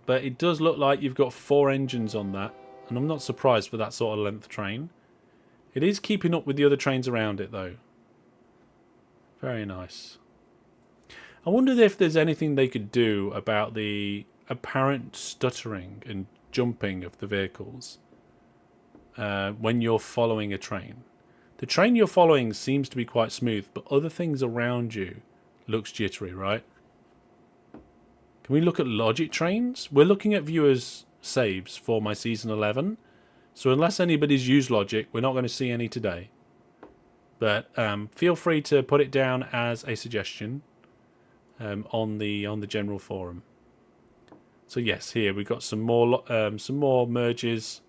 S1: But it does look like you've got 4 engines on that. And I'm not surprised for that sort of length train. It is keeping up with the other trains around it, though. Very nice. I wonder if there's anything they could do about the apparent stuttering and jumping of the vehicles when you're following a train. The train you're following seems to be quite smooth, but other things around you looks jittery, right? Can we look at logic trains? We're looking at viewers' saves for my season 11, so unless anybody's used logic, we're not going to see any today. But feel free to put it down as a suggestion on the general forum. So yes, here we've got some more merges,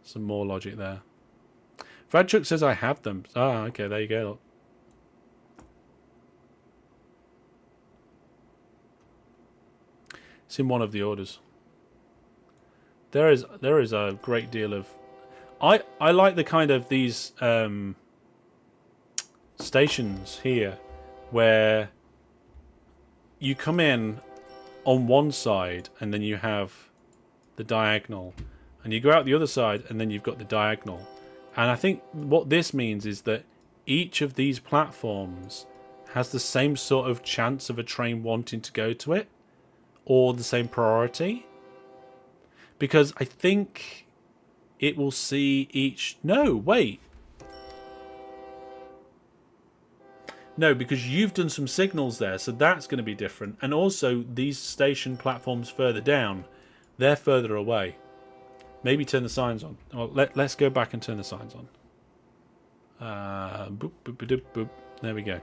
S1: some more logic there. Vradchuk says I have them. Ah, okay, there you go. Look. It's in one of the orders. There is a great deal of. I like the kind of these stations here where you come in on one side and then you have the diagonal, and you go out the other side and then you've got the diagonal. And I think what this means is that each of these platforms has the same sort of chance of a train wanting to go to it, or the same priority. Because I think it will see each... No, wait. No, because you've done some signals there, so that's going to be different. And also, these station platforms further down, they're further away. Maybe turn the signs on. Well, let's go back and turn the signs on. Boop, boop, boop, boop. There we go.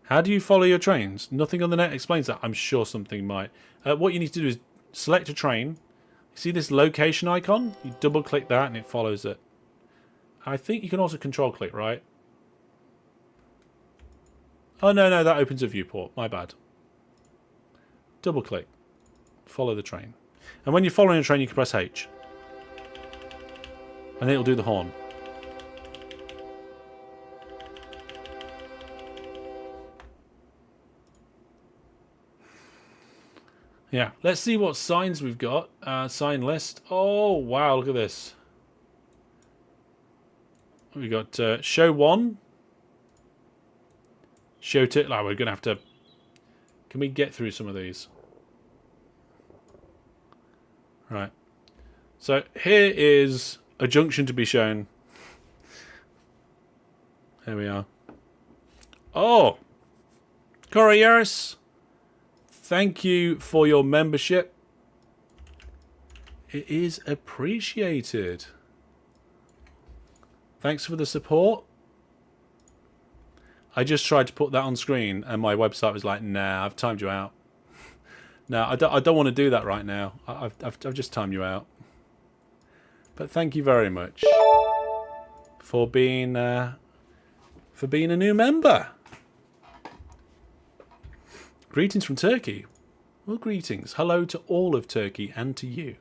S1: How do you follow your trains? Nothing on the net explains that. I'm sure something might. What you need to do is select a train. You see this location icon? You double click that and it follows it. I think you can also control click, right? Oh, no, that opens a viewport. My bad. Double click. Follow the train. And when you're following a train, you can press H. And it'll do the horn. Yeah, let's see what signs we've got. Sign list. Oh, wow, look at this. We got show 1. Show 2. Like, we're going to have to... Can we get through some of these? Right. So here is a junction to be shown. Here we are. Oh! Coriolis, thank you for your membership. It is appreciated. Thanks for the support. I just tried to put that on screen and my website was like, nah, I've timed you out. No, I don't want to do that right now. I've just timed you out. But thank you very much for being a new member. Greetings from Turkey. Well, greetings. Hello to all of Turkey and to you.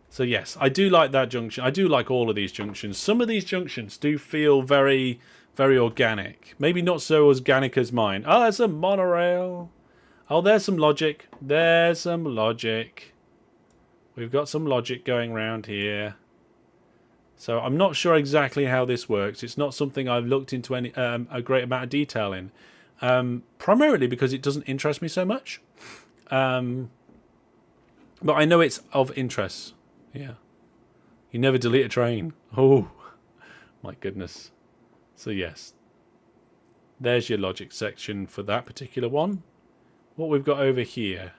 S1: So yes, I do like that junction. I do like all of these junctions. Some of these junctions do feel very, very organic. Maybe not so organic as mine. Oh, there's a monorail. Oh, there's some logic. There's some logic. We've got some logic going around here. So I'm not sure exactly how this works. It's not something I've looked into any a great amount of detail in. Primarily because it doesn't interest me so much. But I know it's of interest. Yeah. You never delete a train. Oh, my goodness. So yes. There's your logic section for that particular one. What we've got over here.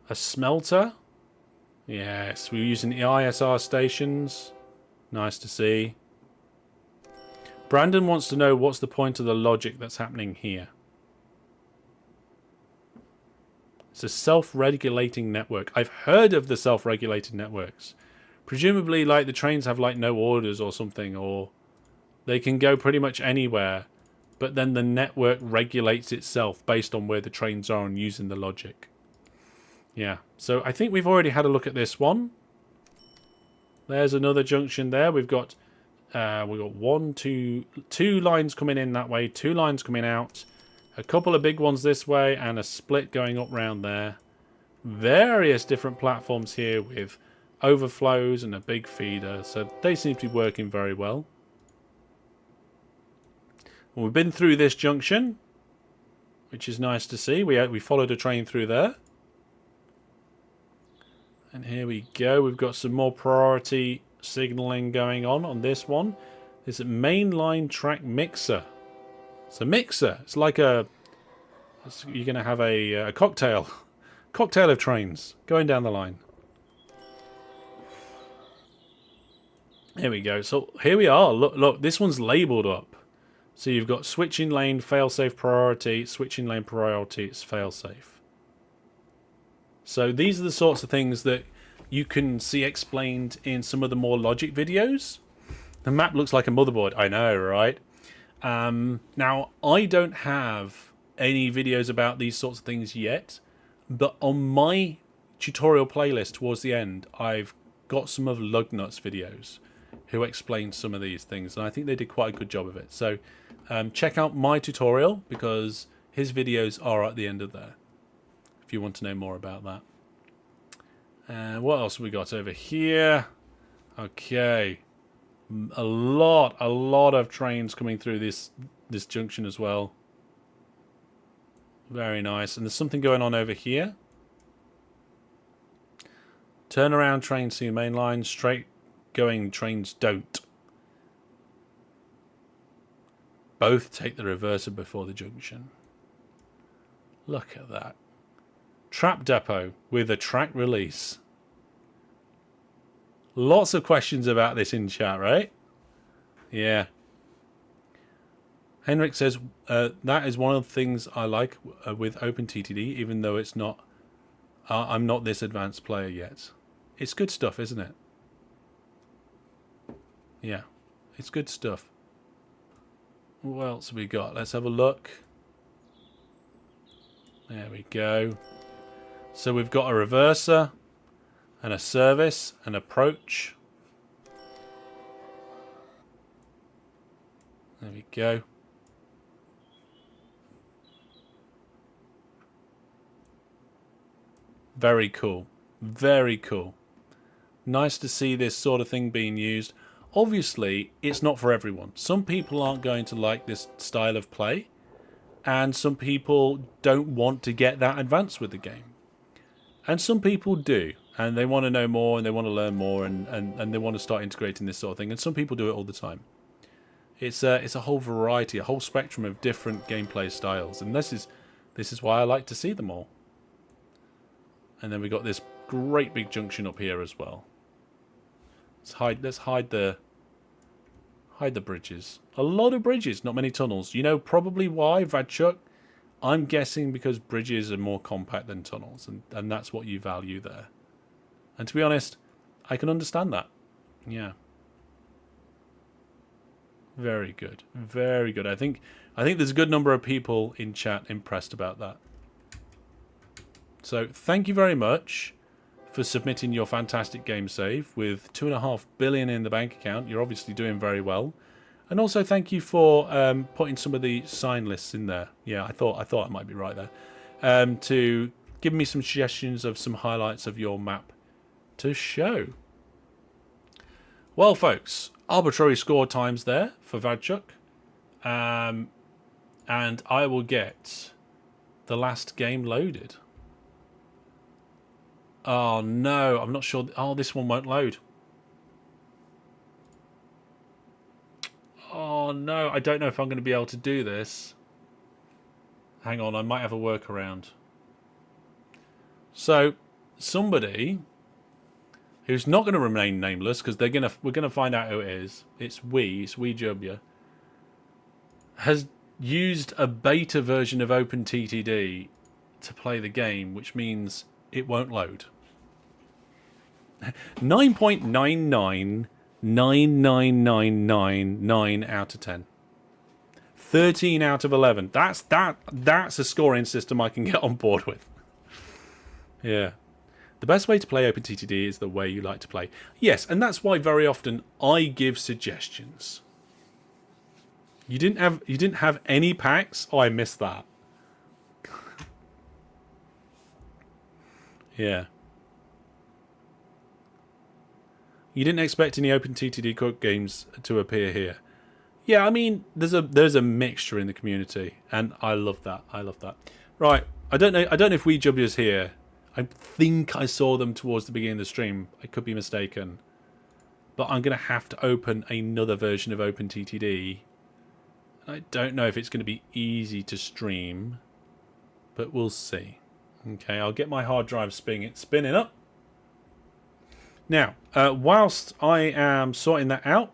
S1: A smelter. Yes, we're using the ISR stations. Nice to see. Brandon wants to know what's the point of the logic that's happening here. It's a self-regulating network. I've heard of the self-regulated networks. Presumably, like, the trains have, like, no orders or something, or they can go pretty much anywhere, but then the network regulates itself based on where the trains are and using the logic. Yeah, so I think we've already had a look at this one. There's another junction there. We've got two lines coming in that way, 2 lines coming out. A couple of big ones this way and a split going up round there. Various different platforms here with overflows and a big feeder. So they seem to be working very well. Well, we've been through this junction, which is nice to see. We followed a train through there. And here we go. We've got some more priority signaling going on this one. There's a mainline track mixer. It's a mixer. It's like you're going to have a cocktail. Cocktail of trains going down the line. Here we go. So here we are. Look, this one's labelled up. So you've got switching lane, failsafe priority, switching lane priority, it's failsafe. So these are the sorts of things that you can see explained in some of the more logic videos. The map looks like a motherboard. I know, right? Now, I don't have any videos about these sorts of things yet, but on my tutorial playlist towards the end, I've got some of Lugnut's videos who explain some of these things, and I think they did quite a good job of it. So check out my tutorial, because his videos are at the end of there, if you want to know more about that. And what else have we got over here? Okay. A lot of trains coming through this junction as well. Very nice. And there's something going on over here. Turnaround trains see main line. Straight going trains don't. Both take the reverser before the junction. Look at that. Trap depot with a track release. Lots of questions about this in chat, right? Yeah. Henrik says, that is one of the things I like with OpenTTD, even though it's not, I'm not this advanced player yet. It's good stuff, isn't it? Yeah, it's good stuff. What else have we got? Let's have a look. There we go. So we've got a reverser and a service, an approach. There we go. Very cool. Very cool. Nice to see this sort of thing being used. Obviously, it's not for everyone. Some people aren't going to like this style of play, and some people don't want to get that advanced with the game. And some people do, and they want to know more, and they want to learn more, and they want to start integrating this sort of thing. And some people do it all the time. It's a whole variety, a whole spectrum of different gameplay styles, and this is why I like to see them all. And then we got this great big junction up here as well. Let's hide the bridges. A lot of bridges, not many tunnels. You know probably why, Vradchuk? I'm guessing because bridges are more compact than tunnels, and that's what you value there. And to be honest, I can understand that. Yeah. Very good. Very good. I think there's a good number of people in chat impressed about that. So thank you very much for submitting your fantastic game save with 2.5 billion in the bank account. You're obviously doing very well. And also thank you for putting some of the sign lists in there. Yeah, I thought I might be right there. To give me some suggestions of some highlights of your map to show. Well, folks, arbitrary score times there for Vradchuk. And I will get the last game loaded. Oh, no, I'm not sure. Oh, this one won't load. Oh, no, I don't know if I'm going to be able to do this. Hang on, I might have a workaround. So, somebody who's not going to remain nameless, because we're going to find out who it is. It's WeeJubya, has used a beta version of OpenTTD to play the game, which means it won't load. 9.9999999 out of 10. 13 out of 11. That's a scoring system I can get on board with. Yeah. The best way to play OpenTTD is the way you like to play. Yes, and that's why very often I give suggestions. You didn't have any packs? Oh, I missed that. Yeah. You didn't expect any OpenTTD Cook games to appear here. Yeah, I mean, there's a mixture in the community, and I love that. I love that. Right, I don't know if WeeJubya's here. I think I saw them towards the beginning of the stream. I could be mistaken. But I'm going to have to open another version of OpenTTD. I don't know if it's going to be easy to stream, but we'll see. Okay, I'll get my hard drive spinning up. Now, whilst I am sorting that out,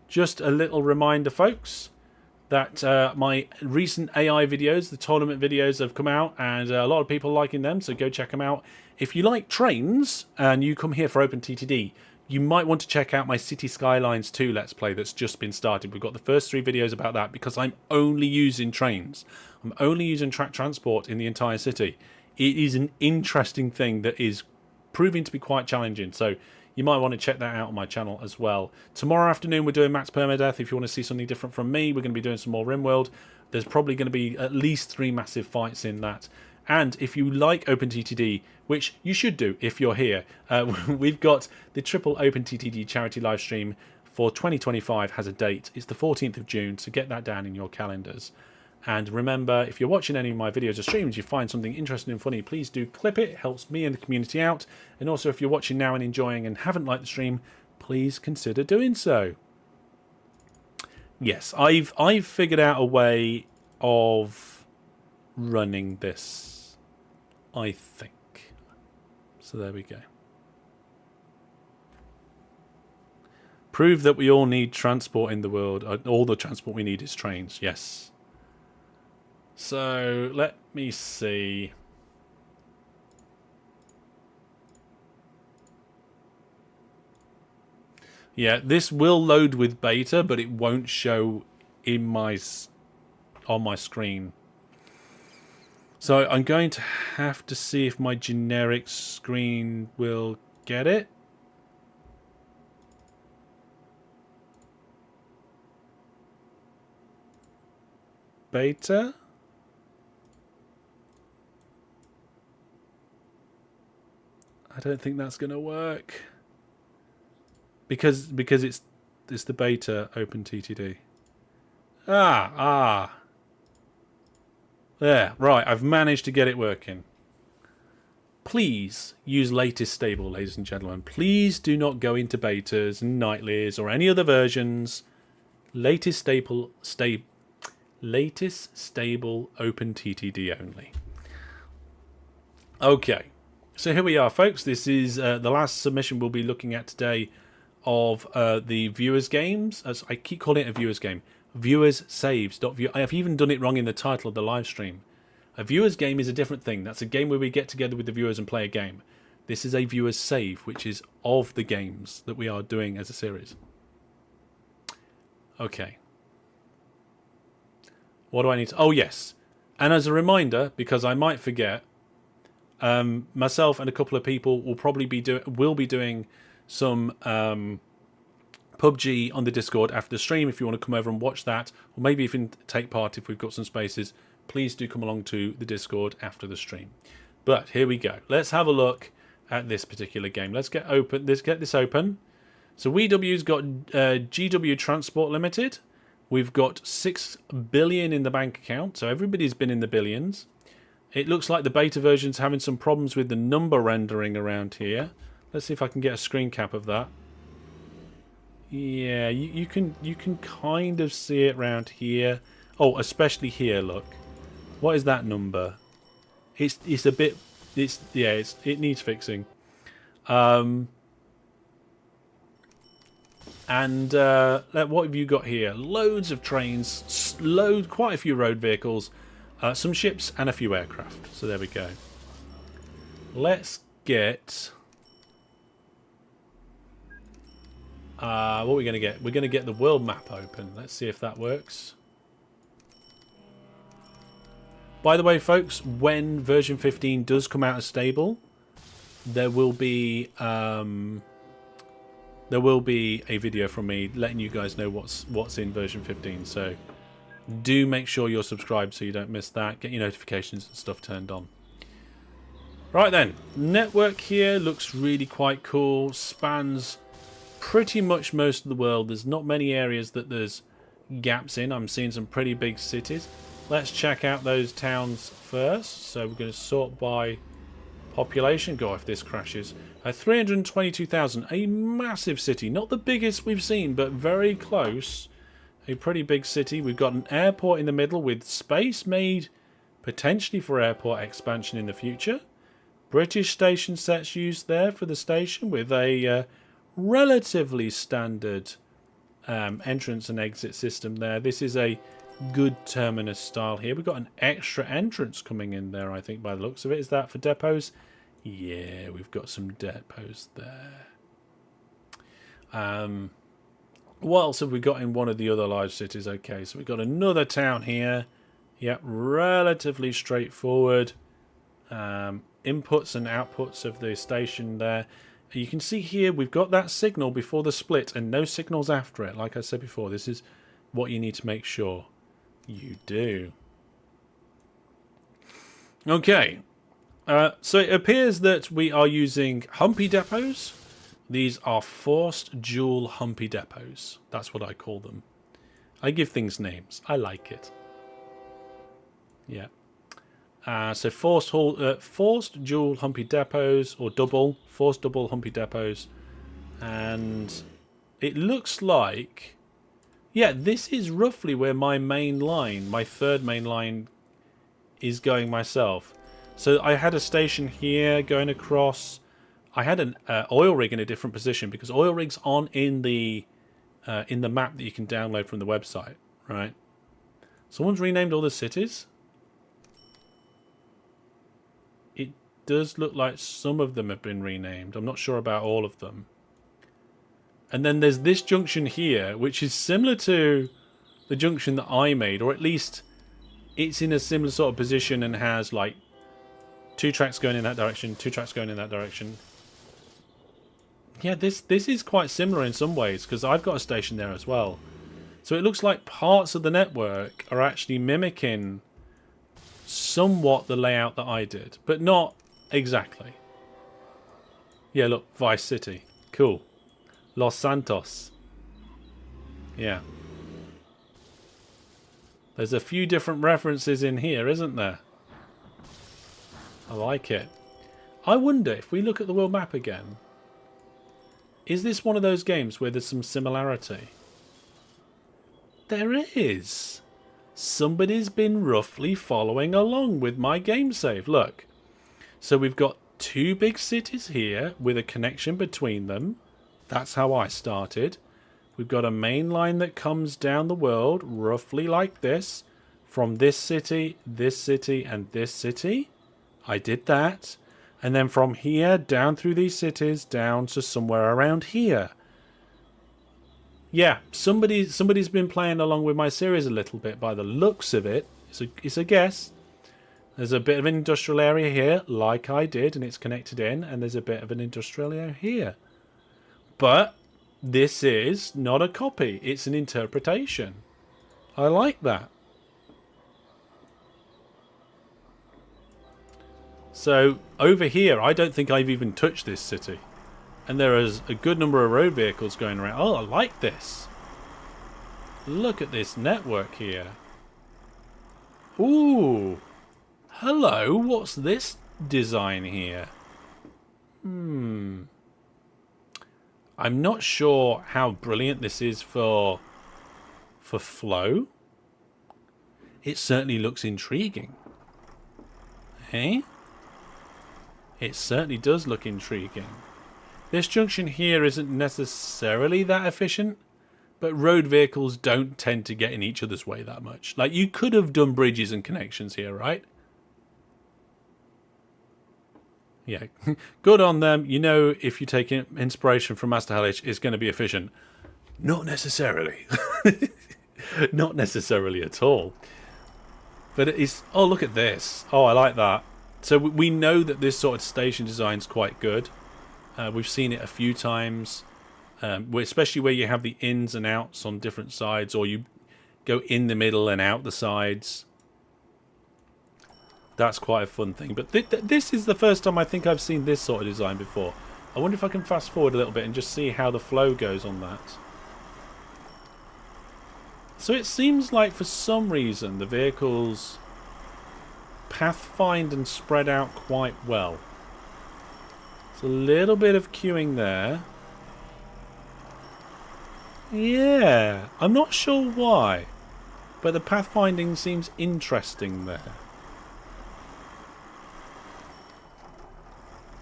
S1: just a little reminder, folks, that my recent AI videos, the tournament videos, have come out, and a lot of people are liking them, so go check them out. If you like trains and you come here for OpenTTD, you might want to check out my City Skylines 2 Let's Play that's just been started. We've got the first 3 videos about that because I'm only using trains. I'm only using track transport in the entire city. It is an interesting thing that is proving to be quite challenging, so you might want to check that out on my channel as well. Tomorrow afternoon we're doing Max Permadeath. If you want to see something different from me, we're going to be doing some more RimWorld. There's probably going to be at least 3 massive fights in that. And if you like OpenTTD, which you should do if you're here, we've got the triple OpenTTD charity live stream for 2025 has a date. It's the 14th of June, so get that down in your calendars. And remember, if you're watching any of my videos or streams, you find something interesting and funny, please do clip it. It helps me and the community out. And also, if you're watching now and enjoying and haven't liked the stream, please consider doing so. Yes, I've figured out a way of running this, I think. So there we go. Prove that we all need transport in the world. All the transport we need is trains. Yes. So let me see. Yeah, this will load with beta, but it won't show in on my screen. So I'm going to have to see if my generic screen will get it. Beta? I don't think that's going to work. Because it's the beta OpenTTD. Ah. There, right, I've managed to get it working. Please use latest stable, ladies and gentlemen. Please do not go into betas and nightlies or any other versions Latest stable OpenTTD only. Okay, so here we are, folks. This is the last submission we'll be looking at today of the viewers games. As I keep calling it a viewers game, viewers saves. I have even done it wrong in the title of the live stream. A viewers game is a different thing. That's a game where we get together with the viewers and play a game. This is a viewers save, which is of the games that we are doing as a series. Okay. What do I need to... Oh, yes. And as a reminder, because I might forget, myself and a couple of people will probably be doing some PUBG on the Discord after the stream. If you want to come over and watch that, or maybe even take part if we've got some spaces, please do come along to the Discord after the stream. But here we go. Let's have a look at this particular game. Let's get this open. So WeeJubya's got GW Transport Limited. We've got 6 billion in the bank account, so everybody's been in the billions. It looks like the beta version's having some problems with the number rendering around here. Let's see if I can get a screen cap of that. Yeah, you can kind of see it around here. Oh, especially here. Look, what is that number? It's a bit. It needs fixing. And what have you got here? Loads of trains, quite a few road vehicles, some ships, and a few aircraft. So there we go. Let's get... what are we going to get? We're going to get the world map open. Let's see if that works. By the way, folks, when version 15 does come out as stable, there will be a video from me letting you guys know what's in version 15. So do make sure you're subscribed so you don't miss that. Get your notifications and stuff turned on. Right then, network here looks really quite cool. Spans pretty much most of the world. There's not many areas that there's gaps in. I'm seeing some pretty big cities. Let's check out those towns first. So we're going to sort by population. Go if this crashes. 322,000. A massive city. Not the biggest we've seen, but very close. A pretty big city. We've got an airport in the middle with space made potentially for airport expansion in the future. British station sets used there for the station with a relatively standard entrance and exit system there. This is a good terminus style here. We've got an extra entrance coming in there, I think, by the looks of it. Is that for depots? Yeah, we've got some depots there. What else have we got in one of the other large cities? Okay, so we've got another town here. Yep, relatively straightforward. Inputs and outputs of the station there. You can see here we've got that signal before the split and no signals after it. Like I said before, this is what you need to make sure you do. Okay, so it appears that we are using humpy depots. These are forced dual humpy depots. That's what I call them. I give things names. I like it. Yeah. So forced dual humpy depots, or forced double humpy depots. And it looks like... Yeah, this is roughly where my main line, my third main line, is going myself. So I had a station here going across. I had an oil rig in a different position because oil rigs aren't in the map that you can download from the website, right? Someone's renamed all the cities. It does look like some of them have been renamed. I'm not sure about all of them. And then there's this junction here, which is similar to the junction that I made, or at least it's in a similar sort of position and has like 2 tracks going in that direction, 2 tracks going in that direction. Yeah, this is quite similar in some ways because I've got a station there as well. So it looks like parts of the network are actually mimicking somewhat the layout that I did, but not exactly. Yeah, look, Vice City. Cool. Los Santos. Yeah. There's a few different references in here, isn't there? I like it. I wonder if we look at the world map again, is this one of those games where there's some similarity? There is. Somebody's been roughly following along with my game save. Look. So we've got 2 big cities here with a connection between them. That's how I started. We've got a main line that comes down the world roughly like this. From this city, and this city. I did that. And then from here down through these cities down to somewhere around here. Yeah, somebody's been playing along with my series a little bit by the looks of it. It's a guess. There's a bit of an industrial area here, like I did, and it's connected in, and there's a bit of an industrial area here. But this is not a copy, it's an interpretation. I like that. So, over here, I don't think I've even touched this city. And there is a good number of road vehicles going around. Oh, I like this. Look at this network here. Ooh. Hello, what's this design here? I'm not sure how brilliant this is for flow. It certainly looks intriguing. Eh? It certainly does look intriguing. This junction here isn't necessarily that efficient, but road vehicles don't tend to get in each other's way that much. Like, you could have done bridges and connections here, right? Yeah, good on them. You know, if you take inspiration from Master Hellish, it's going to be efficient. Not necessarily. Not necessarily at all. But it is... Oh, look at this. Oh, I like that. So we know that this sort of station design is quite good. We've seen it a few times, especially where you have the ins and outs on different sides, or you go in the middle and out the sides. That's quite a fun thing. But this is the first time I think I've seen this sort of design before. I wonder if I can fast forward a little bit and just see how the flow goes on that. So it seems like for some reason the vehicles pathfind and spread out quite well. It's a little bit of queuing there. Yeah, I'm not sure why, but the pathfinding seems interesting there.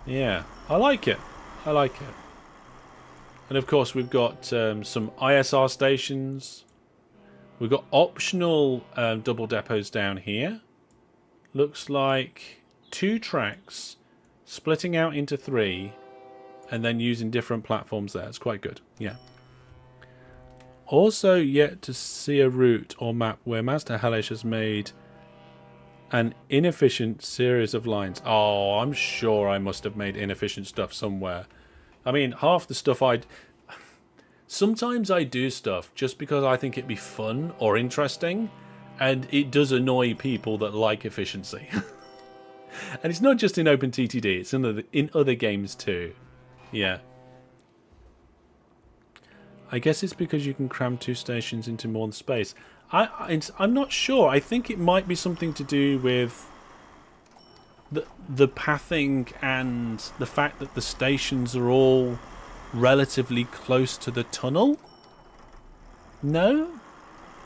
S1: Yeah, I like it. I like it. And of course we've got some ISR stations. We've got optional double depots down here. Looks like 2 tracks splitting out into 3 and then using different platforms there. It's quite good. Yeah. Also yet to see a route or map where Master Hellish has made an inefficient series of lines. Oh, I'm sure I must have made inefficient stuff somewhere. I mean, half the stuff sometimes I do stuff just because I think it'd be fun or interesting, and it does annoy people that like efficiency. And it's not just in OpenTTD, it's in other games too. Yeah. I guess it's because you can cram 2 stations into more space. I'm not sure. I think it might be something to do with the pathing and the fact that the stations are all relatively close to the tunnel. No?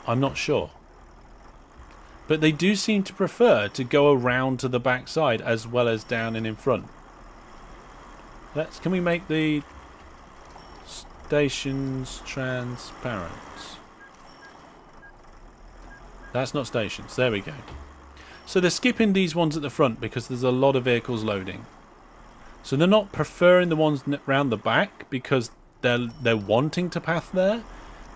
S1: I'm not sure. But they do seem to prefer to go around to the back side as well as down and in front. Can we make the stations transparent? That's not stations. There we go. So they're skipping these ones at the front because there's a lot of vehicles loading. So they're not preferring the ones round the back because they're wanting to path there.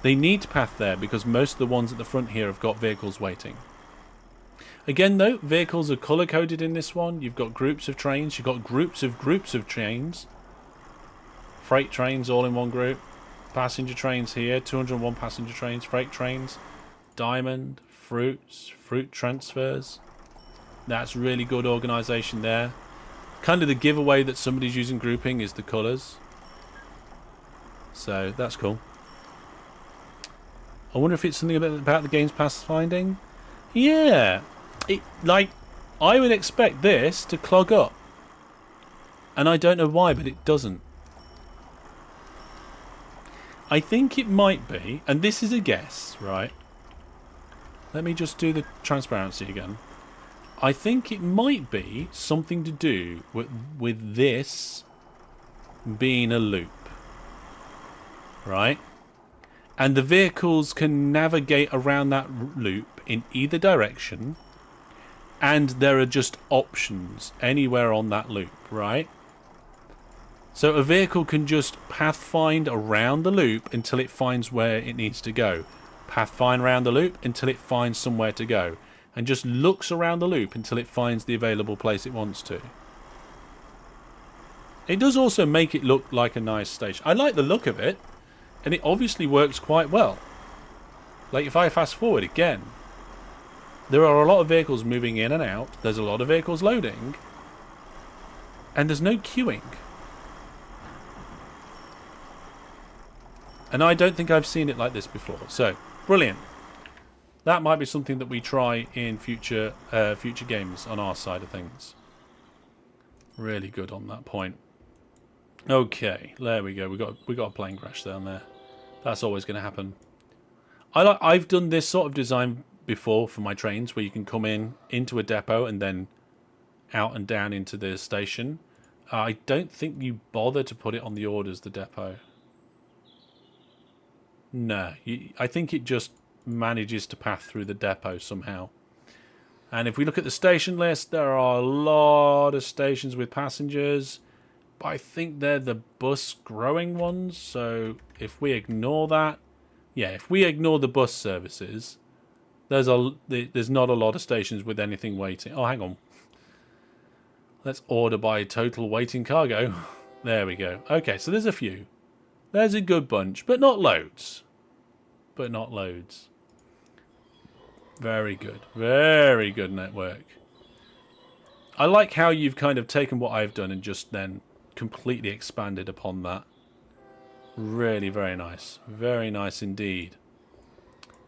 S1: They need to path there because most of the ones at the front here have got vehicles waiting. Again though, vehicles are colour coded in this one. You've got groups of trains. You've got groups of trains. Freight trains all in one group. Passenger trains here. 201 passenger trains. Freight trains. Diamond. Fruits. Fruit transfers. That's really good organisation there. Kind of the giveaway that somebody's using grouping is the colours. So that's cool. I wonder if it's something about the game's pathfinding. Yeah. I would expect this to clog up. And I don't know why, but it doesn't. I think it might be, and this is a guess, right? Let me just do the transparency again. I think it might be something to do with this being a loop. Right? And the vehicles can navigate around that loop in either direction. And there are just options anywhere on that loop, right? So a vehicle can just pathfind around the loop until it finds where it needs to go. Pathfind around the loop until it finds somewhere to go. And just looks around the loop until it finds the available place it wants to. It does also make it look like a nice station. I like the look of it. And it obviously works quite well. Like if I fast forward again. There are a lot of vehicles moving in and out. There's a lot of vehicles loading. And there's no queuing. And I don't think I've seen it like this before. So, brilliant. That might be something that we try in future games on our side of things. Really good on that point. Okay, there we go. We got a plane crash down there. That's always going to happen. I've done this sort of design before for my trains, where you can come into a depot and then out and down into the station. I don't think you bother to put it on the orders, the depot. No, I think it just manages to pass through the depot somehow. And if we look at the station list, there are a lot of stations with passengers, but I think they're the bus growing ones. So if we ignore that, yeah, if we ignore the bus services, there's not a lot of stations with anything waiting. Oh, hang on. Let's order by total waiting cargo. There we go. Okay, so there's a few. There's a good bunch, but not loads. But not loads. Very good. Very good network. I like how you've kind of taken what I've done and just then completely expanded upon that. Really very nice. Very nice indeed.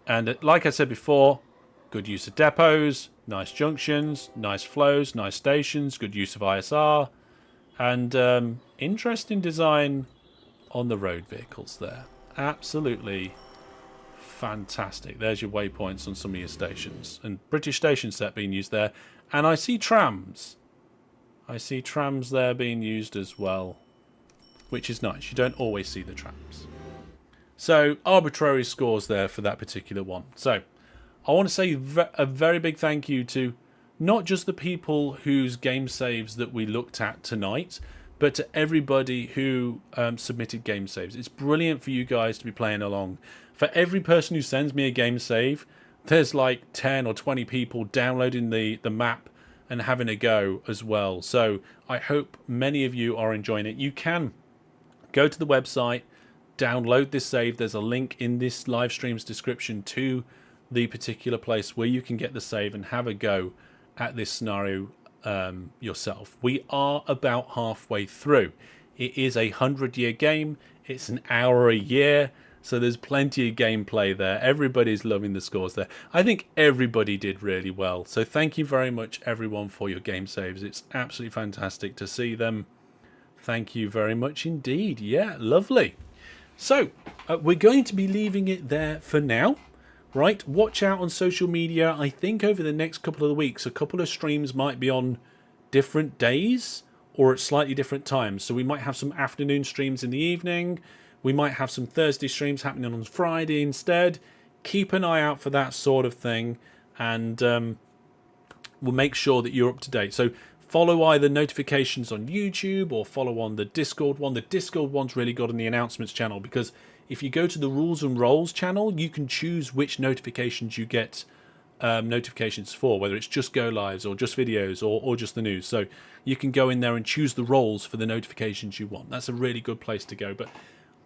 S1: And like I said before, good use of depots, nice junctions, nice flows, nice stations, good use of ISR, and interesting design on the road vehicles there. Absolutely fantastic. There's your waypoints on some of your stations. And British station set being used there. And I see trams. I see trams there being used as well, which is nice. You don't always see the trams. So, arbitrary scores there for that particular one. So, I want to say a very big thank you to not just the people whose game saves that we looked at tonight, but to everybody who submitted game saves. It's brilliant for you guys to be playing along. For every person who sends me a game save, there's like 10 or 20 people downloading the map and having a go as well. So I hope many of you are enjoying it. You can go to the website, download this save. There's a link in this live stream's description to the particular place where you can get the save and have a go at this scenario yourself. We are about halfway through. It is a 100-year game. It's an hour a year. So there's plenty of gameplay there. Everybody's loving the scores there. I think everybody did really well. So thank you very much, everyone, for your game saves. It's absolutely fantastic to see them. Thank you very much indeed. Yeah, lovely. So we're going to be leaving it there for now. Right, watch out on social media. I think over the next couple of weeks, a couple of streams might be on different days or at slightly different times. So we might have some afternoon streams in the evening. We might have some Thursday streams happening on Friday instead. Keep an eye out for that sort of thing, and we'll make sure that you're up to date. So follow either notifications on YouTube or follow on the Discord one. The Discord one's really good on the announcements channel, because if you go to the Rules and Roles channel, you can choose which notifications you get notifications for, whether it's just go lives or just videos or just the news. So you can go in there and choose the roles for the notifications you want. That's a really good place to go. But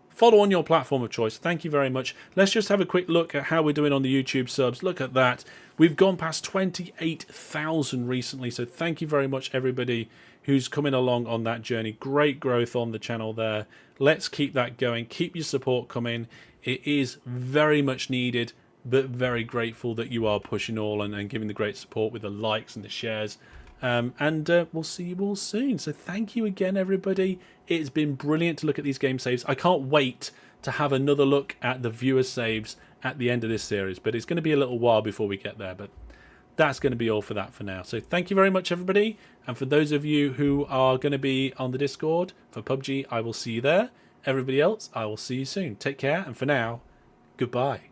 S1: follow on your platform of choice. Thank you very much. Let's just have a quick look at how we're doing on the YouTube subs. Look at that. We've gone past 28,000 recently. So thank you very much, everybody who's coming along on that journey. Great growth on the channel there. Let's keep that going. Keep your support coming. It is very much needed, but very grateful that you are pushing all and giving the great support with the likes and the shares. We'll see you all soon. So thank you again, everybody. It's been brilliant to look at these game saves. I can't wait to have another look at the viewer saves at the end of this series, but it's going to be a little while before we get there. But that's going to be all for that for now. So thank you very much, everybody. And for those of you who are going to be on the Discord for PUBG, I will see you there. Everybody else, I will see you soon. Take care. And for now, goodbye.